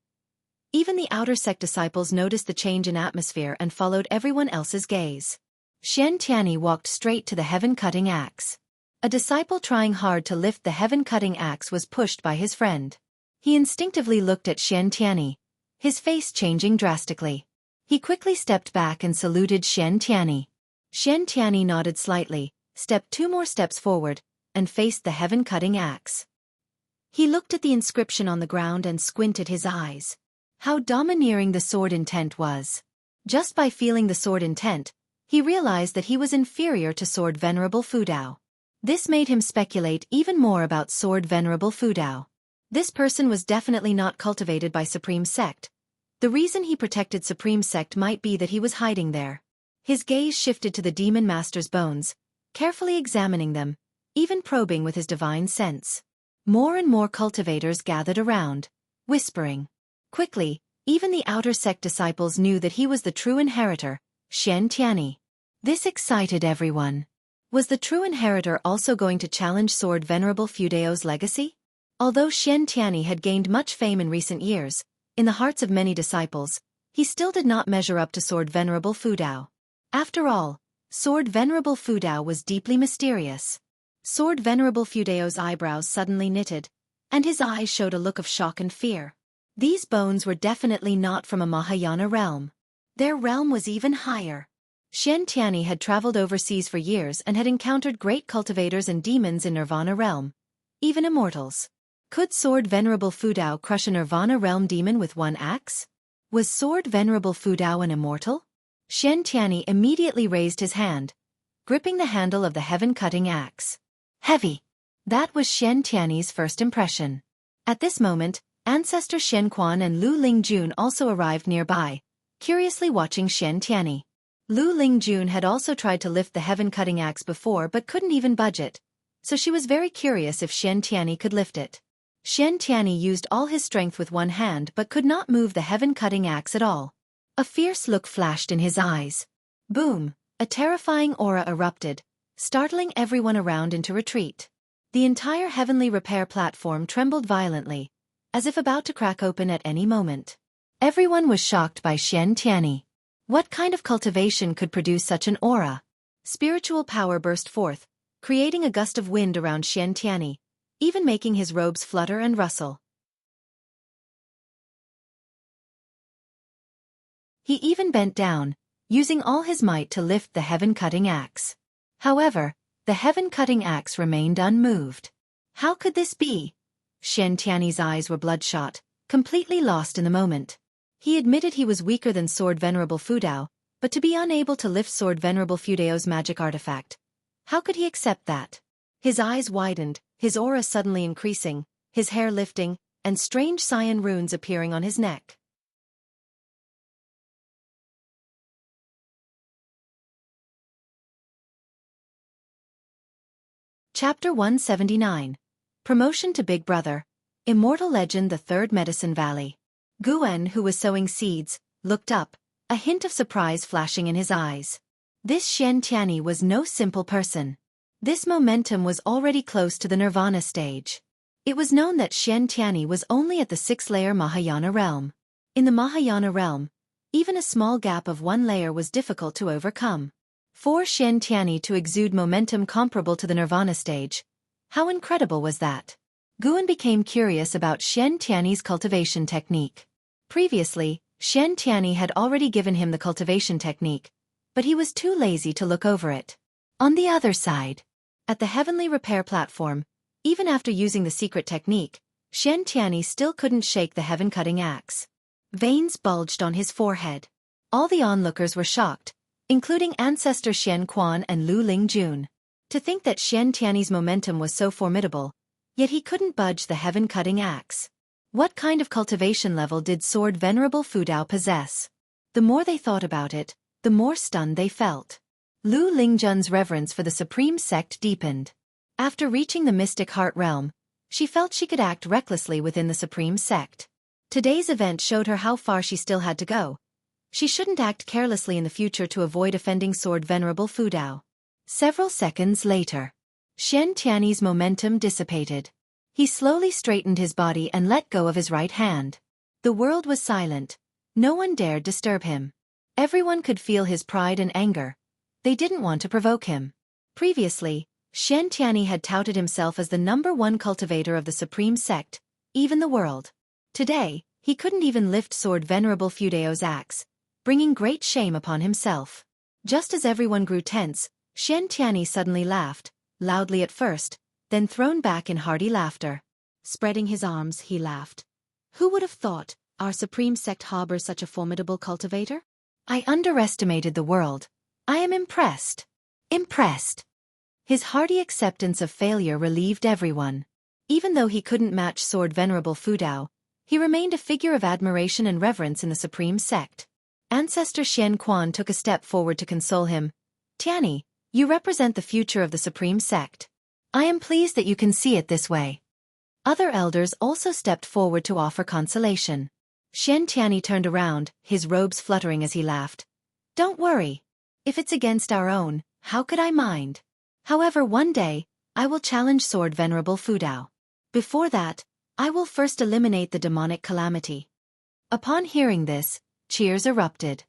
Even the outer sect disciples noticed the change in atmosphere and followed everyone else's gaze. Xian Tianyi walked straight to the heaven-cutting axe. A disciple trying hard to lift the heaven-cutting axe was pushed by his friend. He instinctively looked at Xian Tianyi, his face changing drastically. He quickly stepped back and saluted Xian Tianyi. Xian Tianyi nodded slightly, stepped 2 more steps forward, and faced the heaven-cutting axe. He looked at the inscription on the ground and squinted his eyes. How domineering the sword intent was. Just by feeling the sword intent, he realized that he was inferior to Sword Venerable Fudao. This made him speculate even more about Sword Venerable Fudao. This person was definitely not cultivated by Supreme Sect. The reason he protected Supreme Sect might be that he was hiding there. His gaze shifted to the Demon Master's bones, carefully examining them, even probing with his divine sense. More and more cultivators gathered around, whispering. Quickly, even the outer sect disciples knew that he was the true inheritor, Xian Tianyi. This excited everyone. Was the true inheritor also going to challenge Sword Venerable Fudao's legacy? Although Xian Tianyi had gained much fame in recent years, in the hearts of many disciples, he still did not measure up to Sword Venerable Fudao. After all, Sword Venerable Fudao was deeply mysterious. Sword Venerable Fudao's eyebrows suddenly knitted, and his eyes showed a look of shock and fear. These bones were definitely not from a Mahayana realm. Their realm was even higher. Xian Tianyi had traveled overseas for years and had encountered great cultivators and demons in Nirvana realm, even immortals. Could Sword Venerable Fudao crush a Nirvana realm demon with one axe? Was Sword Venerable Fudao an immortal? Xian Tianyi immediately raised his hand, gripping the handle of the heaven-cutting axe. Heavy. That was Xian Tianyi's first impression. At this moment, Ancestor Shen Quan and Lu Lingjun also arrived nearby, curiously watching Xian Tianyi. Lu Lingjun had also tried to lift the heaven-cutting axe before but couldn't even budge it, so she was very curious if Xian Tianyi could lift it. Xian Tianyi used all his strength with one hand but could not move the heaven-cutting axe at all. A fierce look flashed in his eyes. Boom! A terrifying aura erupted, startling everyone around into retreat. The entire heavenly repair platform trembled violently, as if about to crack open at any moment. Everyone was shocked by Xian Tianyi. What kind of cultivation could produce such an aura? Spiritual power burst forth, creating a gust of wind around Xian Tianyi, even making his robes flutter and rustle. He even bent down, using all his might to lift the heaven-cutting axe. However, the heaven-cutting axe remained unmoved. How could this be? Xian Tianyi's eyes were bloodshot, completely lost in the moment. He admitted he was weaker than Sword Venerable Fudao, but to be unable to lift Sword Venerable Fudao's magic artifact. How could he accept that? His eyes widened, his aura suddenly increasing, his hair lifting, and strange cyan runes appearing on his neck. Chapter 179. Promotion to Big Brother. Immortal Legend: The Third Medicine Valley. Guan, who was sowing seeds, looked up, a hint of surprise flashing in his eyes. This Xian Tianyi was no simple person. This momentum was already close to the Nirvana stage. It was known that Xian Tianyi was only at the 6th-layer Mahayana realm. In the Mahayana realm, even a small gap of 1 layer was difficult to overcome. For Xian Tianyi to exude momentum comparable to the Nirvana stage, how incredible was that? Guan became curious about Xian Tianyi's cultivation technique. Previously, Xian Tianyi had already given him the cultivation technique, but he was too lazy to look over it. On the other side, at the heavenly repair platform, even after using the secret technique, Xian Tianyi still couldn't shake the heaven-cutting axe. Veins bulged on his forehead. All the onlookers were shocked, including Ancestor Shen Quan and Lu Lingjun. To think that Xian Tianyi's momentum was so formidable, Yet he couldn't budge the heaven-cutting axe. What kind of cultivation level did Sword Venerable Fudao possess? The more they thought about it, the more stunned they felt. Lu Lingjun's reverence for the supreme sect deepened. After reaching the mystic heart realm, she felt she could act recklessly within the supreme sect. Today's event showed her how far she still had to go. She shouldn't act carelessly in the future to avoid offending Sword Venerable Fudao. Several seconds later, Xian Tiany's momentum dissipated. He slowly straightened his body and let go of his right hand. The world was silent. No one dared disturb him. Everyone could feel his pride and anger. They didn't want to provoke him. Previously, Xian Tiany had touted himself as the #1 cultivator of the supreme sect, even the world. Today, he couldn't even lift Sword Venerable Fudao's axe, bringing great shame upon himself. Just as everyone grew tense, Xian Tiany suddenly laughed, loudly at first, then thrown back in hearty laughter. Spreading his arms, he laughed. Who would have thought our supreme sect harbors such a formidable cultivator? I underestimated the world. I am impressed. Impressed. His hearty acceptance of failure relieved everyone. Even though he couldn't match Sword Venerable Fudao, he remained a figure of admiration and reverence in the supreme sect. Ancestor Xian Quan took a step forward to console him. Tiany, you represent the future of the supreme sect. I am pleased that you can see it this way. Other elders also stepped forward to offer consolation. Xian Tiany turned around, his robes fluttering as he laughed. Don't worry. If it's against our own, how could I mind? However, one day, I will challenge Sword Venerable Fudao. Before that, I will first eliminate the demonic calamity. Upon hearing this, cheers erupted.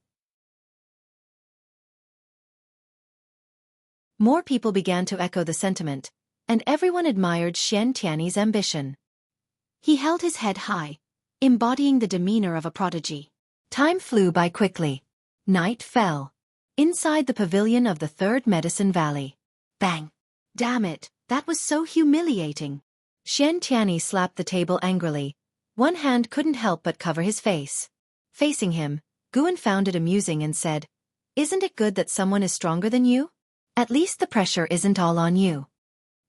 More people began to echo the sentiment, and everyone admired Xian Tiany's ambition. He held his head high, embodying the demeanor of a prodigy. Time flew by quickly. Night fell. Inside the pavilion of the Third Medicine Valley. Bang! Damn it, that was so humiliating. Xian Tiany slapped the table angrily. One hand couldn't help but cover his face. Facing him, Guan found it amusing and said, Isn't it good that someone is stronger than you? At least the pressure isn't all on you.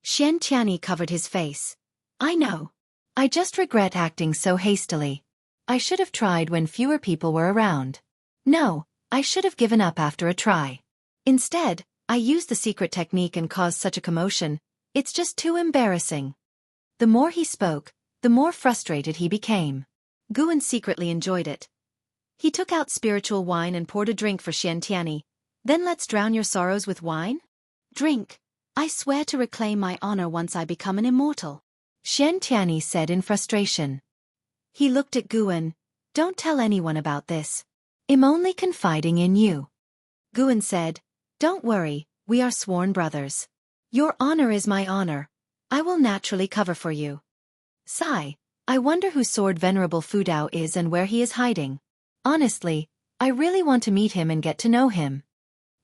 Xian Tiany covered his face. I know. I just regret acting so hastily. I should have tried when fewer people were around. No, I should have given up after a try. Instead, I used the secret technique and caused such a commotion. It's just too embarrassing. The more he spoke, the more frustrated he became. Guan secretly enjoyed it. He took out spiritual wine and poured a drink for Xian Tiany. Then let's drown your sorrows with wine? Drink. I swear to reclaim my honor once I become an immortal. Xian Tiany said in frustration. He looked at Guan. Don't tell anyone about this. I'm only confiding in you. Guan said, Don't worry, we are sworn brothers. Your honor is my honor. I will naturally cover for you. Sigh, I wonder who Sword Venerable Fudao is and where he is hiding. Honestly, I really want to meet him and get to know him.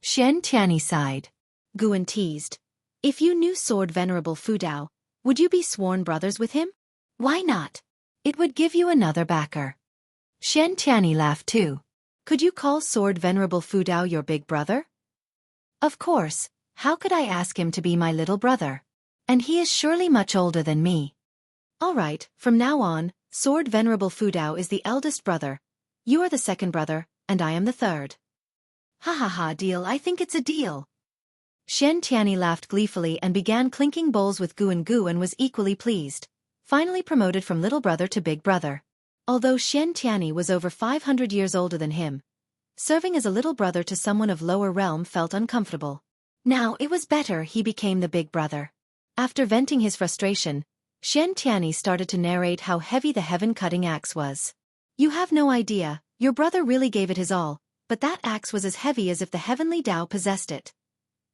Xian Tiany sighed. Guan teased. If you knew Sword Venerable Fudao, would you be sworn brothers with him? Why not? It would give you another backer. Xian Tiany laughed too. Could you call Sword Venerable Fudao your big brother? Of course, how could I ask him to be my little brother? And he is surely much older than me. All right, from now on, Sword Venerable Fudao is the eldest brother. You are the second brother, and I am the third. Ha ha ha, deal, I think it's a deal. Xian Tiany laughed gleefully and began clinking bowls with Guan. Guan was equally pleased. Finally promoted from little brother to big brother. Although Xian Tiany was over 500 years older than him, serving as a little brother to someone of lower realm felt uncomfortable. Now it was better he became the big brother. After venting his frustration, Xian Tiany started to narrate how heavy the heaven-cutting axe was. You have no idea, your brother really gave it his all, but that axe was as heavy as if the heavenly Tao possessed it.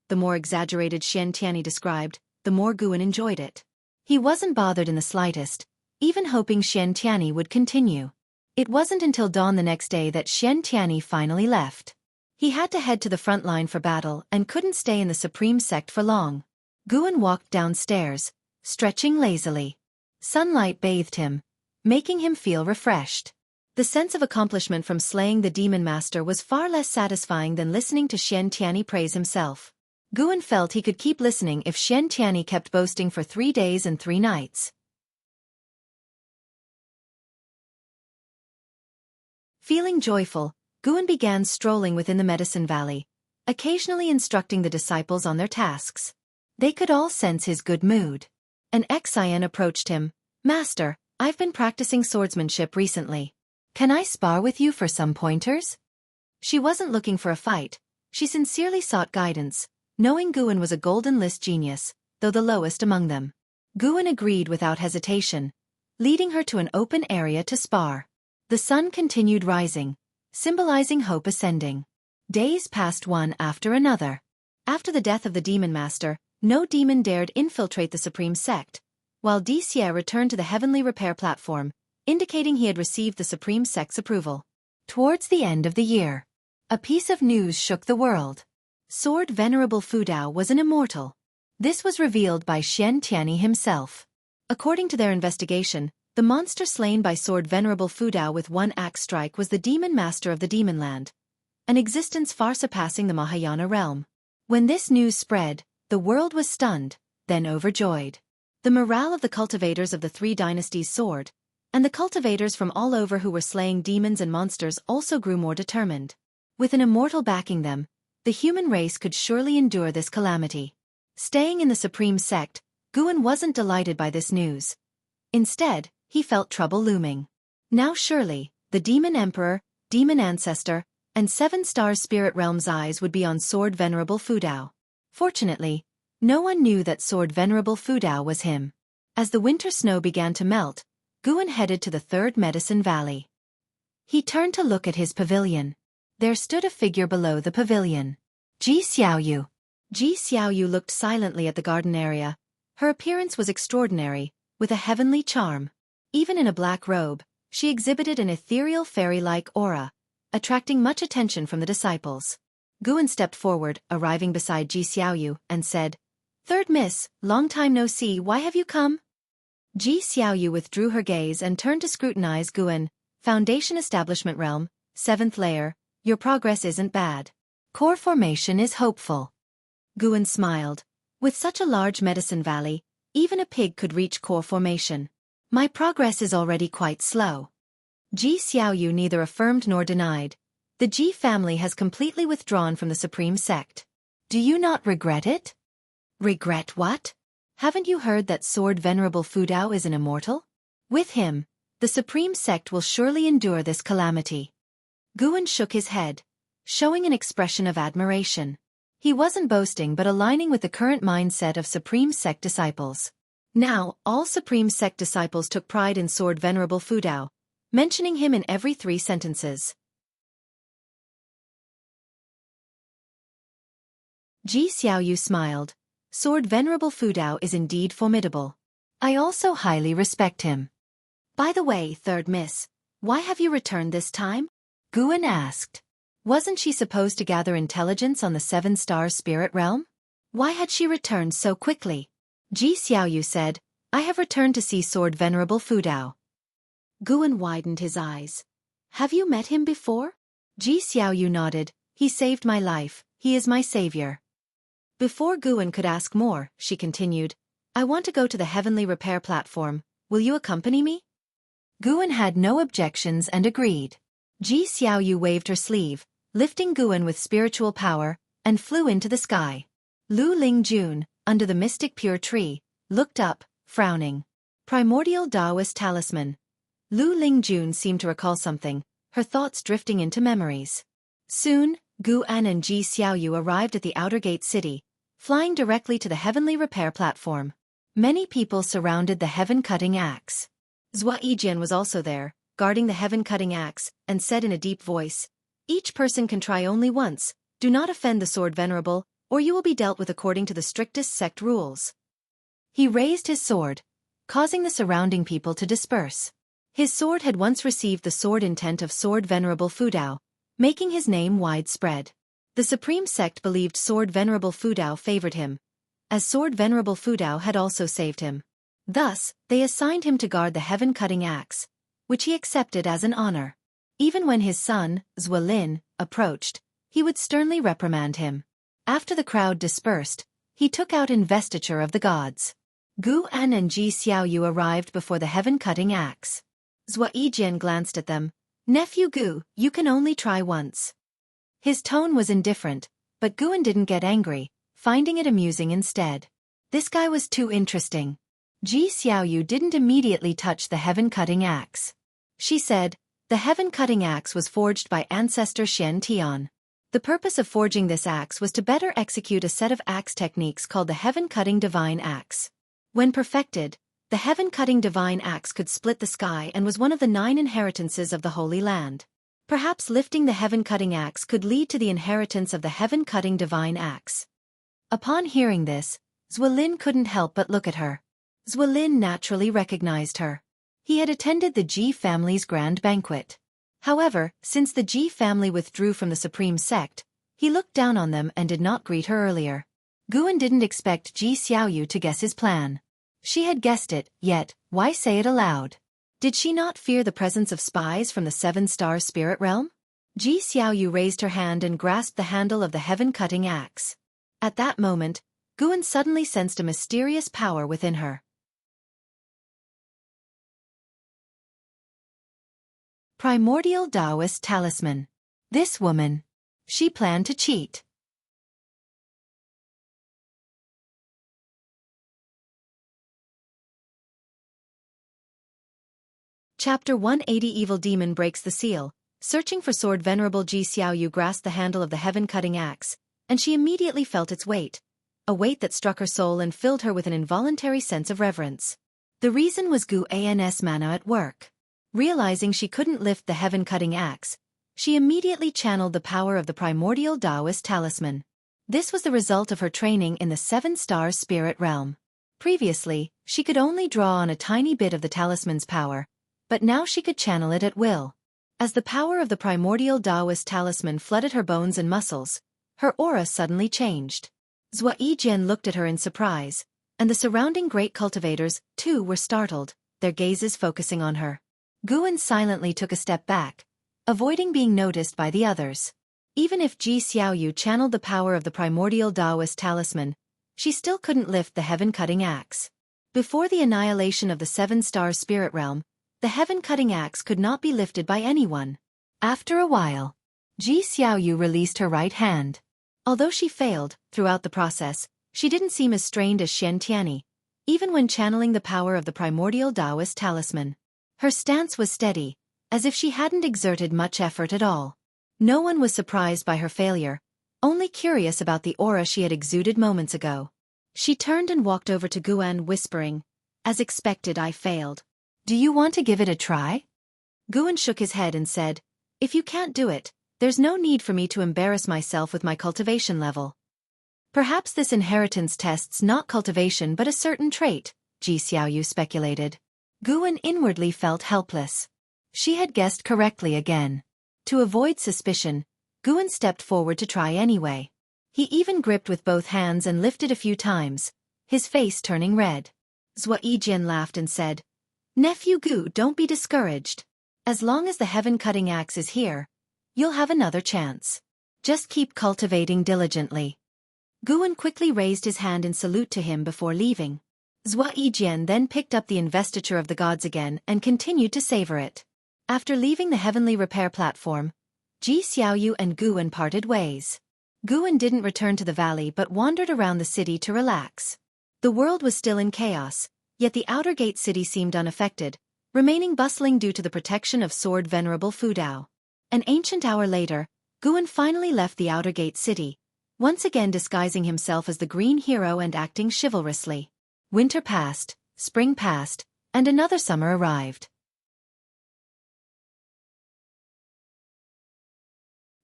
The more exaggerated Xian Tiany described, the more Guan enjoyed it. He wasn't bothered in the slightest, even hoping Xian Tiany would continue. It wasn't until dawn the next day that Xian Tiany finally left. He had to head to the front line for battle and couldn't stay in the supreme sect for long. Guan walked downstairs, stretching lazily. Sunlight bathed him, making him feel refreshed. The sense of accomplishment from slaying the demon master was far less satisfying than listening to Xian Tiany praise himself. Guan felt he could keep listening if Xian Tianyi kept boasting for 3 days and 3 nights. Feeling joyful, Guan began strolling within the Medicine Valley, occasionally instructing the disciples on their tasks. They could all sense his good mood. An Xian approached him. "Master, I've been practicing swordsmanship recently. Can I spar with you for some pointers?" She wasn't looking for a fight. She sincerely sought guidance, knowing Guan was a golden list genius, though the lowest among them. Guan agreed without hesitation, leading her to an open area to spar. The sun continued rising, symbolizing hope ascending. Days passed one after another. After the death of the demon master, no demon dared infiltrate the supreme sect, while Xie returned to the heavenly repair platform, indicating he had received the supreme sect's approval. Towards the end of the year, a piece of news shook the world. Sword Venerable Fudao was an immortal. This was revealed by Xian Tianyi himself. According to their investigation, the monster slain by Sword Venerable Fudao with one axe strike was the demon master of the Demon Land, an existence far surpassing the Mahayana realm. When this news spread, the world was stunned, then overjoyed. The morale of the cultivators of the 3 dynasties soared, and the cultivators from all over who were slaying demons and monsters also grew more determined. With an immortal backing them, the human race could surely endure this calamity. Staying in the supreme sect, Guan wasn't delighted by this news. Instead, he felt trouble looming. Now surely, the Demon Emperor, Demon Ancestor, and 7 Stars Spirit Realm's eyes would be on Sword Venerable Fudao. Fortunately, no one knew that Sword Venerable Fudao was him. As the winter snow began to melt, Guan headed to the 3rd Medicine Valley. He turned to look at his pavilion. There stood a figure below the pavilion. Ji Xiaoyu. Ji Xiaoyu looked silently at the garden area. Her appearance was extraordinary, with a heavenly charm. Even in a black robe, she exhibited an ethereal fairy-like aura, attracting much attention from the disciples. Guan stepped forward, arriving beside Ji Xiaoyu, and said, "Third Miss, long time no see, why have you come?" Ji Xiaoyu withdrew her gaze and turned to scrutinize Guan. "Foundation Establishment Realm, 7th layer, your progress isn't bad. Core formation is hopeful." Guan smiled. With such a large medicine valley, even a pig could reach core formation. "My progress is already quite slow." Ji Xiaoyu neither affirmed nor denied. The Ji family has completely withdrawn from the supreme sect. "Do you not regret it?" "Regret what? Haven't you heard that Sword Venerable Fudao is an immortal? With him, the supreme sect will surely endure this calamity." Guan shook his head, showing an expression of admiration. He wasn't boasting but aligning with the current mindset of supreme sect disciples. Now, all supreme sect disciples took pride in Sword Venerable Fudao, mentioning him in every 3 sentences. Ji Xiaoyu smiled. "Sword Venerable Fudao is indeed formidable. I also highly respect him." "By the way, 3rd Miss, why have you returned this time?" Guan asked. Wasn't she supposed to gather intelligence on the 7 Stars Spirit Realm? Why had she returned so quickly? Ji Xiaoyu said, "I have returned to see Sword Venerable Fudao." Guan widened his eyes. "Have you met him before?" Ji Xiaoyu nodded. "He saved my life, he is my savior." Before Guan could ask more, she continued, "I want to go to the heavenly repair platform, will you accompany me?" Guan had no objections and agreed. Ji Xiaoyu waved her sleeve, lifting Guan with spiritual power, and flew into the sky. Lu Lingjun, under the mystic pure tree, looked up, frowning. Primordial Taoist talisman. Lu Lingjun seemed to recall something, her thoughts drifting into memories. Soon, Guan and Ji Xiaoyu arrived at the outer gate city, flying directly to the heavenly repair platform. Many people surrounded the heaven-cutting axe. Zhua Yijian was also there, guarding the heaven-cutting axe, and said in a deep voice, "Each person can try only once, do not offend the Sword Venerable, or you will be dealt with according to the strictest sect rules." He raised his sword, causing the surrounding people to disperse. His sword had once received the sword intent of Sword Venerable Fudao, making his name widespread. The supreme sect believed Sword Venerable Fudao favored him, as Sword Venerable Fudao had also saved him. Thus, they assigned him to guard the heaven-cutting axe, which he accepted as an honor. Even when his son, Zhualin, approached, he would sternly reprimand him. After the crowd dispersed, he took out investiture of the gods. Gu An and Ji Xiaoyu arrived before the heaven-cutting axe. Zhou Yijian glanced at them. "Nephew Gu, you can only try once." His tone was indifferent, but Guan didn't get angry, finding it amusing instead. This guy was too interesting. Ji Xiaoyu didn't immediately touch the heaven-cutting axe. She said, "The heaven-cutting axe was forged by ancestor Xian Tian. The purpose of forging this axe was to better execute a set of axe techniques called the heaven-cutting divine axe. When perfected, the heaven-cutting divine axe could split the sky and was one of the 9 inheritances of the Holy Land. Perhaps lifting the heaven-cutting axe could lead to the inheritance of the heaven-cutting divine axe." Upon hearing this, Zhuolin couldn't help but look at her. Zhuolin naturally recognized her. He had attended the Ji family's grand banquet. However, since the Ji family withdrew from the supreme sect, he looked down on them and did not greet her earlier. Guan didn't expect Ji Xiaoyu to guess his plan. She had guessed it, yet, why say it aloud? Did she not fear the presence of spies from the 7-star spirit realm? Ji Xiaoyu raised her hand and grasped the handle of the heaven-cutting axe. At that moment, Guan suddenly sensed a mysterious power within her. Primordial Taoist Talisman. This woman. She planned to cheat. Chapter 180 Evil Demon breaks the seal. Searching for sword, Venerable Ji Xiaoyu grasped the handle of the heaven-cutting axe, and she immediately felt its weight. A weight that struck her soul and filled her with an involuntary sense of reverence. The reason was Gu An's mana at work. Realizing she couldn't lift the heaven-cutting axe, she immediately channeled the power of the primordial Taoist talisman. This was the result of her training in the 7-star spirit realm. Previously, she could only draw on a tiny bit of the talisman's power, but now she could channel it at will. As the power of the primordial Taoist talisman flooded her bones and muscles, her aura suddenly changed. Zhou Yijian looked at her in surprise, and the surrounding great cultivators, too, were startled, their gazes focusing on her. Guan silently took a step back, avoiding being noticed by the others. Even if Ji Xiaoyu channeled the power of the primordial Taoist talisman, she still couldn't lift the heaven-cutting axe. Before the annihilation of the 7-star spirit realm, the heaven-cutting axe could not be lifted by anyone. After a while, Ji Xiaoyu released her right hand. Although she failed, throughout the process, she didn't seem as strained as Xian Tianyi, even when channeling the power of the primordial Taoist talisman. Her stance was steady, as if she hadn't exerted much effort at all. No one was surprised by her failure, only curious about the aura she had exuded moments ago. She turned and walked over to Guan, whispering, "As expected, I failed. Do you want to give it a try?" Guan shook his head and said, "If you can't do it, there's no need for me to embarrass myself with my cultivation level." Perhaps this inheritance tests not cultivation but a certain trait, Ji Xiaoyu speculated. Guan inwardly felt helpless. She had guessed correctly again. To avoid suspicion, Guan stepped forward to try anyway. He even gripped with both hands and lifted a few times, his face turning red. Zhou Yijian laughed and said, "Nephew Gu, don't be discouraged. As long as the heaven-cutting axe is here, you'll have another chance. Just keep cultivating diligently." Guan quickly raised his hand in salute to him before leaving. Zhou Yijian then picked up the investiture of the gods again and continued to savor it. After leaving the heavenly repair platform, Ji Xiaoyu and Guan parted ways. Guan didn't return to the valley but wandered around the city to relax. The world was still in chaos, yet the outer gate city seemed unaffected, remaining bustling due to the protection of Sword Venerable Fudao. An ancient hour later, Guan finally left the outer gate city, once again disguising himself as the green hero and acting chivalrously. Winter passed, spring passed, and another summer arrived.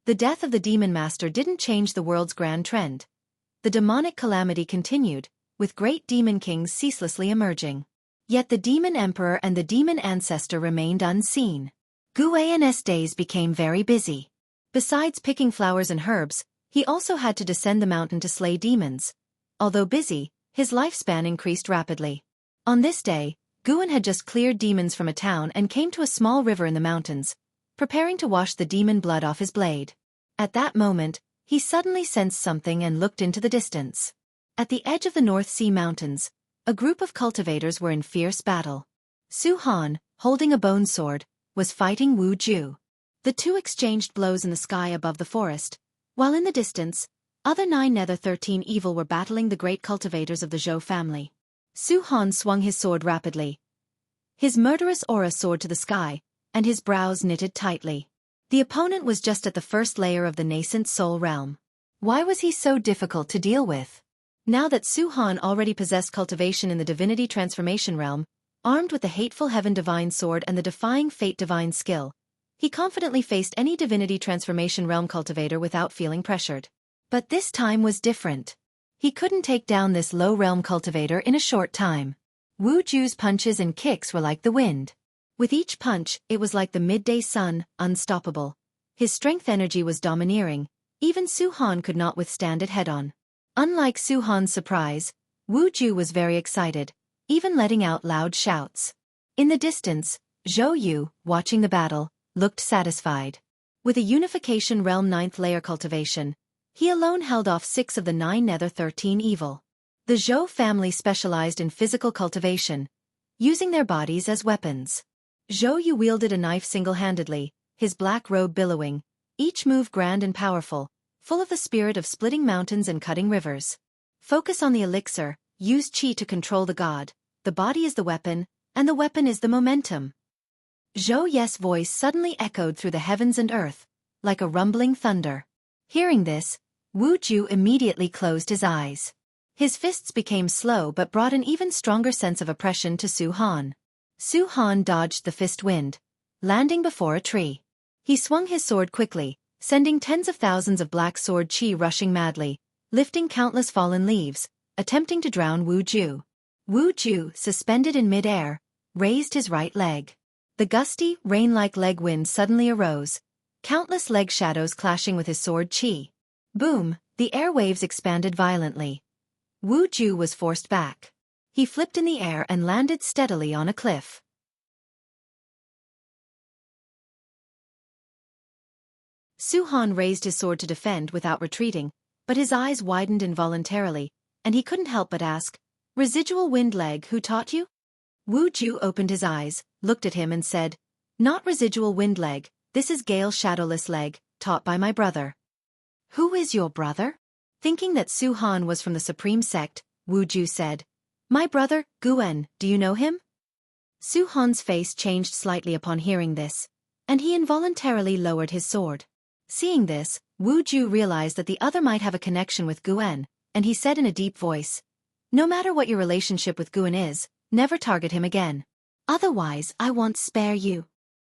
The death of the Demon Master didn't change the world's grand trend. The demonic calamity continued, with great demon kings ceaselessly emerging. Yet the Demon Emperor and the Demon Ancestor remained unseen. Gu An's days became very busy. Besides picking flowers and herbs, he also had to descend the mountain to slay demons. Although busy, his lifespan increased rapidly. On this day, Guan had just cleared demons from a town and came to a small river in the mountains, preparing to wash the demon blood off his blade. At that moment, he suddenly sensed something and looked into the distance. At the edge of the North Sea Mountains, a group of cultivators were in fierce battle. Su Han, holding a bone sword, was fighting Wu Ju. The two exchanged blows in the sky above the forest, while in the distance, other 9 Nether 13 evil were battling the great cultivators of the Zhou family. Su Han swung his sword rapidly. His murderous aura soared to the sky, and his brows knitted tightly. The opponent was just at the first layer of the nascent soul realm. Why was he so difficult to deal with? Now that Su Han already possessed cultivation in the divinity transformation realm, armed with the hateful heaven divine sword and the defying fate divine skill, he confidently faced any divinity transformation realm cultivator without feeling pressured. But this time was different. He couldn't take down this low realm cultivator in a short time. Wu Ju's punches and kicks were like the wind. With each punch, it was like the midday sun, unstoppable. His strength energy was domineering. Even Su Han could not withstand it head-on. Unlike Su Han's surprise, Wu Ju was very excited, even letting out loud shouts. In the distance, Zhou Yu, watching the battle, looked satisfied. With a unification realm 9th layer cultivation, he alone held off 6 of the 9 Nether 13 evil. The Zhou family specialized in physical cultivation, using their bodies as weapons. Zhou Yu wielded a knife single-handedly, his black robe billowing, each move grand and powerful, full of the spirit of splitting mountains and cutting rivers. Focus on the elixir, use qi to control the god, the body is the weapon, and the weapon is the momentum. Zhou Ye's voice suddenly echoed through the heavens and earth, like a rumbling thunder. Hearing this, Wu Ju immediately closed his eyes. His fists became slow but brought an even stronger sense of oppression to Su Han. Su Han dodged the fist wind, landing before a tree. He swung his sword quickly, sending tens of thousands of black sword qi rushing madly, lifting countless fallen leaves, attempting to drown Wu Ju. Wu Ju, suspended in mid-air, raised his right leg. The gusty, rain-like leg wind suddenly arose, countless leg shadows clashing with his sword qi. Boom, the airwaves expanded violently. Wu Ju was forced back. He flipped in the air and landed steadily on a cliff. Su Han raised his sword to defend without retreating, but his eyes widened involuntarily, and he couldn't help but ask, "Residual wind leg, who taught you?" Wu Ju opened his eyes, looked at him and said, "Not residual wind leg, this is Gale Shadowless leg, taught by my brother." "Who is your brother?" Thinking that Su Han was from the Supreme Sect, Wu Ju said, "My brother, Guan, do you know him?" Su Han's face changed slightly upon hearing this, and he involuntarily lowered his sword. Seeing this, Wu Ju realized that the other might have a connection with Guan, and he said in a deep voice, "No matter what your relationship with Guan is, never target him again. Otherwise I won't spare you."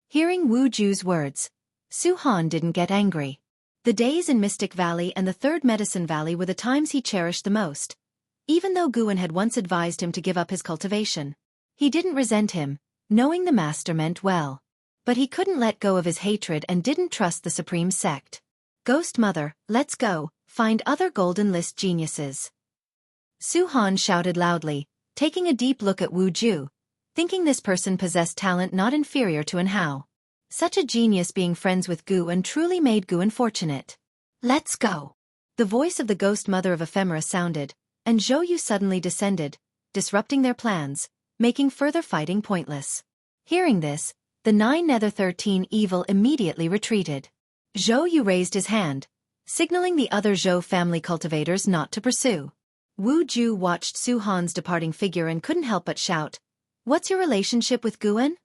Hearing Wu Ju's words, Su Han didn't get angry. The days in Mystic Valley and the Third Medicine Valley were the times he cherished the most. Even though Guan had once advised him to give up his cultivation, he didn't resent him, knowing the master meant well. But he couldn't let go of his hatred and didn't trust the Supreme Sect. "Ghost Mother, let's go, find other Golden List geniuses." Su Han shouted loudly, taking a deep look at Wu Ju, thinking this person possessed talent not inferior to An Hao. Such a genius being friends with Guan truly made Guan fortunate. "Let's go." The voice of the Ghost Mother of Ephemera sounded, and Zhou Yu suddenly descended, disrupting their plans, making further fighting pointless. Hearing this, the 9 Nether 13 evil immediately retreated. Zhou Yu raised his hand, signaling the other Zhou family cultivators not to pursue. Wu Ju watched Su Han's departing figure and couldn't help but shout, "What's your relationship with Guan?"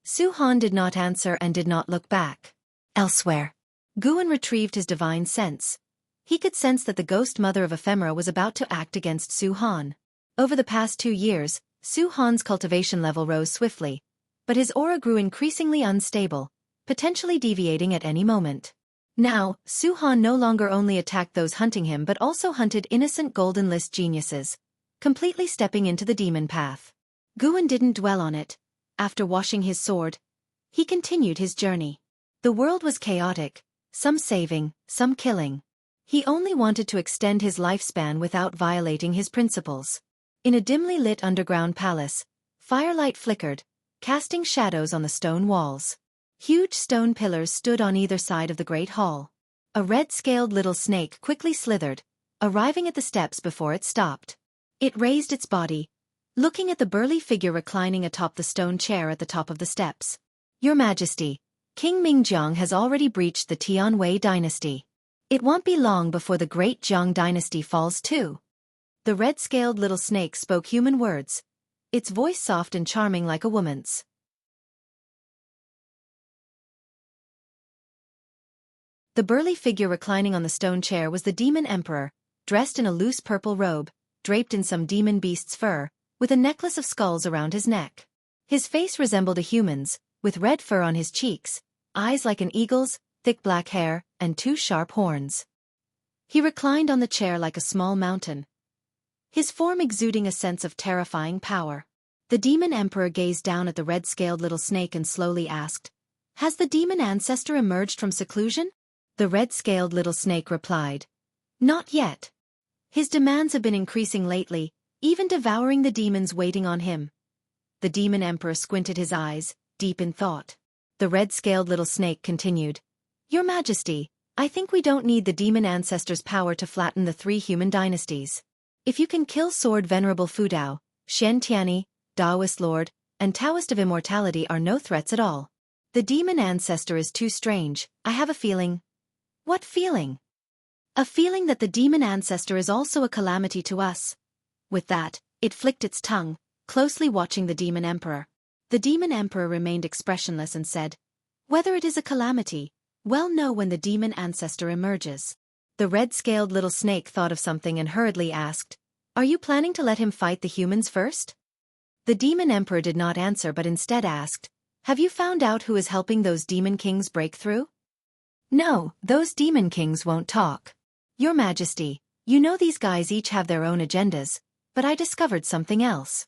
Su Han did not answer and did not look back. Elsewhere, Guan retrieved his divine sense. He could sense that the Ghost Mother of Ephemera was about to act against Su Han. Over the past 2 years, Su Han's cultivation level rose swiftly, but his aura grew increasingly unstable, potentially deviating at any moment. Now, Su Han no longer only attacked those hunting him but also hunted innocent Golden List geniuses, completely stepping into the demon path. Guan didn't dwell on it. After washing his sword, he continued his journey. The world was chaotic, some saving, some killing. He only wanted to extend his lifespan without violating his principles. In a dimly lit underground palace, firelight flickered, casting shadows on the stone walls. Huge stone pillars stood on either side of the great hall. A red-scaled little snake quickly slithered, arriving at the steps before it stopped. It raised its body, looking at the burly figure reclining atop the stone chair at the top of the steps. Your Majesty, King Mingjiang has already breached the Tianwei dynasty. It won't be long before the great Jiang dynasty falls too. The red-scaled little snake spoke human words, its voice soft and charming like a woman's. The burly figure reclining on the stone chair was the demon emperor, dressed in a loose purple robe, draped in some demon beast's fur, with a necklace of skulls around his neck. His face resembled a human's, with red fur on his cheeks, eyes like an eagle's, thick black hair, and two sharp horns. He reclined on the chair like a small mountain, his form exuding a sense of terrifying power. The demon emperor gazed down at the red-scaled little snake and slowly asked, "Has the demon ancestor emerged from seclusion?" The red-scaled little snake replied, "Not yet. His demands have been increasing lately, even devouring the demons waiting on him." The demon emperor squinted his eyes, deep in thought. The red-scaled little snake continued, "Your Majesty, I think we don't need the demon ancestor's power to flatten the three human dynasties. If you can kill Sword Venerable Fudao, Shen Tianyi, Taoist Lord, and Taoist of Immortality are no threats at all. The demon ancestor is too strange, I have a feeling." "What feeling?" "A feeling that the demon ancestor is also a calamity to us." With that, it flicked its tongue, closely watching the demon emperor. The demon emperor remained expressionless and said, "Whether it is a calamity, we'll know when the demon ancestor emerges." The red-scaled little snake thought of something and hurriedly asked, "Are you planning to let him fight the humans first?" The demon emperor did not answer but instead asked, "Have you found out who is helping those demon kings break through?" "No, those demon kings won't talk. Your Majesty, you know these guys each have their own agendas, but I discovered something else."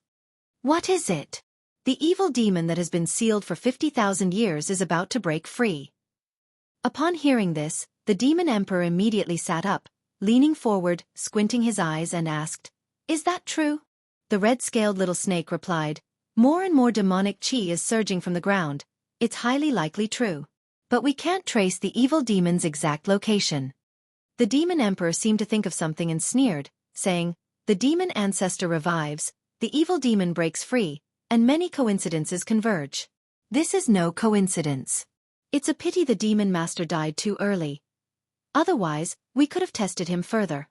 "What is it?" "The evil demon that has been sealed for 50,000 years is about to break free." Upon hearing this, the demon emperor immediately sat up, leaning forward, squinting his eyes and asked, "Is that true?" The red-scaled little snake replied, "More and more demonic chi is surging from the ground. It's highly likely true. But we can't trace the evil demon's exact location." The demon emperor seemed to think of something and sneered, saying, "The demon ancestor revives, the evil demon breaks free, and many coincidences converge. This is no coincidence. It's a pity the demon master died too early. Otherwise, we could have tested him further.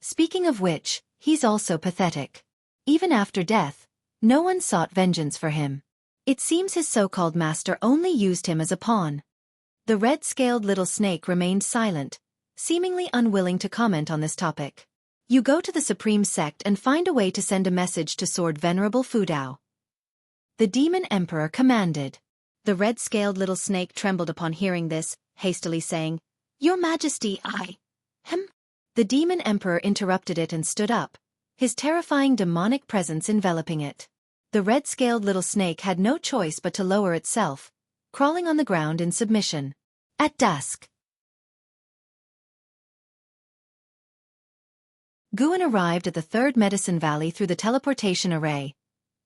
Speaking of which, he's also pathetic. Even after death, no one sought vengeance for him. It seems his so-called master only used him as a pawn." The red-scaled little snake remained silent, seemingly unwilling to comment on this topic. "You go to the supreme sect and find a way to send a message to Sword Venerable Fudao," the demon emperor commanded. The red-scaled little snake trembled upon hearing this, hastily saying, "Your Majesty, The demon emperor interrupted it and stood up, his terrifying demonic presence enveloping it. The red-scaled little snake had no choice but to lower itself, crawling on the ground in submission. At dusk, Guan arrived at the third Medicine Valley through the teleportation array,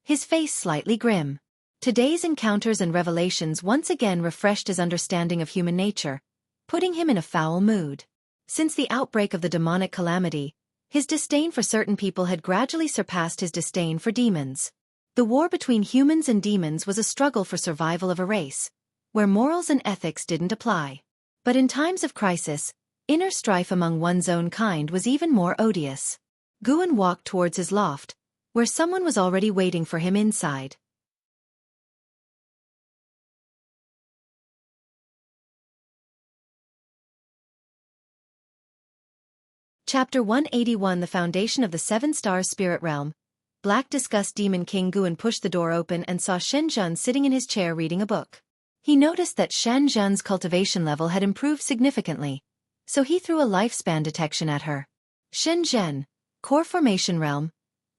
his face slightly grim. Today's encounters and revelations once again refreshed his understanding of human nature, putting him in a foul mood. Since the outbreak of the demonic calamity, his disdain for certain people had gradually surpassed his disdain for demons. The war between humans and demons was a struggle for survival of a race, where morals and ethics didn't apply. But in times of crisis, inner strife among one's own kind was even more odious. Guan walked towards his loft, where someone was already waiting for him inside. Chapter 181 The Foundation of the Seven-Star Spirit Realm. Black Disgust Demon King Guan pushed the door open and saw Shen Zhen sitting in his chair reading a book. He noticed that Shen Zhen's cultivation level had improved significantly, so he threw a lifespan detection at her. Shen Zhen, Core Formation Realm,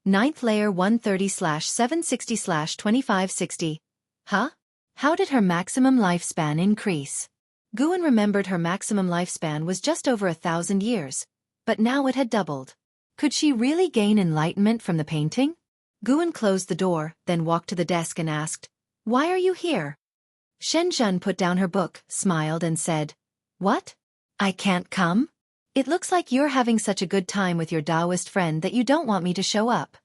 9th Layer 130/760/2560. Huh? How did her maximum lifespan increase? Guan remembered her maximum lifespan was just over 1,000 years, but now it had doubled. Could she really gain enlightenment from the painting? Guan closed the door, then walked to the desk and asked, "Why are you here?" Shen Zhen put down her book, smiled and said, "What? I can't come? It looks like you're having such a good time with your Taoist friend that you don't want me to show up.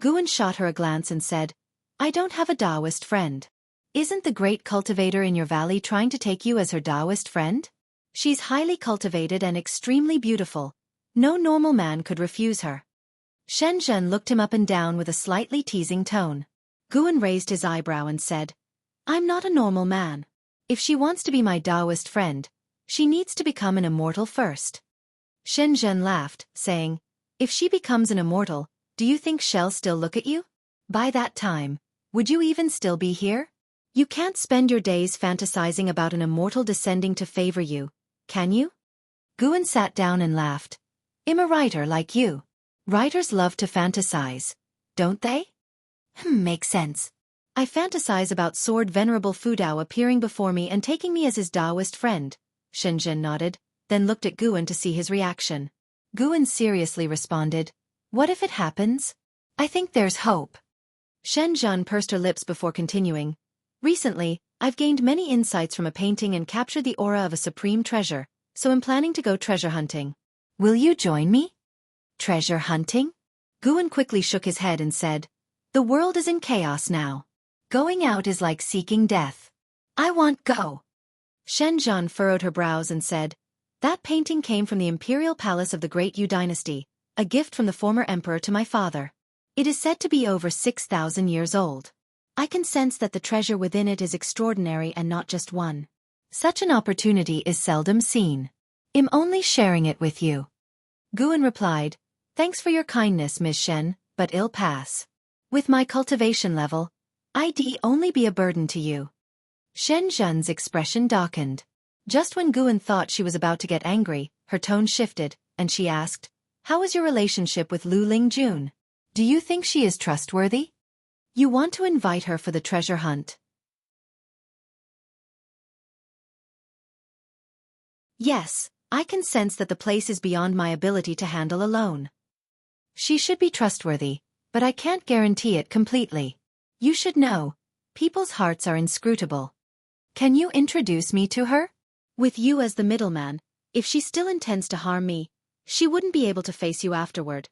Guan shot her a glance and said, I don't have a Taoist friend. Isn't the great cultivator in your valley trying to take you as her Taoist friend? She's highly cultivated and extremely beautiful. No normal man could refuse her. Shen Zhen looked him up and down with a slightly teasing tone. Guan raised his eyebrow and said, I'm not a normal man. If she wants to be my Taoist friend, she needs to become an immortal first. Shen Zhen laughed, saying, If she becomes an immortal, do you think she'll still look at you? By that time, would you even still be here? You can't spend your days fantasizing about an immortal descending to favor you, can you? Guan sat down and laughed. I'm a writer like you. Writers love to fantasize, don't they? Makes sense. I fantasize about Sword Venerable Fudao appearing before me and taking me as his Taoist friend. Shen Zhen nodded, then looked at Guan to see his reaction. Guan seriously responded, What if it happens? I think there's hope. Shen Zhen pursed her lips before continuing. Recently, I've gained many insights from a painting and captured the aura of a supreme treasure, so I'm planning to go treasure hunting. Will you join me? Treasure hunting? Guan quickly shook his head and said, The world is in chaos now. Going out is like seeking death. I want go. Shen Zhen furrowed her brows and said, That painting came from the imperial palace of the Great Yu dynasty, a gift from the former emperor to my father. It is said to be over 6,000 years old. I can sense that the treasure within it is extraordinary and not just one. Such an opportunity is seldom seen. I'm only sharing it with you. Guan replied, Thanks for your kindness, Ms. Shen, but I'll pass. With my cultivation level, I'd only be a burden to you. Shen Zhen's expression darkened. Just when Guan thought she was about to get angry, her tone shifted, and she asked, How is your relationship with Lu Lingjun? Do you think she is trustworthy? You want to invite her for the treasure hunt? Yes, I can sense that the place is beyond my ability to handle alone. She should be trustworthy, but I can't guarantee it completely. You should know, people's hearts are inscrutable. Can you introduce me to her? With you as the middleman, if she still intends to harm me, she wouldn't be able to face you afterward.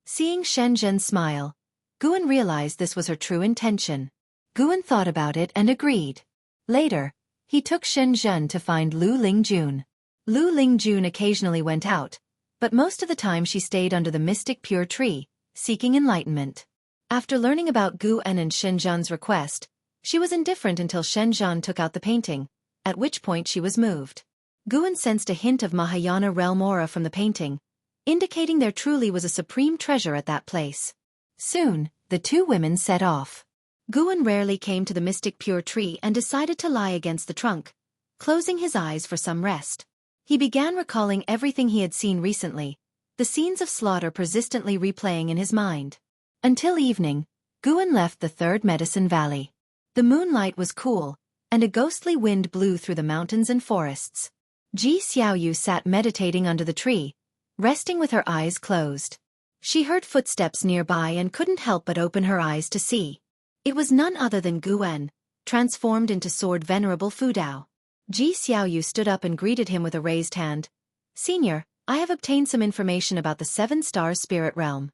Seeing Shen Zhen smile, Guan realized this was her true intention. Guan thought about it and agreed. Later, he took Shen Zhen to find Lu Lingjun. Lu Lingjun occasionally went out, but most of the time she stayed under the mystic pure tree, seeking enlightenment. After learning about Guan and Shen Zhen's request, she was indifferent until Shen Zhen took out the painting, at which point she was moved. Guan sensed a hint of Mahayana realm aura from the painting, indicating there truly was a supreme treasure at that place. Soon, the two women set off. Guan rarely came to the mystic pure tree and decided to lie against the trunk, closing his eyes for some rest. He began recalling everything he had seen recently, the scenes of slaughter persistently replaying in his mind. Until evening, Guan left the third medicine valley. The moonlight was cool, and a ghostly wind blew through the mountains and forests. Ji Xiaoyu sat meditating under the tree, resting with her eyes closed. She heard footsteps nearby and couldn't help but open her eyes to see. It was none other than Guan, transformed into Sword Venerable Fudao. Ji Xiaoyu stood up and greeted him with a raised hand. Senior, I have obtained some information about the 7-star spirit realm.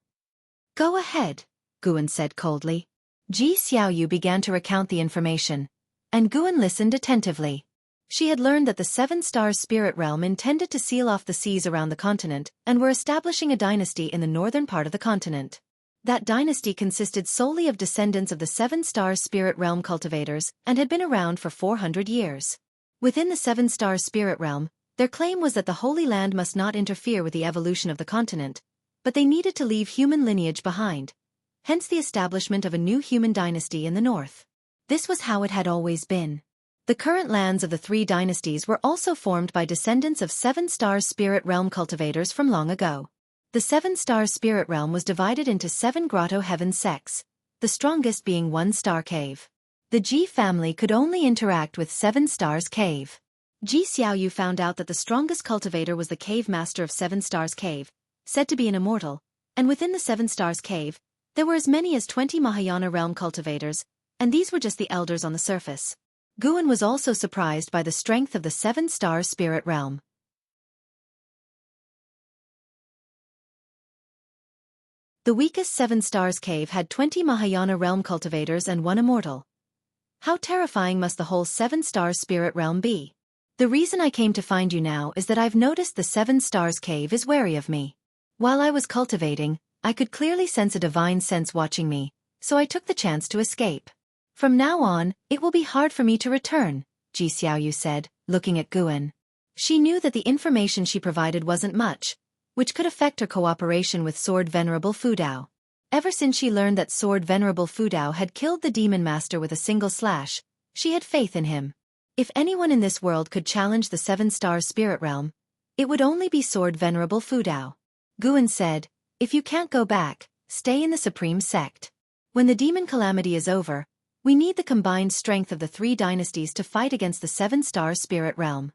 Go ahead, Guan said coldly. Ji Xiaoyu began to recount the information, and Guan listened attentively. She had learned that the 7-star spirit realm intended to seal off the seas around the continent and were establishing a dynasty in the northern part of the continent. That dynasty consisted solely of descendants of the 7-star spirit realm cultivators and had been around for 400 years. Within the 7-star spirit realm, their claim was that the Holy Land must not interfere with the evolution of the continent, but they needed to leave human lineage behind, hence the establishment of a new human dynasty in the north. This was how it had always been. The current lands of the 3 dynasties were also formed by descendants of 7-star spirit realm cultivators from long ago. The 7-star spirit realm was divided into 7 grotto heaven sects, the strongest being 1-star cave. The Ji family could only interact with 7 stars cave. Ji Xiaoyu found out that the strongest cultivator was the cave master of 7 stars cave, said to be an immortal, and within the 7 stars cave, there were as many as 20 Mahayana realm cultivators, and these were just the elders on the surface. Guan was also surprised by the strength of the 7-star spirit realm. The weakest 7 stars cave had 20 Mahayana realm cultivators and 1 immortal. How terrifying must the whole 7 stars spirit realm be? The reason I came to find you now is that I've noticed the 7 stars cave is wary of me. While I was cultivating, I could clearly sense a divine sense watching me, so I took the chance to escape. From now on, it will be hard for me to return, Ji Xiaoyu said, looking at Guan. She knew that the information she provided wasn't much, which could affect her cooperation with Sword Venerable Fudao. Ever since she learned that Sword Venerable Fudao had killed the Demon Master with a single slash, she had faith in him. If anyone in this world could challenge the 7 stars spirit realm, it would only be Sword Venerable Fudao. Guan said, if you can't go back, stay in the Supreme Sect. When the demon calamity is over, we need the combined strength of the 3 dynasties to fight against the 7 stars spirit realm.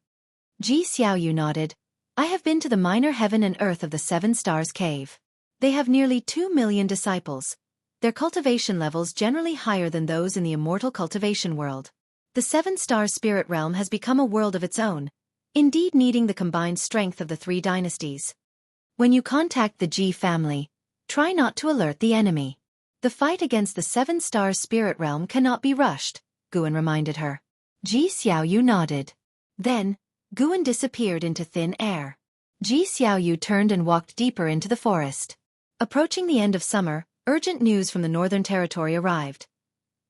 Ji Xiaoyu nodded. I have been to the minor heaven and earth of the 7 stars cave. They have nearly 2 million disciples. Their cultivation levels generally higher than those in the immortal cultivation world. The 7 stars spirit realm has become a world of its own, indeed needing the combined strength of the 3 dynasties. When you contact the Ji family, try not to alert the enemy. The fight against the 7 stars spirit realm cannot be rushed, Guan reminded her. Ji Xiaoyu nodded. Then, Guan disappeared into thin air. Ji Xiaoyu turned and walked deeper into the forest. Approaching the end of summer, urgent news from the Northern Territory arrived.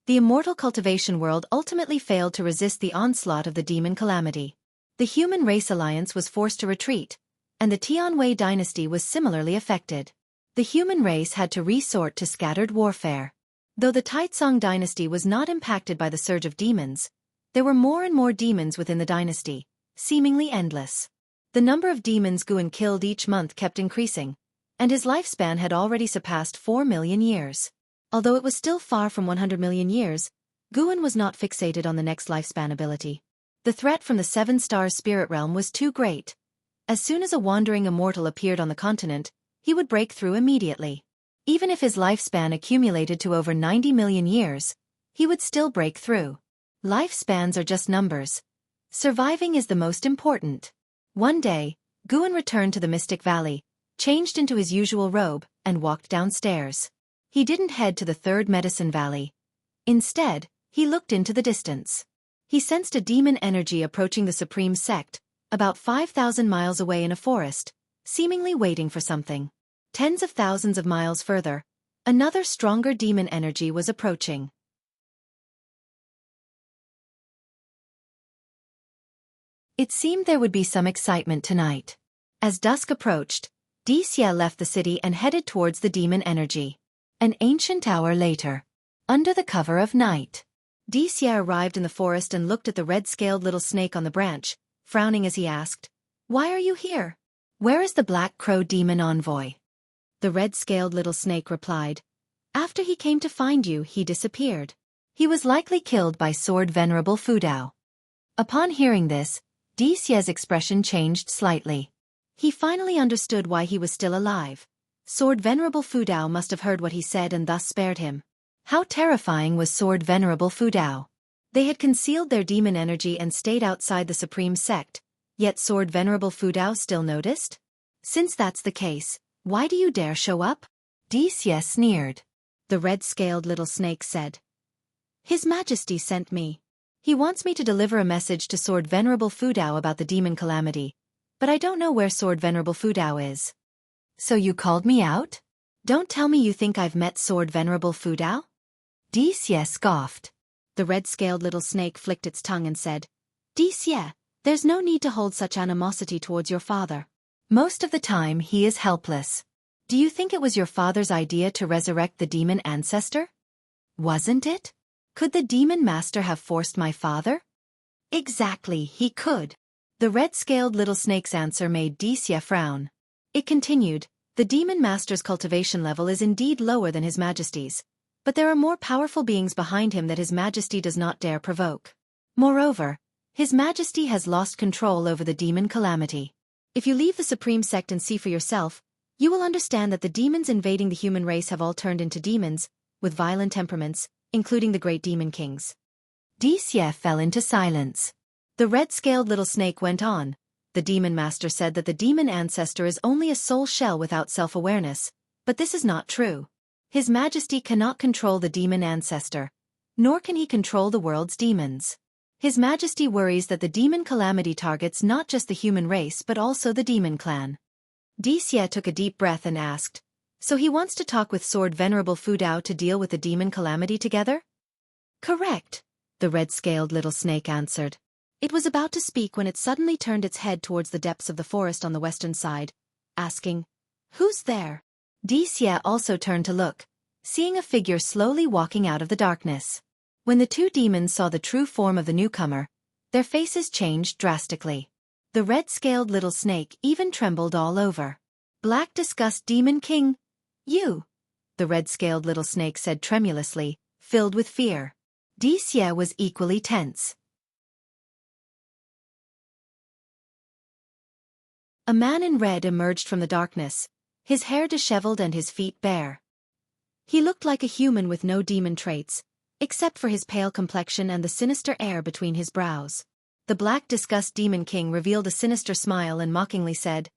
The immortal cultivation world ultimately failed to resist the onslaught of the demon calamity. The human race alliance was forced to retreat, and the Tianwei dynasty was similarly affected. The human race had to resort to scattered warfare. Though the Taizong dynasty was not impacted by the surge of demons, there were more and more demons within the dynasty, seemingly endless. The number of demons Guan killed each month kept increasing, and his lifespan had already surpassed 4 million years. Although it was still far from 100 million years, Guan was not fixated on the next lifespan ability. The threat from the 7 stars spirit realm was too great. As soon as a wandering immortal appeared on the continent, he would break through immediately. Even if his lifespan accumulated to over 90 million years, he would still break through. Lifespans are just numbers. Surviving is the most important. One day, Guan returned to the Mystic Valley, changed into his usual robe, and walked downstairs. He didn't head to the 3rd Medicine Valley. Instead, he looked into the distance. He sensed a demon energy approaching the Supreme Sect, about 5,000 miles away in a forest, seemingly waiting for something. Tens of thousands of miles further, another stronger demon energy was approaching. It seemed there would be some excitement tonight. As dusk approached, Xie left the city and headed towards the demon energy. An ancient hour later, under the cover of night, Xie arrived in the forest and looked at the red-scaled little snake on the branch, frowning as he asked, "Why are you here? Where is the Black Crow demon envoy?" The red-scaled little snake replied, "After he came to find you, he disappeared. He was likely killed by Sword Venerable Fudao." Upon hearing this, Xie's expression changed slightly. He finally understood why he was still alive. Sword Venerable Fudao must have heard what he said and thus spared him. How terrifying was Sword Venerable Fudao? They had concealed their demon energy and stayed outside the Supreme Sect, yet Sword Venerable Fudao still noticed? Since that's the case, why do you dare show up? Xie sneered. The red-scaled little snake said, "His Majesty sent me. He wants me to deliver a message to Sword Venerable Fudao about the demon calamity, but I don't know where Sword Venerable Fudao is." "So you called me out? Don't tell me you think I've met Sword Venerable Fudao?" Xie scoffed. The red-scaled little snake flicked its tongue and said, "Xie, there's no need to hold such animosity towards your father. Most of the time he is helpless. Do you think it was your father's idea to resurrect the demon ancestor? Wasn't it? Could the demon master have forced my father?" "Exactly, he could." The red-scaled little snake's answer made Xie frown. It continued, "The demon master's cultivation level is indeed lower than His Majesty's, but there are more powerful beings behind him that His Majesty does not dare provoke. Moreover, His Majesty has lost control over the demon calamity. If you leave the Supreme Sect and see for yourself, you will understand that the demons invading the human race have all turned into demons, with violent temperaments, including the great demon kings." Xie fell into silence. The red-scaled little snake went on. "The demon master said that the demon ancestor is only a soul shell without self-awareness, But this is not true. His Majesty cannot control the demon ancestor, nor can he control the world's demons. His Majesty worries that the demon calamity targets not just the human race but also the demon clan. Xie took a deep breath and asked, "So he wants to talk with Sword Venerable Fudao to deal with the demon calamity together?" "Correct," the red-scaled little snake answered. It was about to speak when it suddenly turned its head towards the depths of the forest on the western side, asking, "Who's there?" Xie also turned to look, seeing a figure slowly walking out of the darkness. When the two demons saw the true form of the newcomer, their faces changed drastically. The red-scaled little snake even trembled all over. "Black Disgust Demon King, you," the red-scaled little snake said tremulously, filled with fear. Xie was equally tense. A man in red emerged from the darkness, his hair disheveled and his feet bare. He looked like a human with no demon traits, except for his pale complexion and the sinister air between his brows. The Black Disgust Demon King revealed a sinister smile and mockingly said,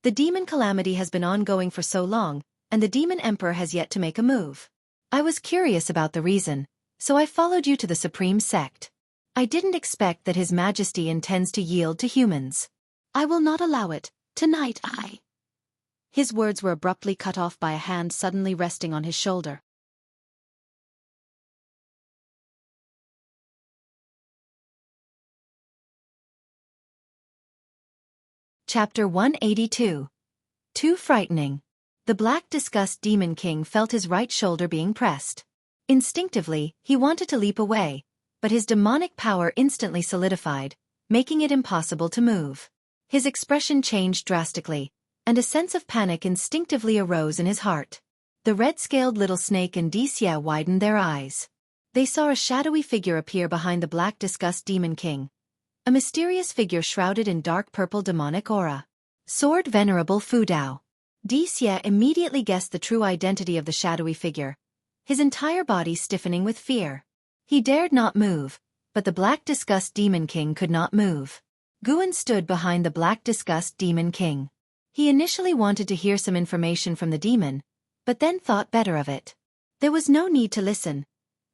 "The demon calamity has been ongoing for so long, and the demon emperor has yet to make a move. I was curious about the reason, so I followed you to the supreme sect. I didn't expect that His Majesty intends to yield to humans. I will not allow it, tonight His words were abruptly cut off by a hand suddenly resting on his shoulder. Chapter 182. Too frightening. The Black Disgust Demon King felt his right shoulder being pressed. Instinctively, he wanted to leap away, but his demonic power instantly solidified, making it impossible to move. His expression changed drastically, and a sense of panic instinctively arose in his heart. The red-scaled little snake and Xie widened their eyes. They saw a shadowy figure appear behind the Black Disgust Demon King. A mysterious figure shrouded in dark purple demonic aura. Sword Venerable Fudao. Xie immediately guessed the true identity of the shadowy figure, his entire body stiffening with fear. He dared not move, but the Black Disgust Demon King could not move. Guan stood behind the Black Disgust Demon King. He initially wanted to hear some information from the demon, but then thought better of it. There was no need to listen.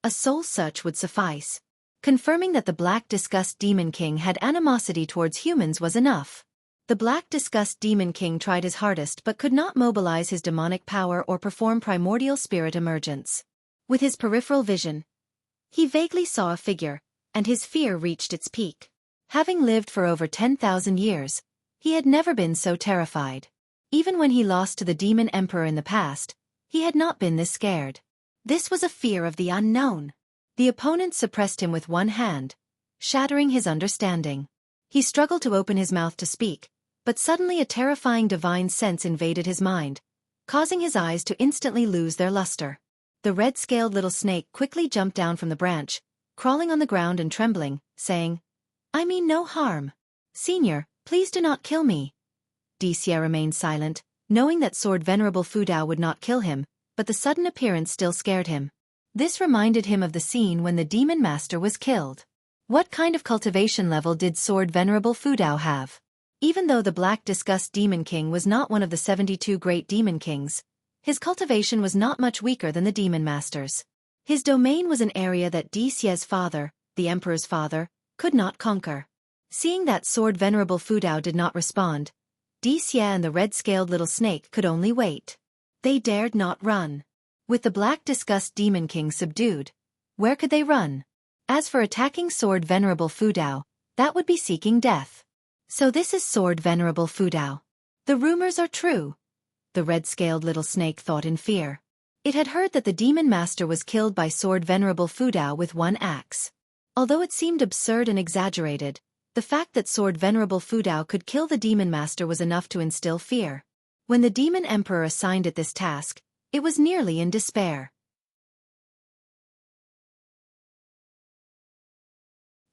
A soul search would suffice. Confirming that the Black Disgust Demon King had animosity towards humans was enough. The Black Disgust Demon King tried his hardest but could not mobilize his demonic power or perform primordial spirit emergence. With his peripheral vision, he vaguely saw a figure, and his fear reached its peak. Having lived for over 10,000 years, he had never been so terrified. Even when he lost to the Demon Emperor in the past, he had not been this scared. This was a fear of the unknown. The opponent suppressed him with one hand, shattering his understanding. He struggled to open his mouth to speak, but suddenly a terrifying divine sense invaded his mind, causing his eyes to instantly lose their luster. The red-scaled little snake quickly jumped down from the branch, crawling on the ground and trembling, saying, "I mean no harm. Senior, please do not kill me." Xie remained silent, knowing that Sword Venerable Fudao would not kill him, but the sudden appearance still scared him. This reminded him of the scene when the Demon Master was killed. What kind of cultivation level did Sword Venerable Fudao have? Even though the Black Disgust Demon King was not one of the 72 great demon kings, his cultivation was not much weaker than the Demon Master's. His domain was an area that Xie's father, the Emperor's father, could not conquer. Seeing that Sword Venerable Fudao did not respond, Xie and the red-scaled little snake could only wait. They dared not run. With the Black Disgust Demon King subdued, where could they run? As for attacking Sword Venerable Fudao, that would be seeking death. So this is Sword Venerable Fudao. The rumors are true. The red-scaled little snake thought in fear. It had heard that the Demon Master was killed by Sword Venerable Fudao with one axe. Although it seemed absurd and exaggerated, the fact that Sword Venerable Fudao could kill the Demon Master was enough to instill fear. When the Demon Emperor assigned it this task, it was nearly in despair.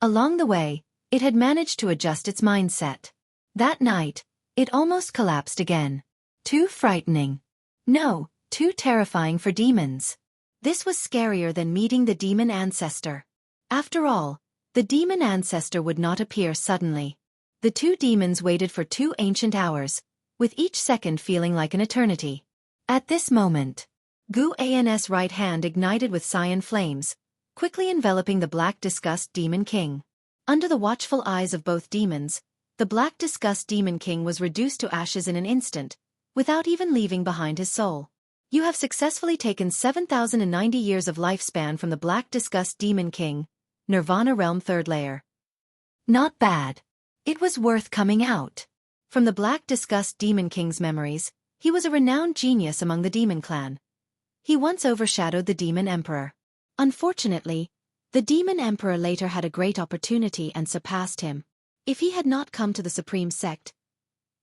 Along the way, it had managed to adjust its mindset. That night, it almost collapsed again. Too frightening. No, too terrifying for demons. This was scarier than meeting the demon ancestor. After all, the demon ancestor would not appear suddenly. The two demons waited for 2 ancient hours, with each second feeling like an eternity. At this moment, Gu-An's right hand ignited with cyan flames, quickly enveloping the Black Disgust Demon King. Under the watchful eyes of both demons, the Black Disgust Demon King was reduced to ashes in an instant, without even leaving behind his soul. You have successfully taken 7,090 years of lifespan from the Black Disgust Demon King, Nirvana Realm 3rd Layer. Not bad. It was worth coming out. From the Black Disgust Demon King's memories, he was a renowned genius among the demon clan. He once overshadowed the Demon Emperor. Unfortunately, the Demon Emperor later had a great opportunity and surpassed him. If he had not come to the Supreme Sect,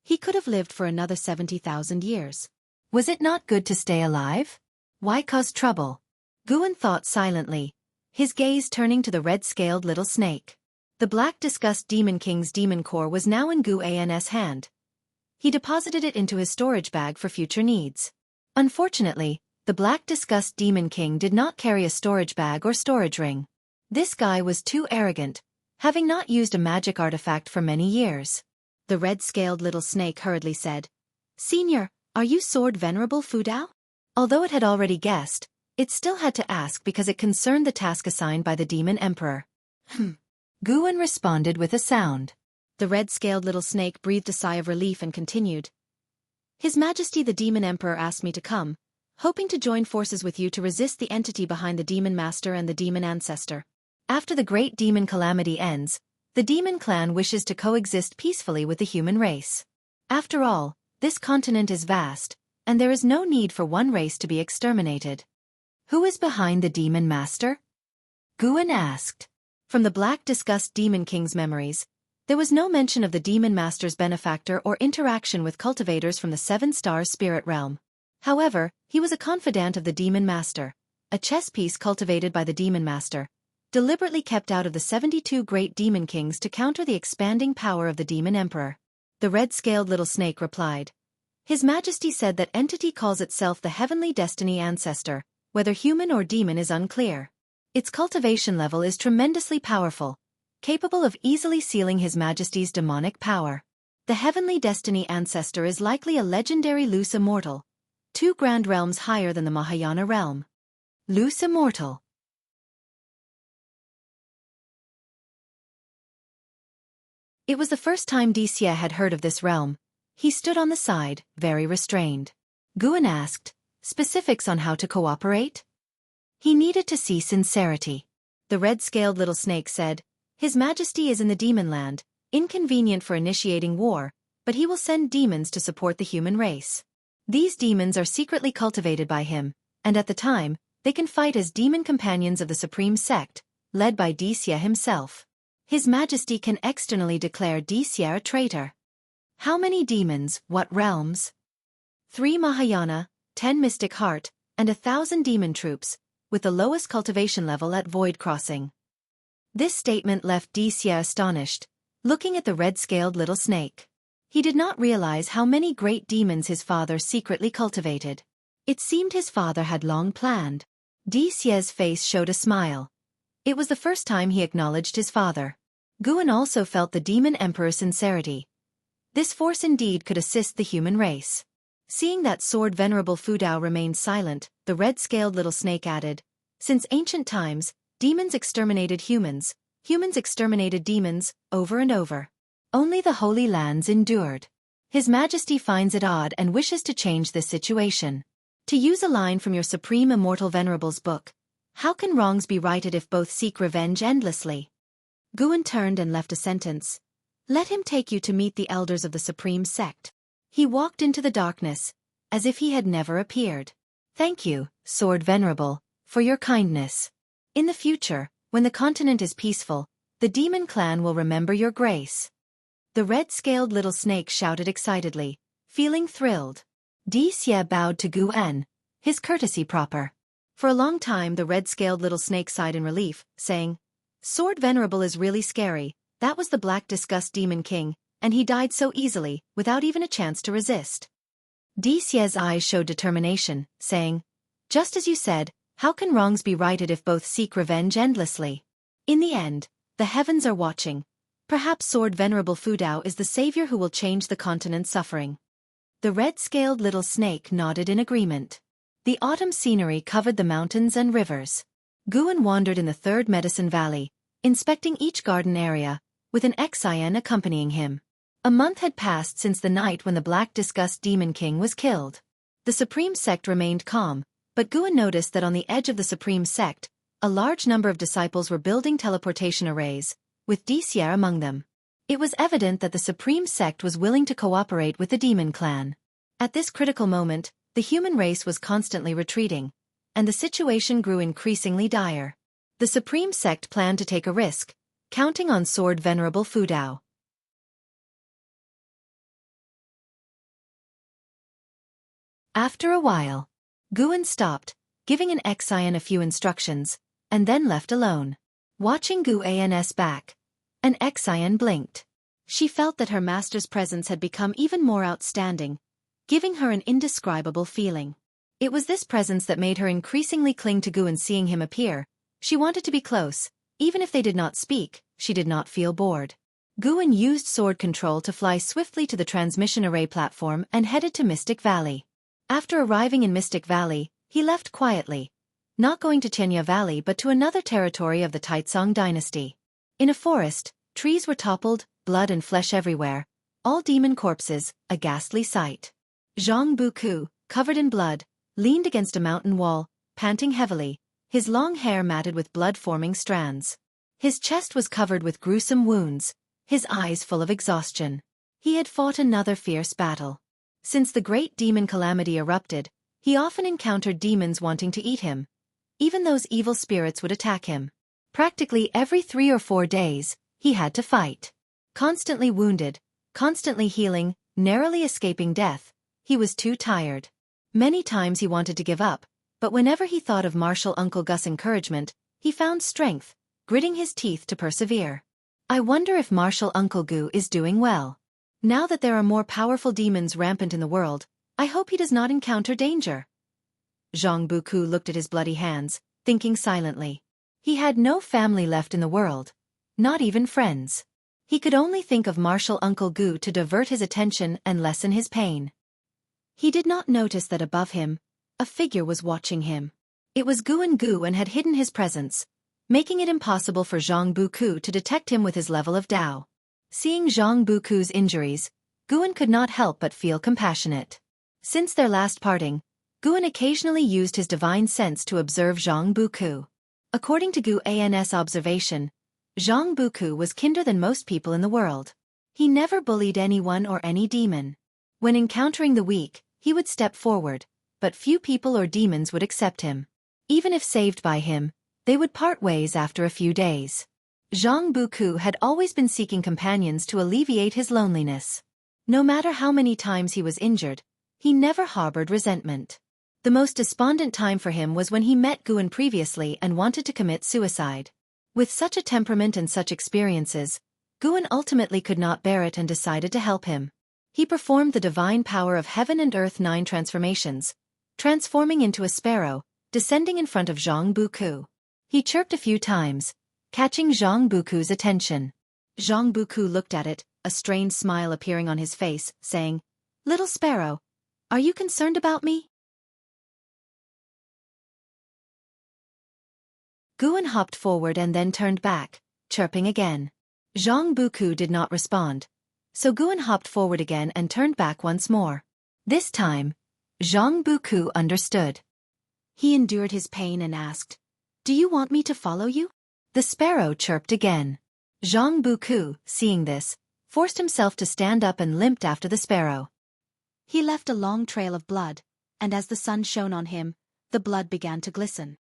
he could have lived for another 70,000 years. Was it not good to stay alive? Why cause trouble? Guan thought silently, his gaze turning to the red-scaled little snake. The Black Disgust Demon King's demon core was now in Gu-An's hand. He deposited it into his storage bag for future needs. Unfortunately, the Black Disgust Demon King did not carry a storage bag or storage ring. This guy was too arrogant, having not used a magic artifact for many years. The red-scaled little snake hurriedly said, "Senior, are you Sword Venerable Fudao?" Although it had already guessed, it still had to ask because it concerned the task assigned by the Demon Emperor. Guan responded with a sound. The red-scaled little snake breathed a sigh of relief and continued. "His Majesty the Demon Emperor asked me to come, hoping to join forces with you to resist the entity behind the Demon Master and the Demon Ancestor. After the Great Demon Calamity ends, the Demon Clan wishes to coexist peacefully with the human race. After all, this continent is vast, and there is no need for one race to be exterminated." "Who is behind the Demon Master?" Guan asked. From the Black Disgust Demon King's memories, there was no mention of the Demon Master's benefactor or interaction with cultivators from the Seven Stars Spirit Realm. However, he was a confidant of the Demon Master, a chess piece cultivated by the Demon Master, deliberately kept out of the 72 Great Demon Kings to counter the expanding power of the Demon Emperor. The red-scaled little snake replied. "His Majesty said that entity calls itself the Heavenly Destiny Ancestor, whether human or demon is unclear. Its cultivation level is tremendously powerful, capable of easily sealing His Majesty's demonic power. The Heavenly Destiny Ancestor is likely a legendary loose immortal, 2 grand realms higher than the Mahayana realm." Loose immortal. It was the first time Dixie had heard of this realm. He stood on the side, very restrained. Guan asked, "Specifics on how to cooperate?" He needed to see sincerity. The red-scaled little snake said, "His Majesty is in the demon land, inconvenient for initiating war, but he will send demons to support the human race. These demons are secretly cultivated by him, and at the time, they can fight as demon companions of the Supreme Sect, led by Dixie himself. His Majesty can externally declare Dixie a traitor." "How many demons, what realms?" 3 Mahayana, 10 Mystic Heart, and 1,000 demon troops, with the lowest cultivation level at Void Crossing. This statement left Dixie astonished, looking at the red-scaled little snake. He did not realize how many great demons his father secretly cultivated. It seemed his father had long planned. Dixie's face showed a smile. It was the first time he acknowledged his father. Guan also felt the Demon Emperor's sincerity. This force indeed could assist the human race. Seeing that Sword Venerable Fudao remained silent, the red-scaled little snake added, "Since ancient times, demons exterminated humans, humans exterminated demons, over and over. Only the Holy Lands endured. His Majesty finds it odd and wishes to change this situation. To use a line from your Supreme Immortal Venerable's book, how can wrongs be righted if both seek revenge endlessly?" Guan turned and left a sentence. "Let him take you to meet the elders of the Supreme Sect." He walked into the darkness, as if he had never appeared. "Thank you, Sword Venerable, for your kindness. In the future, when the continent is peaceful, the Demon Clan will remember your grace." The red-scaled little snake shouted excitedly, feeling thrilled. Dixie bowed to Guan, his courtesy proper. For a long time the red-scaled little snake sighed in relief, saying, "Sword Venerable is really scary. That was the Black Disgust Demon King, and he died so easily, without even a chance to resist." Dixie's eyes showed determination, saying, "Just as you said, how can wrongs be righted if both seek revenge endlessly? In the end, the heavens are watching. Perhaps Sword Venerable Fudao is the savior who will change the continent's suffering." The red-scaled little snake nodded in agreement. The autumn scenery covered the mountains and rivers. Guan wandered in the third medicine valley, inspecting each garden area, with an Xian accompanying him. A month had passed since the night when the Black Disgust Demon King was killed. The Supreme Sect remained calm, but Guan noticed that on the edge of the Supreme Sect, a large number of disciples were building teleportation arrays, with Disier among them. It was evident that the Supreme Sect was willing to cooperate with the Demon Clan. At this critical moment, the human race was constantly retreating, and the situation grew increasingly dire. The Supreme Sect planned to take a risk, counting on Sword Venerable Fudao. After a while, Guan stopped, giving an Xian a few instructions, and then left alone. Watching Guan's back, an Xian blinked. She felt that her master's presence had become even more outstanding, giving her an indescribable feeling. It was this presence that made her increasingly cling to Guan. Seeing him appear, she wanted to be close. Even if they did not speak, she did not feel bored. Guan used sword control to fly swiftly to the transmission array platform and headed to Mystic Valley. After arriving in Mystic Valley, he left quietly, not going to Chenya Valley but to another territory of the Taitsong dynasty. In a forest, trees were toppled, blood and flesh everywhere, all demon corpses, a ghastly sight. Zhang Buku, covered in blood, leaned against a mountain wall, panting heavily, his long hair matted with blood-forming strands. His chest was covered with gruesome wounds, his eyes full of exhaustion. He had fought another fierce battle. Since the great demon calamity erupted, he often encountered demons wanting to eat him. Even those evil spirits would attack him. Practically every 3 or 4 days, he had to fight. Constantly wounded, constantly healing, narrowly escaping death, he was too tired. Many times he wanted to give up, but whenever he thought of Martial Uncle Gus' encouragement, he found strength, gritting his teeth to persevere. I wonder if Martial Uncle Gu is doing well. Now that there are more powerful demons rampant in the world, I hope he does not encounter danger. Zhang Buku looked at his bloody hands, thinking silently. He had no family left in the world, not even friends. He could only think of Martial Uncle Gu to divert his attention and lessen his pain. He did not notice that above him, a figure was watching him. It was Gu and had hidden his presence, making it impossible for Zhang Buku to detect him with his level of Dao. Seeing Zhang Buku's injuries, Guan could not help but feel compassionate. Since their last parting, Guan occasionally used his divine sense to observe Zhang Buku. According to Guan's observation, Zhang Buku was kinder than most people in the world. He never bullied anyone or any demon. When encountering the weak, he would step forward, but few people or demons would accept him. Even if saved by him, they would part ways after a few days. Zhang Buku had always been seeking companions to alleviate his loneliness. No matter how many times he was injured, he never harbored resentment. The most despondent time for him was when he met Guan previously and wanted to commit suicide. With such a temperament and such experiences, Guan ultimately could not bear it and decided to help him. He performed the divine power of heaven and earth 9 transformations, transforming into a sparrow, descending in front of Zhang Buku. He chirped a few times, catching Zhang Buku's attention. Zhang Buku looked at it, a strained smile appearing on his face, saying, "Little sparrow, are you concerned about me?" Guan hopped forward and then turned back, chirping again. Zhang Buku did not respond, so Guan hopped forward again and turned back once more. This time, Zhang Buku understood. He endured his pain and asked, "Do you want me to follow you?" The sparrow chirped again. Zhang Buku, seeing this, forced himself to stand up and limped after the sparrow. He left a long trail of blood, and as the sun shone on him, the blood began to glisten.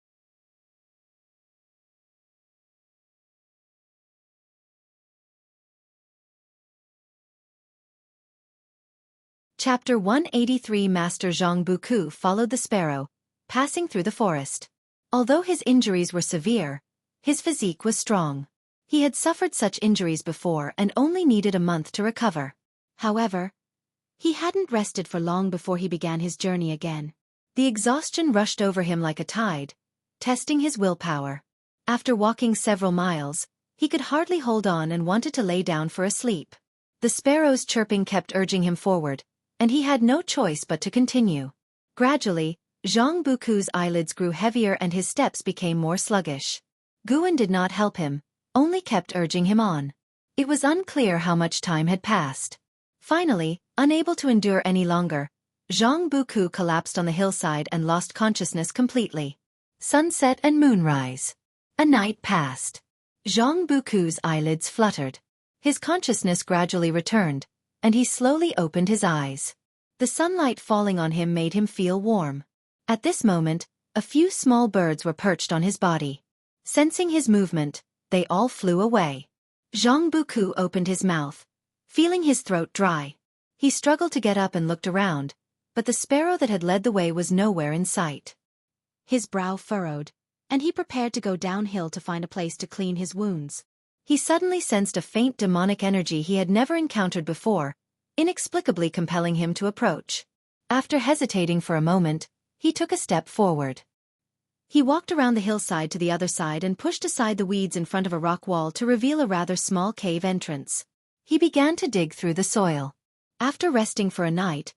Chapter 183 Master Zhang Buku followed the sparrow, passing through the forest. Although his injuries were severe, his physique was strong. He had suffered such injuries before and only needed a month to recover. However, he hadn't rested for long before he began his journey again. The exhaustion rushed over him like a tide, testing his willpower. After walking several miles, he could hardly hold on and wanted to lay down for a sleep. The sparrow's chirping kept urging him forward, and he had no choice but to continue. Gradually, Zhang Buku's eyelids grew heavier and his steps became more sluggish. Guan did not help him, only kept urging him on. It was unclear how much time had passed. Finally, unable to endure any longer, Zhang Buku collapsed on the hillside and lost consciousness completely. Sunset and moonrise. A night passed. Zhang Buku's eyelids fluttered. His consciousness gradually returned, and he slowly opened his eyes. The sunlight falling on him made him feel warm. At this moment, a few small birds were perched on his body. Sensing his movement, they all flew away. Zhang Buku opened his mouth, feeling his throat dry. He struggled to get up and looked around, but the sparrow that had led the way was nowhere in sight. His brow furrowed, and he prepared to go downhill to find a place to clean his wounds. He suddenly sensed a faint demonic energy he had never encountered before, inexplicably compelling him to approach. After hesitating for a moment, he took a step forward. He walked around the hillside to the other side and pushed aside the weeds in front of a rock wall to reveal a rather small cave entrance. He began to dig through the soil. After resting for a night,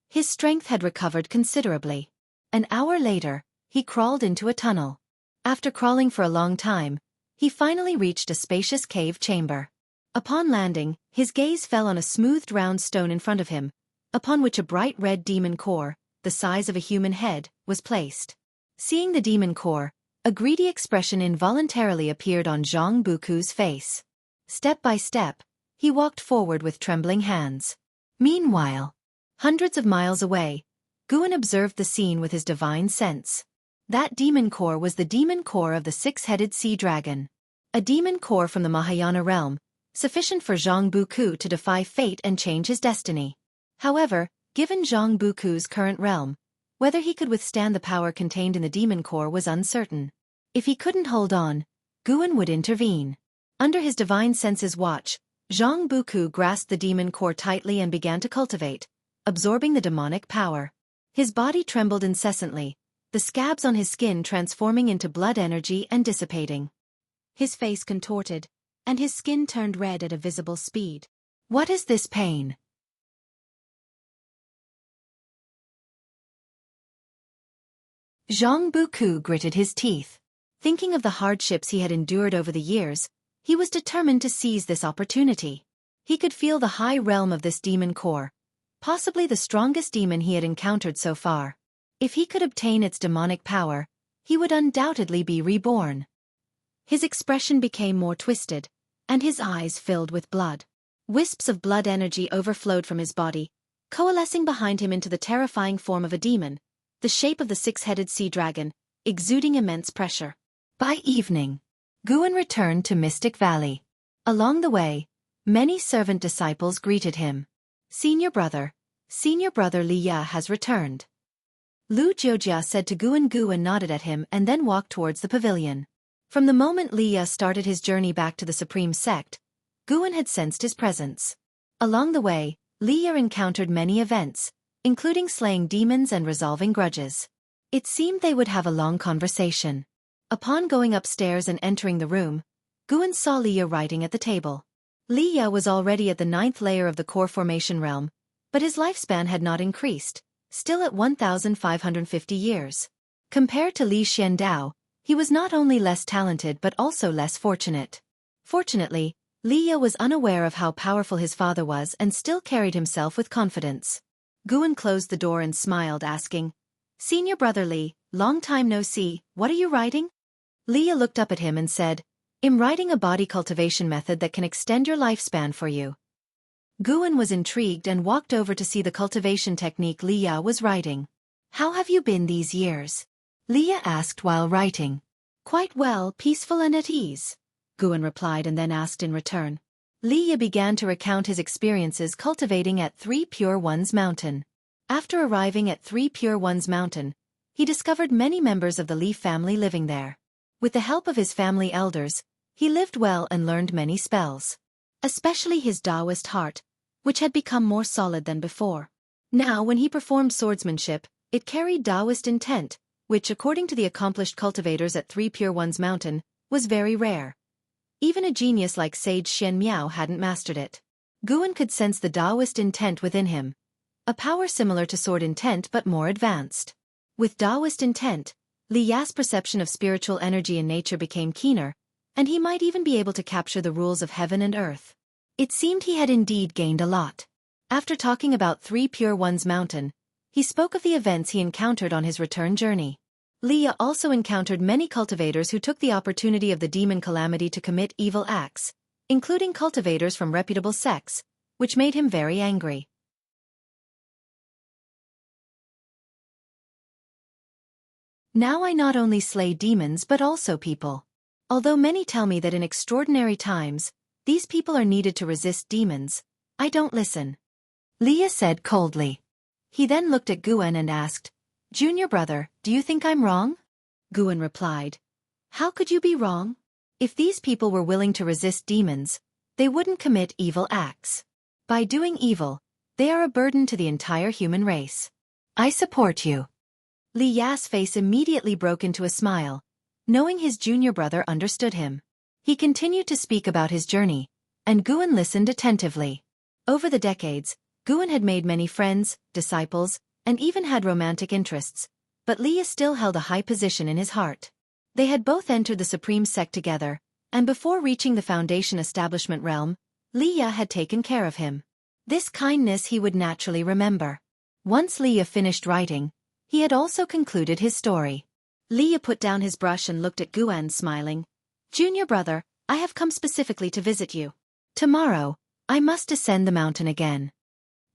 his strength had recovered considerably. An hour later, he crawled into a tunnel. After crawling for a long time, he finally reached a spacious cave chamber. Upon landing, his gaze fell on a smoothed round stone in front of him, upon which a bright red demon core, the size of a human head, was placed. Seeing the demon core, a greedy expression involuntarily appeared on Zhang Buku's face. Step by step, he walked forward with trembling hands. Meanwhile, hundreds of miles away, Guan observed the scene with his divine sense. That demon core was the demon core of the six-headed sea dragon. A demon core from the Mahayana realm, sufficient for Zhang Buku to defy fate and change his destiny. However, given Zhang Buku's current realm, whether he could withstand the power contained in the demon core was uncertain. If he couldn't hold on, Guan would intervene. Under his divine sense's watch, Zhang Buku grasped the demon core tightly and began to cultivate, absorbing the demonic power. His body trembled incessantly, the scabs on his skin transforming into blood energy and dissipating. His face contorted, and his skin turned red at a visible speed. What is this pain? Zhang Buku gritted his teeth. Thinking of the hardships he had endured over the years, he was determined to seize this opportunity. He could feel the high realm of this demon core, possibly the strongest demon he had encountered so far. If he could obtain its demonic power, he would undoubtedly be reborn. His expression became more twisted, and his eyes filled with blood. Wisps of blood energy overflowed from his body, coalescing behind him into the terrifying form of a demon, the shape of the six-headed sea dragon, exuding immense pressure. By evening, Guan returned to Mystic Valley. Along the way, many servant disciples greeted him. Senior brother Li Ya has returned. Lu Jiujia said to Guan. Guan nodded at him and then walked towards the pavilion. From the moment Li Ya started his journey back to the Supreme Sect, Guan had sensed his presence. Along the way, Li Ya encountered many events, including slaying demons and resolving grudges. It seemed they would have a long conversation. Upon going upstairs and entering the room, Guan saw Li Ya writing at the table. Li Ya was already at the 9th layer of the core formation realm, but his lifespan had not increased, still at 1,550 years. Compared to Li Xiandao, he was not only less talented but also less fortunate. Fortunately, Li Ya was unaware of how powerful his father was and still carried himself with confidence. Guan closed the door and smiled, asking, "Senior brother Li, long time no see, what are you writing?" Li Ya looked up at him and said, "I'm writing a body cultivation method that can extend your lifespan for you." Guan was intrigued and walked over to see the cultivation technique Li Ya was writing. "How have you been these years?" Li Ya asked while writing. "Quite well, peaceful and at ease," Guan replied and then asked in return. Li Ya began to recount his experiences cultivating at 3 Pure Ones Mountain. After arriving at 3 Pure Ones Mountain, he discovered many members of the Li family living there. With the help of his family elders, he lived well and learned many spells. Especially his Taoist heart, which had become more solid than before. Now when he performed swordsmanship, it carried Taoist intent, which according to the accomplished cultivators at 3 Pure Ones Mountain, was very rare. Even a genius like Sage Shen Miao hadn't mastered it. Guan could sense the Taoist intent within him, a power similar to sword intent but more advanced. With Taoist intent, Li Ya's perception of spiritual energy in nature became keener, and he might even be able to capture the rules of heaven and earth. It seemed he had indeed gained a lot. After talking about Three Pure Ones Mountain, he spoke of the events he encountered on his return journey. Li Ya also encountered many cultivators who took the opportunity of the demon calamity to commit evil acts, including cultivators from reputable sects, which made him very angry. Now I not only slay demons but also people. Although many tell me that in extraordinary times, these people are needed to resist demons, I don't listen. Li Ya said coldly. He then looked at Guan and asked, Junior brother, do you think I'm wrong? Guan replied, How could you be wrong? If these people were willing to resist demons, they wouldn't commit evil acts. By doing evil, they are a burden to the entire human race. I support you. Li Ya's face immediately broke into a smile, knowing his junior brother understood him. He continued to speak about his journey, and Guan listened attentively. Over the decades, Guan had made many friends, disciples, and even had romantic interests, but Li Ya still held a high position in his heart. They had both entered the Supreme Sect together, and before reaching the Foundation Establishment realm, Li Ya had taken care of him. This kindness he would naturally remember. Once Li Ya finished writing, he had also concluded his story. Li Ya put down his brush and looked at Guan, smiling. Junior brother, I have come specifically to visit you. Tomorrow, I must descend the mountain again.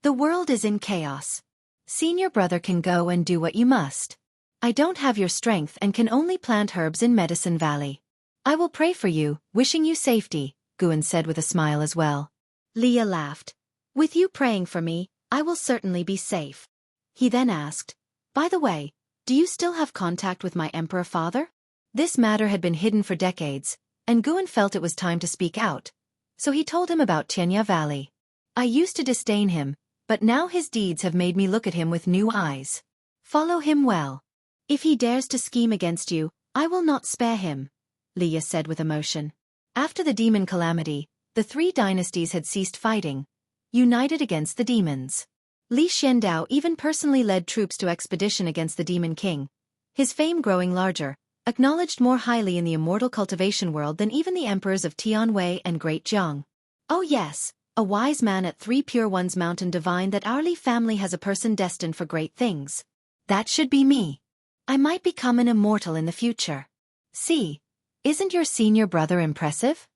The world is in chaos. Senior brother can go and do what you must. I don't have your strength and can only plant herbs in Medicine Valley. I will pray for you, wishing you safety, Guan said with a smile as well. Li Ya laughed. With you praying for me, I will certainly be safe. He then asked, By the way, do you still have contact with my emperor father? This matter had been hidden for decades, and Guan felt it was time to speak out, so he told him about Tianya Valley. I used to disdain him, but now his deeds have made me look at him with new eyes. Follow him well. If he dares to scheme against you, I will not spare him, Li Ya said with emotion. After the demon calamity, the three dynasties had ceased fighting, united against the demons. Li Xiandao even personally led troops to expedition against the Demon King, his fame growing larger, acknowledged more highly in the immortal cultivation world than even the emperors of Tianwei and Great Jiang. Oh yes, a wise man at Three Pure Ones Mountain divined that our Li family has a person destined for great things. That should be me. I might become an immortal in the future. See, isn't your senior brother impressive?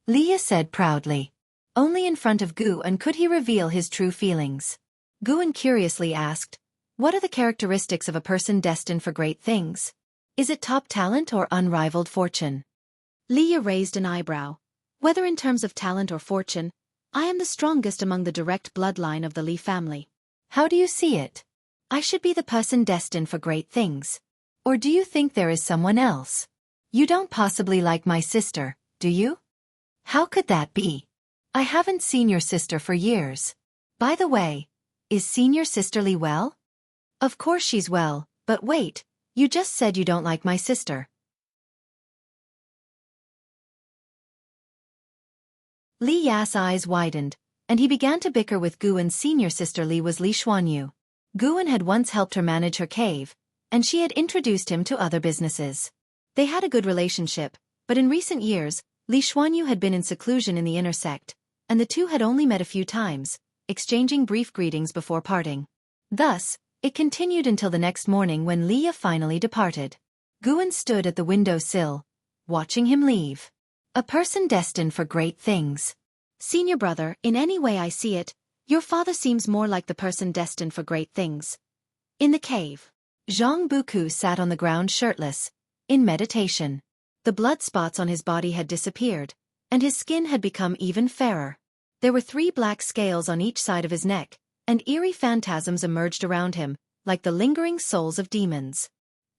Li Ya said proudly. Only in front of Guan could he reveal his true feelings. Guan curiously asked, What are the characteristics of a person destined for great things? Is it top talent or unrivaled fortune? Li Ya raised an eyebrow. Whether in terms of talent or fortune, I am the strongest among the direct bloodline of the Li family. How do you see it? I should be the person destined for great things. Or do you think there is someone else? You don't possibly like my sister, do you? How could that be? I haven't seen your sister for years. By the way, is senior sister Li well? Of course she's well, but wait, you just said you don't like my sister. Li Ya's eyes widened, and he began to bicker with Guan's senior sister Li was Li Xuanyu. Guan had once helped her manage her cave, and she had introduced him to other businesses. They had a good relationship, but in recent years, Li Xuanyu had been in seclusion in the inner sect, and the two had only met a few times, exchanging brief greetings before parting. Thus, it continued until the next morning when Li Ya finally departed. Guan stood at the window sill, watching him leave. A person destined for great things. Senior brother, in any way I see it, your father seems more like the person destined for great things. In the cave, Zhang Buku sat on the ground shirtless, in meditation. The blood spots on his body had disappeared, and his skin had become even fairer. There were 3 black scales on each side of his neck, and eerie phantasms emerged around him, like the lingering souls of demons.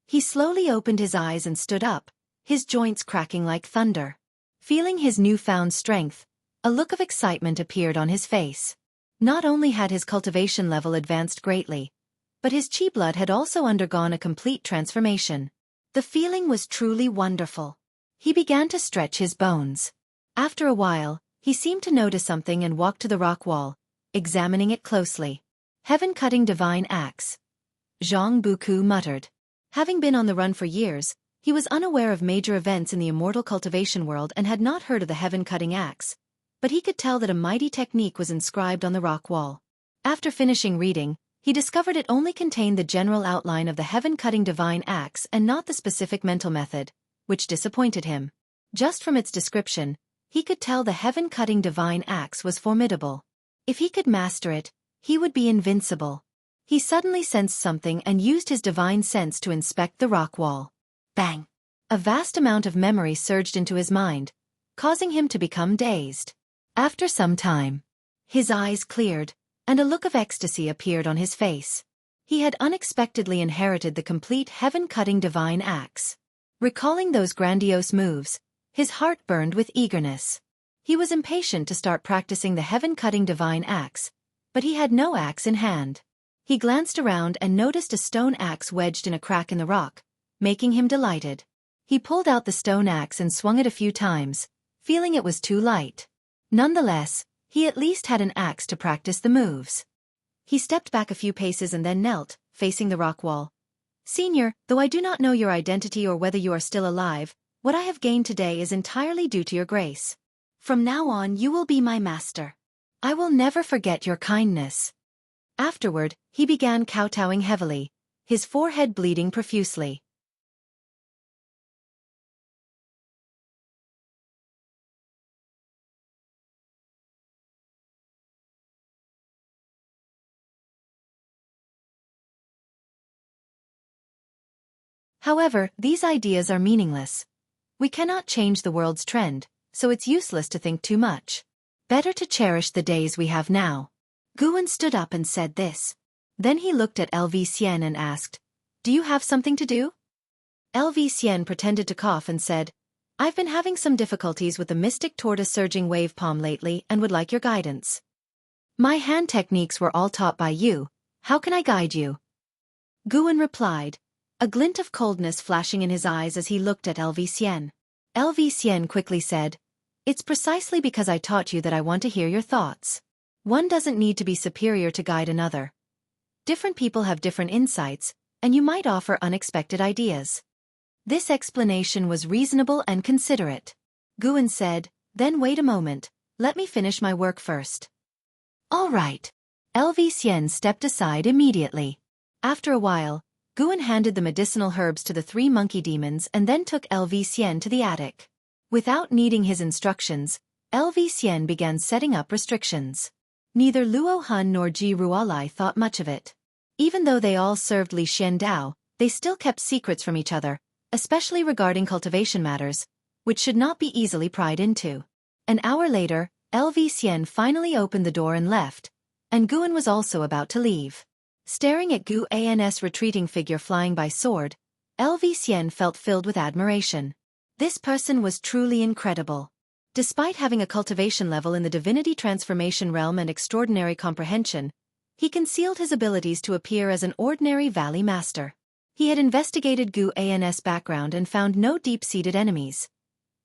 He slowly opened his eyes and stood up, his joints cracking like thunder. Feeling his newfound strength, a look of excitement appeared on his face. Not only had his cultivation level advanced greatly, but his chi blood had also undergone a complete transformation. The feeling was truly wonderful. He began to stretch his bones. After a while, he seemed to notice something and walked to the rock wall, examining it closely. Heaven-cutting divine axe. Zhang Buku muttered. Having been on the run for years, he was unaware of major events in the immortal cultivation world and had not heard of the heaven-cutting axe, but he could tell that a mighty technique was inscribed on the rock wall. After finishing reading, he discovered it only contained the general outline of the heaven-cutting divine axe and not the specific mental method, which disappointed him. Just from its description, he could tell the heaven-cutting divine axe was formidable. If he could master it, he would be invincible. He suddenly sensed something and used his divine sense to inspect the rock wall. Bang! A vast amount of memory surged into his mind, causing him to become dazed. After some time, his eyes cleared, and a look of ecstasy appeared on his face. He had unexpectedly inherited the complete heaven-cutting divine axe. Recalling those grandiose moves, his heart burned with eagerness. He was impatient to start practicing the heaven-cutting divine axe, but he had no axe in hand. He glanced around and noticed a stone axe wedged in a crack in the rock, making him delighted. He pulled out the stone axe and swung it a few times, feeling it was too light. Nonetheless, he at least had an axe to practice the moves. He stepped back a few paces and then knelt, facing the rock wall. Senior, though I do not know your identity or whether you are still alive, what I have gained today is entirely due to your grace. From now on you will be my master. I will never forget your kindness. Afterward, he began kowtowing heavily, his forehead bleeding profusely. However, these ideas are meaningless. We cannot change the world's trend, so it's useless to think too much. Better to cherish the days we have now. Guan stood up and said this. Then he looked at LV Xian and asked, "Do you have something to do?" LV Xian pretended to cough and said, "I've been having some difficulties with the mystic tortoise surging wave palm lately and would like your guidance. My hand techniques were all taught by you. How can I guide you?" Guan replied, a glint of coldness flashing in his eyes as he looked at LV Xian. LV Xian quickly said, "It's precisely because I taught you that I want to hear your thoughts. One doesn't need to be superior to guide another. Different people have different insights, and you might offer unexpected ideas." This explanation was reasonable and considerate. Guan said, "Then wait a moment, let me finish my work first." "All right." LV Xian stepped aside immediately. After a while, Guan handed the medicinal herbs to the 3 monkey demons and then took LV Xian to the attic. Without needing his instructions, LV Xian began setting up restrictions. Neither Luo Han nor Ji Ruolai thought much of it. Even though they all served Li Xiandao, they still kept secrets from each other, especially regarding cultivation matters, which should not be easily pried into. An hour later, LV Xian finally opened the door and left, and Guan was also about to leave. Staring at Gu An's retreating figure flying by sword, LV Xian felt filled with admiration. This person was truly incredible. Despite having a cultivation level in the divinity transformation realm and extraordinary comprehension, he concealed his abilities to appear as an ordinary valley master. He had investigated Gu An's background and found no deep-seated enemies.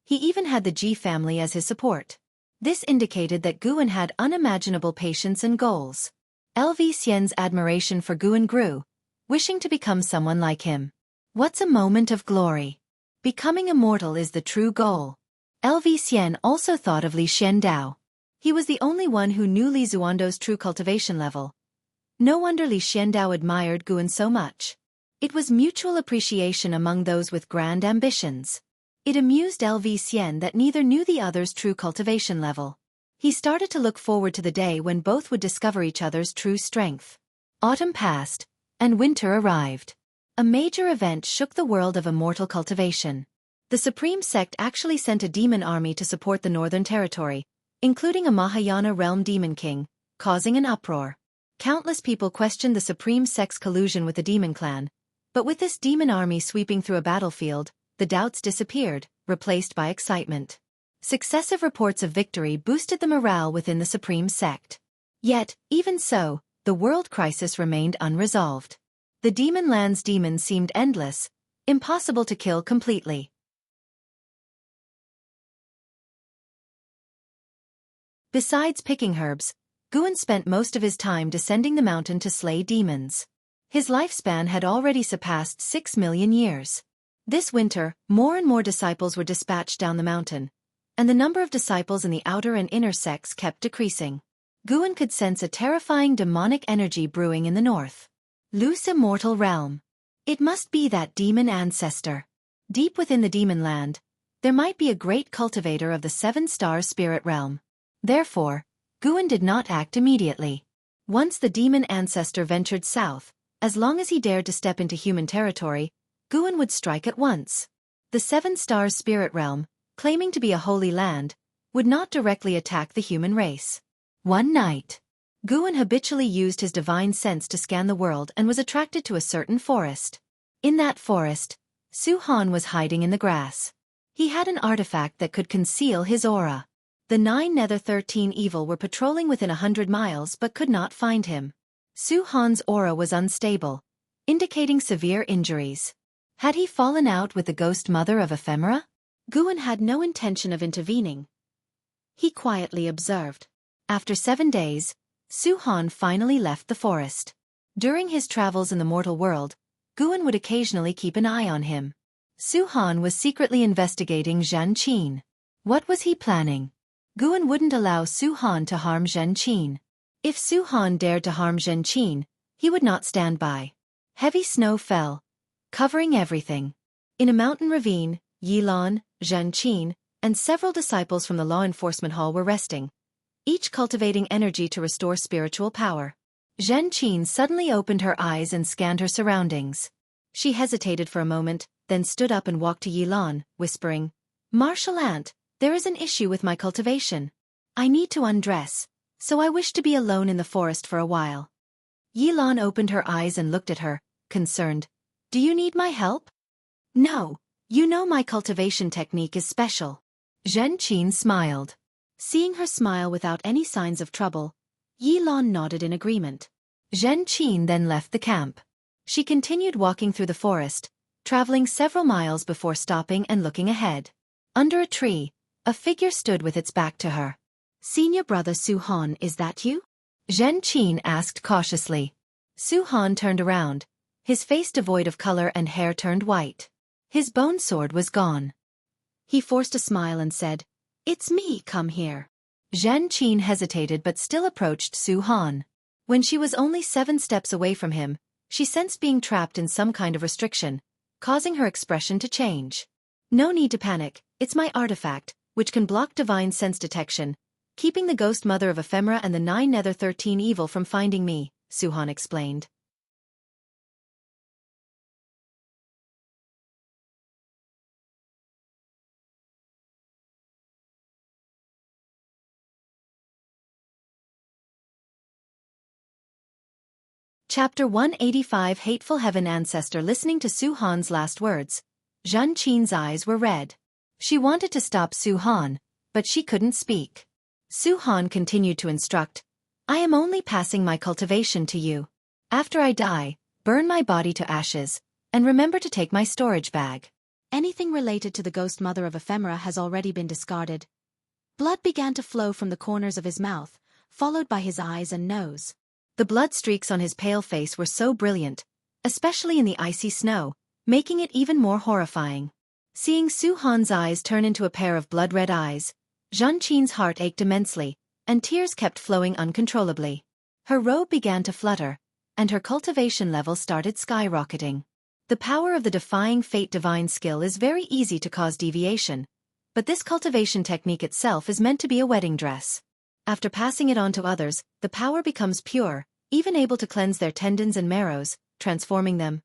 He even had the Ji family as his support. This indicated that Guan had unimaginable patience and goals. LV Xian's admiration for Guan grew, wishing to become someone like him. What's a moment of glory? Becoming immortal is the true goal. LV Xian also thought of Li Xiandao. He was the only one who knew Li Zuando's true cultivation level. No wonder Li Xiandao admired Guan so much. It was mutual appreciation among those with grand ambitions. It amused LV Xian that neither knew the other's true cultivation level. He started to look forward to the day when both would discover each other's true strength. Autumn passed, and winter arrived. A major event shook the world of immortal cultivation. The Supreme Sect actually sent a demon army to support the Northern Territory, including a Mahayana realm demon king, causing an uproar. Countless people questioned the Supreme Sect's collusion with the demon clan, but with this demon army sweeping through a battlefield, the doubts disappeared, replaced by excitement. Successive reports of victory boosted the morale within the Supreme Sect. Yet, even so, the world crisis remained unresolved. The demon land's demons seemed endless, impossible to kill completely. Besides picking herbs, Guan spent most of his time descending the mountain to slay demons. His lifespan had already surpassed 6 million years. This winter, more and more disciples were dispatched down the mountain, and the number of disciples in the outer and inner sects kept decreasing. Guan could sense a terrifying demonic energy brewing in the north. Loose immortal realm. It must be that demon ancestor. Deep within the demon land, there might be a great cultivator of the 7-star spirit realm. Therefore, Guan did not act immediately. Once the demon ancestor ventured south, as long as he dared to step into human territory, Guan would strike at once. The 7-star spirit realm, claiming to be a holy land, would not directly attack the human race. One night, Guan habitually used his divine sense to scan the world and was attracted to a certain forest. In that forest, Su Han was hiding in the grass. He had an artifact that could conceal his aura. The 9 Nether 13 Evil were patrolling within 100 miles but could not find him. Su Han's aura was unstable, indicating severe injuries. Had he fallen out with the ghost mother of Ephemera? Guan had no intention of intervening. He quietly observed. After 7 days, Su Han finally left the forest. During his travels in the mortal world, Guan would occasionally keep an eye on him. Su Han was secretly investigating Zhen Qin. What was he planning? Guan wouldn't allow Su Han to harm Zhen Qin. If Su Han dared to harm Zhen Qin, he would not stand by. Heavy snow fell, covering everything. In a mountain ravine, Yilan, Zhen Qin, and several disciples from the law enforcement hall were resting, each cultivating energy to restore spiritual power. Zhen Qin suddenly opened her eyes and scanned her surroundings. She hesitated for a moment, then stood up and walked to Yilan, whispering, "Martial Ant, there is an issue with my cultivation. I need to undress, so I wish to be alone in the forest for a while." Yilan opened her eyes and looked at her, concerned. "Do you need my help?" "No, you know my cultivation technique is special." Zhen Qin smiled. Seeing her smile without any signs of trouble, Yilan nodded in agreement. Zhen Qin then left the camp. She continued walking through the forest, traveling several miles before stopping and looking ahead. Under a tree, a figure stood with its back to her. "Senior brother Su Han, is that you?" Zhen Qin asked cautiously. Su Han turned around, his face devoid of color and hair turned white. His bone sword was gone. He forced a smile and said, "It's me, come here." Zhen Qin hesitated but still approached Su Han. When she was only 7 steps away from him, she sensed being trapped in some kind of restriction, causing her expression to change. "No need to panic, it's my artifact, which can block divine sense detection, keeping the ghost mother of Ephemera and the 9 Nether 13 Evil from finding me," Su Han explained. Chapter 185 Hateful Heaven Ancestor. Listening to Su Han's last words, Zhen Qin's eyes were red. She wanted to stop Su Han, but she couldn't speak. Su Han continued to instruct, "I am only passing my cultivation to you. After I die, burn my body to ashes, and remember to take my storage bag." Anything related to the ghost mother of Ephemera has already been discarded. Blood began to flow from the corners of his mouth, followed by his eyes and nose. The blood streaks on his pale face were so brilliant, especially in the icy snow, making it even more horrifying. Seeing Su Han's eyes turn into a pair of blood-red eyes, Zhen Qin's heart ached immensely, and tears kept flowing uncontrollably. Her robe began to flutter, and her cultivation level started skyrocketing. The power of the Defying Fate divine skill is very easy to cause deviation, but this cultivation technique itself is meant to be a wedding dress. After passing it on to others, the power becomes pure, even able to cleanse their tendons and marrows, transforming them.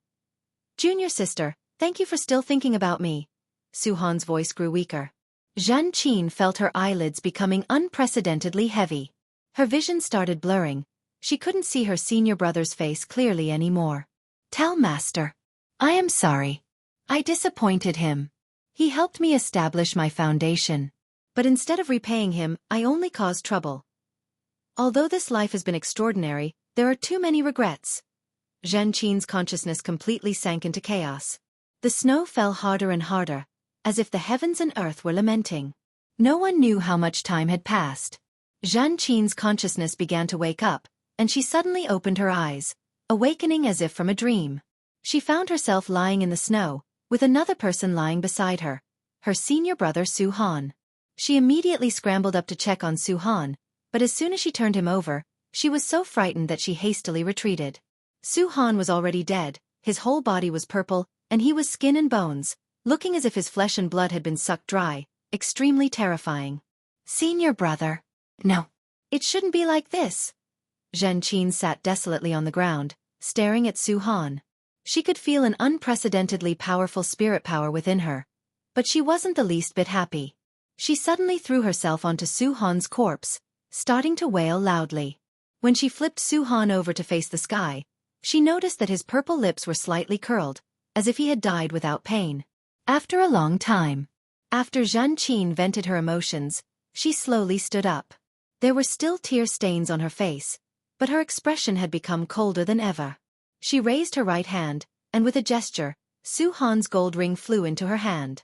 "Junior sister, thank you for still thinking about me." Su Han's voice grew weaker. Zhen Qin felt her eyelids becoming unprecedentedly heavy. Her vision started blurring. She couldn't see her senior brother's face clearly anymore. "Tell Master. I am sorry. I disappointed him. He helped me establish my foundation. But instead of repaying him, I only caused trouble. Although this life has been extraordinary, there are too many regrets." Zhen Qin's consciousness completely sank into chaos. The snow fell harder and harder, as if the heavens and earth were lamenting. No one knew how much time had passed. Zhan Qin's consciousness began to wake up, and she suddenly opened her eyes, awakening as if from a dream. She found herself lying in the snow, with another person lying beside her, her senior brother Su Han. She immediately scrambled up to check on Su Han, but as soon as she turned him over, she was so frightened that she hastily retreated. Su Han was already dead, his whole body was purple, and he was skin and bones, looking as if his flesh and blood had been sucked dry, extremely terrifying. Senior brother. No. It shouldn't be like this. Zhan Qin sat desolately on the ground, staring at Su Han. She could feel an unprecedentedly powerful spirit power within her, but she wasn't the least bit happy. She suddenly threw herself onto Su Han's corpse, starting to wail loudly. When she flipped Su Han over to face the sky, she noticed that his purple lips were slightly curled, as if he had died without pain. After a long time, after Zhan Qin vented her emotions, she slowly stood up. There were still tear stains on her face, but her expression had become colder than ever. She raised her right hand, and with a gesture, Su Han's gold ring flew into her hand.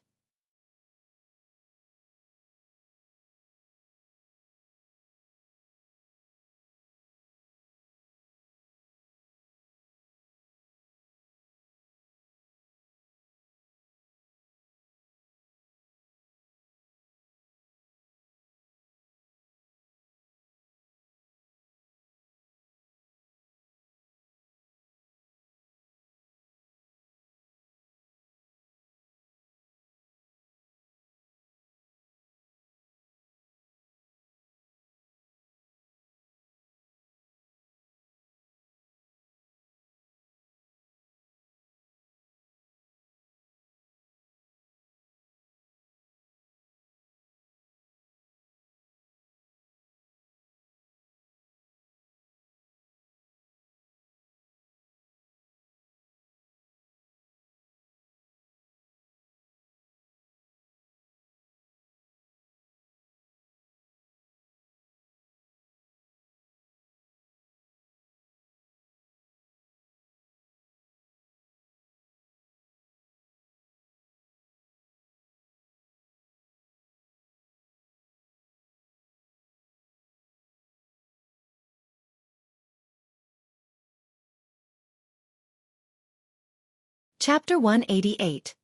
Chapter 188.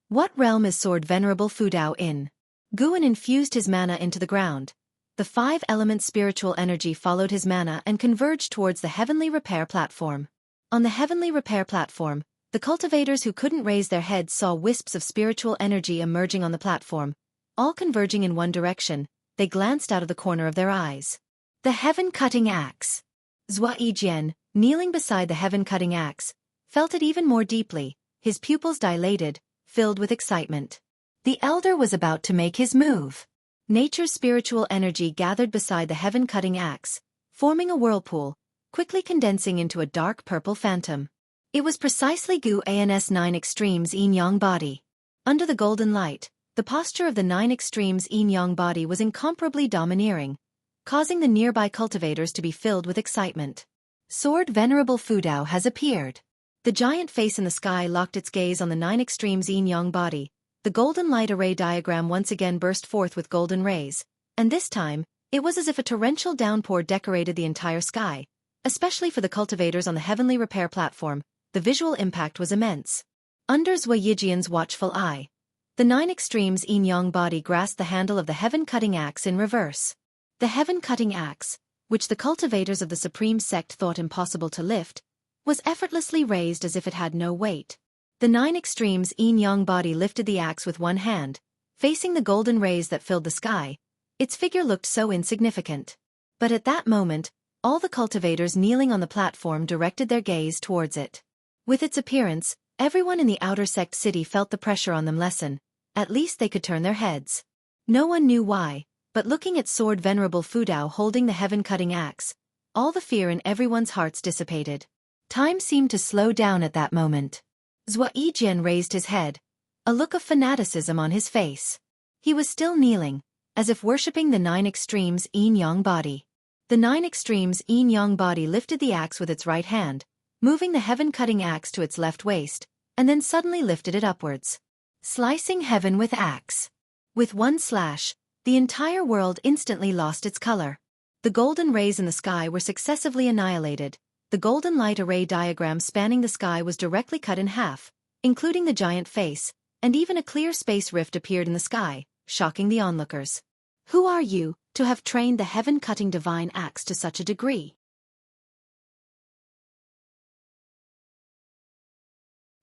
What realm is Sword Venerable Fudao in? Guan infused his mana into the ground. The 5-element spiritual energy followed his mana and converged towards the heavenly repair platform. On the heavenly repair platform, the cultivators who couldn't raise their heads saw wisps of spiritual energy emerging on the platform, all converging in one direction. They glanced out of the corner of their eyes. The heaven-cutting axe. Zhua Yijian, kneeling beside the heaven-cutting axe, felt it even more deeply. His pupils dilated, filled with excitement. The elder was about to make his move. Nature's spiritual energy gathered beside the heaven-cutting axe, forming a whirlpool, quickly condensing into a dark purple phantom. It was precisely Gu An's 9 Extremes Yin-Yang body. Under the golden light, the posture of the 9 Extremes Yin-Yang body was incomparably domineering, causing the nearby cultivators to be filled with excitement. Sword Venerable Fudao has appeared. The giant face in the sky locked its gaze on the 9 Extremes Yin-Yang body. The golden light array diagram once again burst forth with golden rays, and this time, it was as if a torrential downpour decorated the entire sky. Especially for the cultivators on the heavenly repair platform, the visual impact was immense. Under Zhua Yijian's watchful eye, the 9 Extremes Yin-Yang body grasped the handle of the heaven-cutting axe in reverse. The heaven-cutting axe, which the cultivators of the supreme sect thought impossible to lift, was effortlessly raised as if it had no weight. The 9 Extremes Yin-Yang body lifted the axe with one hand, facing the golden rays that filled the sky. Its figure looked so insignificant. But at that moment, all the cultivators kneeling on the platform directed their gaze towards it. With its appearance, everyone in the outer sect city felt the pressure on them lessen. At least they could turn their heads. No one knew why, but looking at Sword Venerable Fudao holding the heaven-cutting axe, all the fear in everyone's hearts dissipated. Time seemed to slow down at that moment. Zhua Yijian raised his head, a look of fanaticism on his face. He was still kneeling, as if worshipping the 9 Extremes Yin-Yang body. The 9 Extremes Yin-Yang body lifted the axe with its right hand, moving the heaven-cutting axe to its left waist, and then suddenly lifted it upwards. Slicing heaven with axe. With one slash, the entire world instantly lost its color. The golden rays in the sky were successively annihilated. The golden light array diagram spanning the sky was directly cut in half, including the giant face, and even a clear space rift appeared in the sky, shocking the onlookers. Who are you, to have trained the heaven-cutting divine axe to such a degree?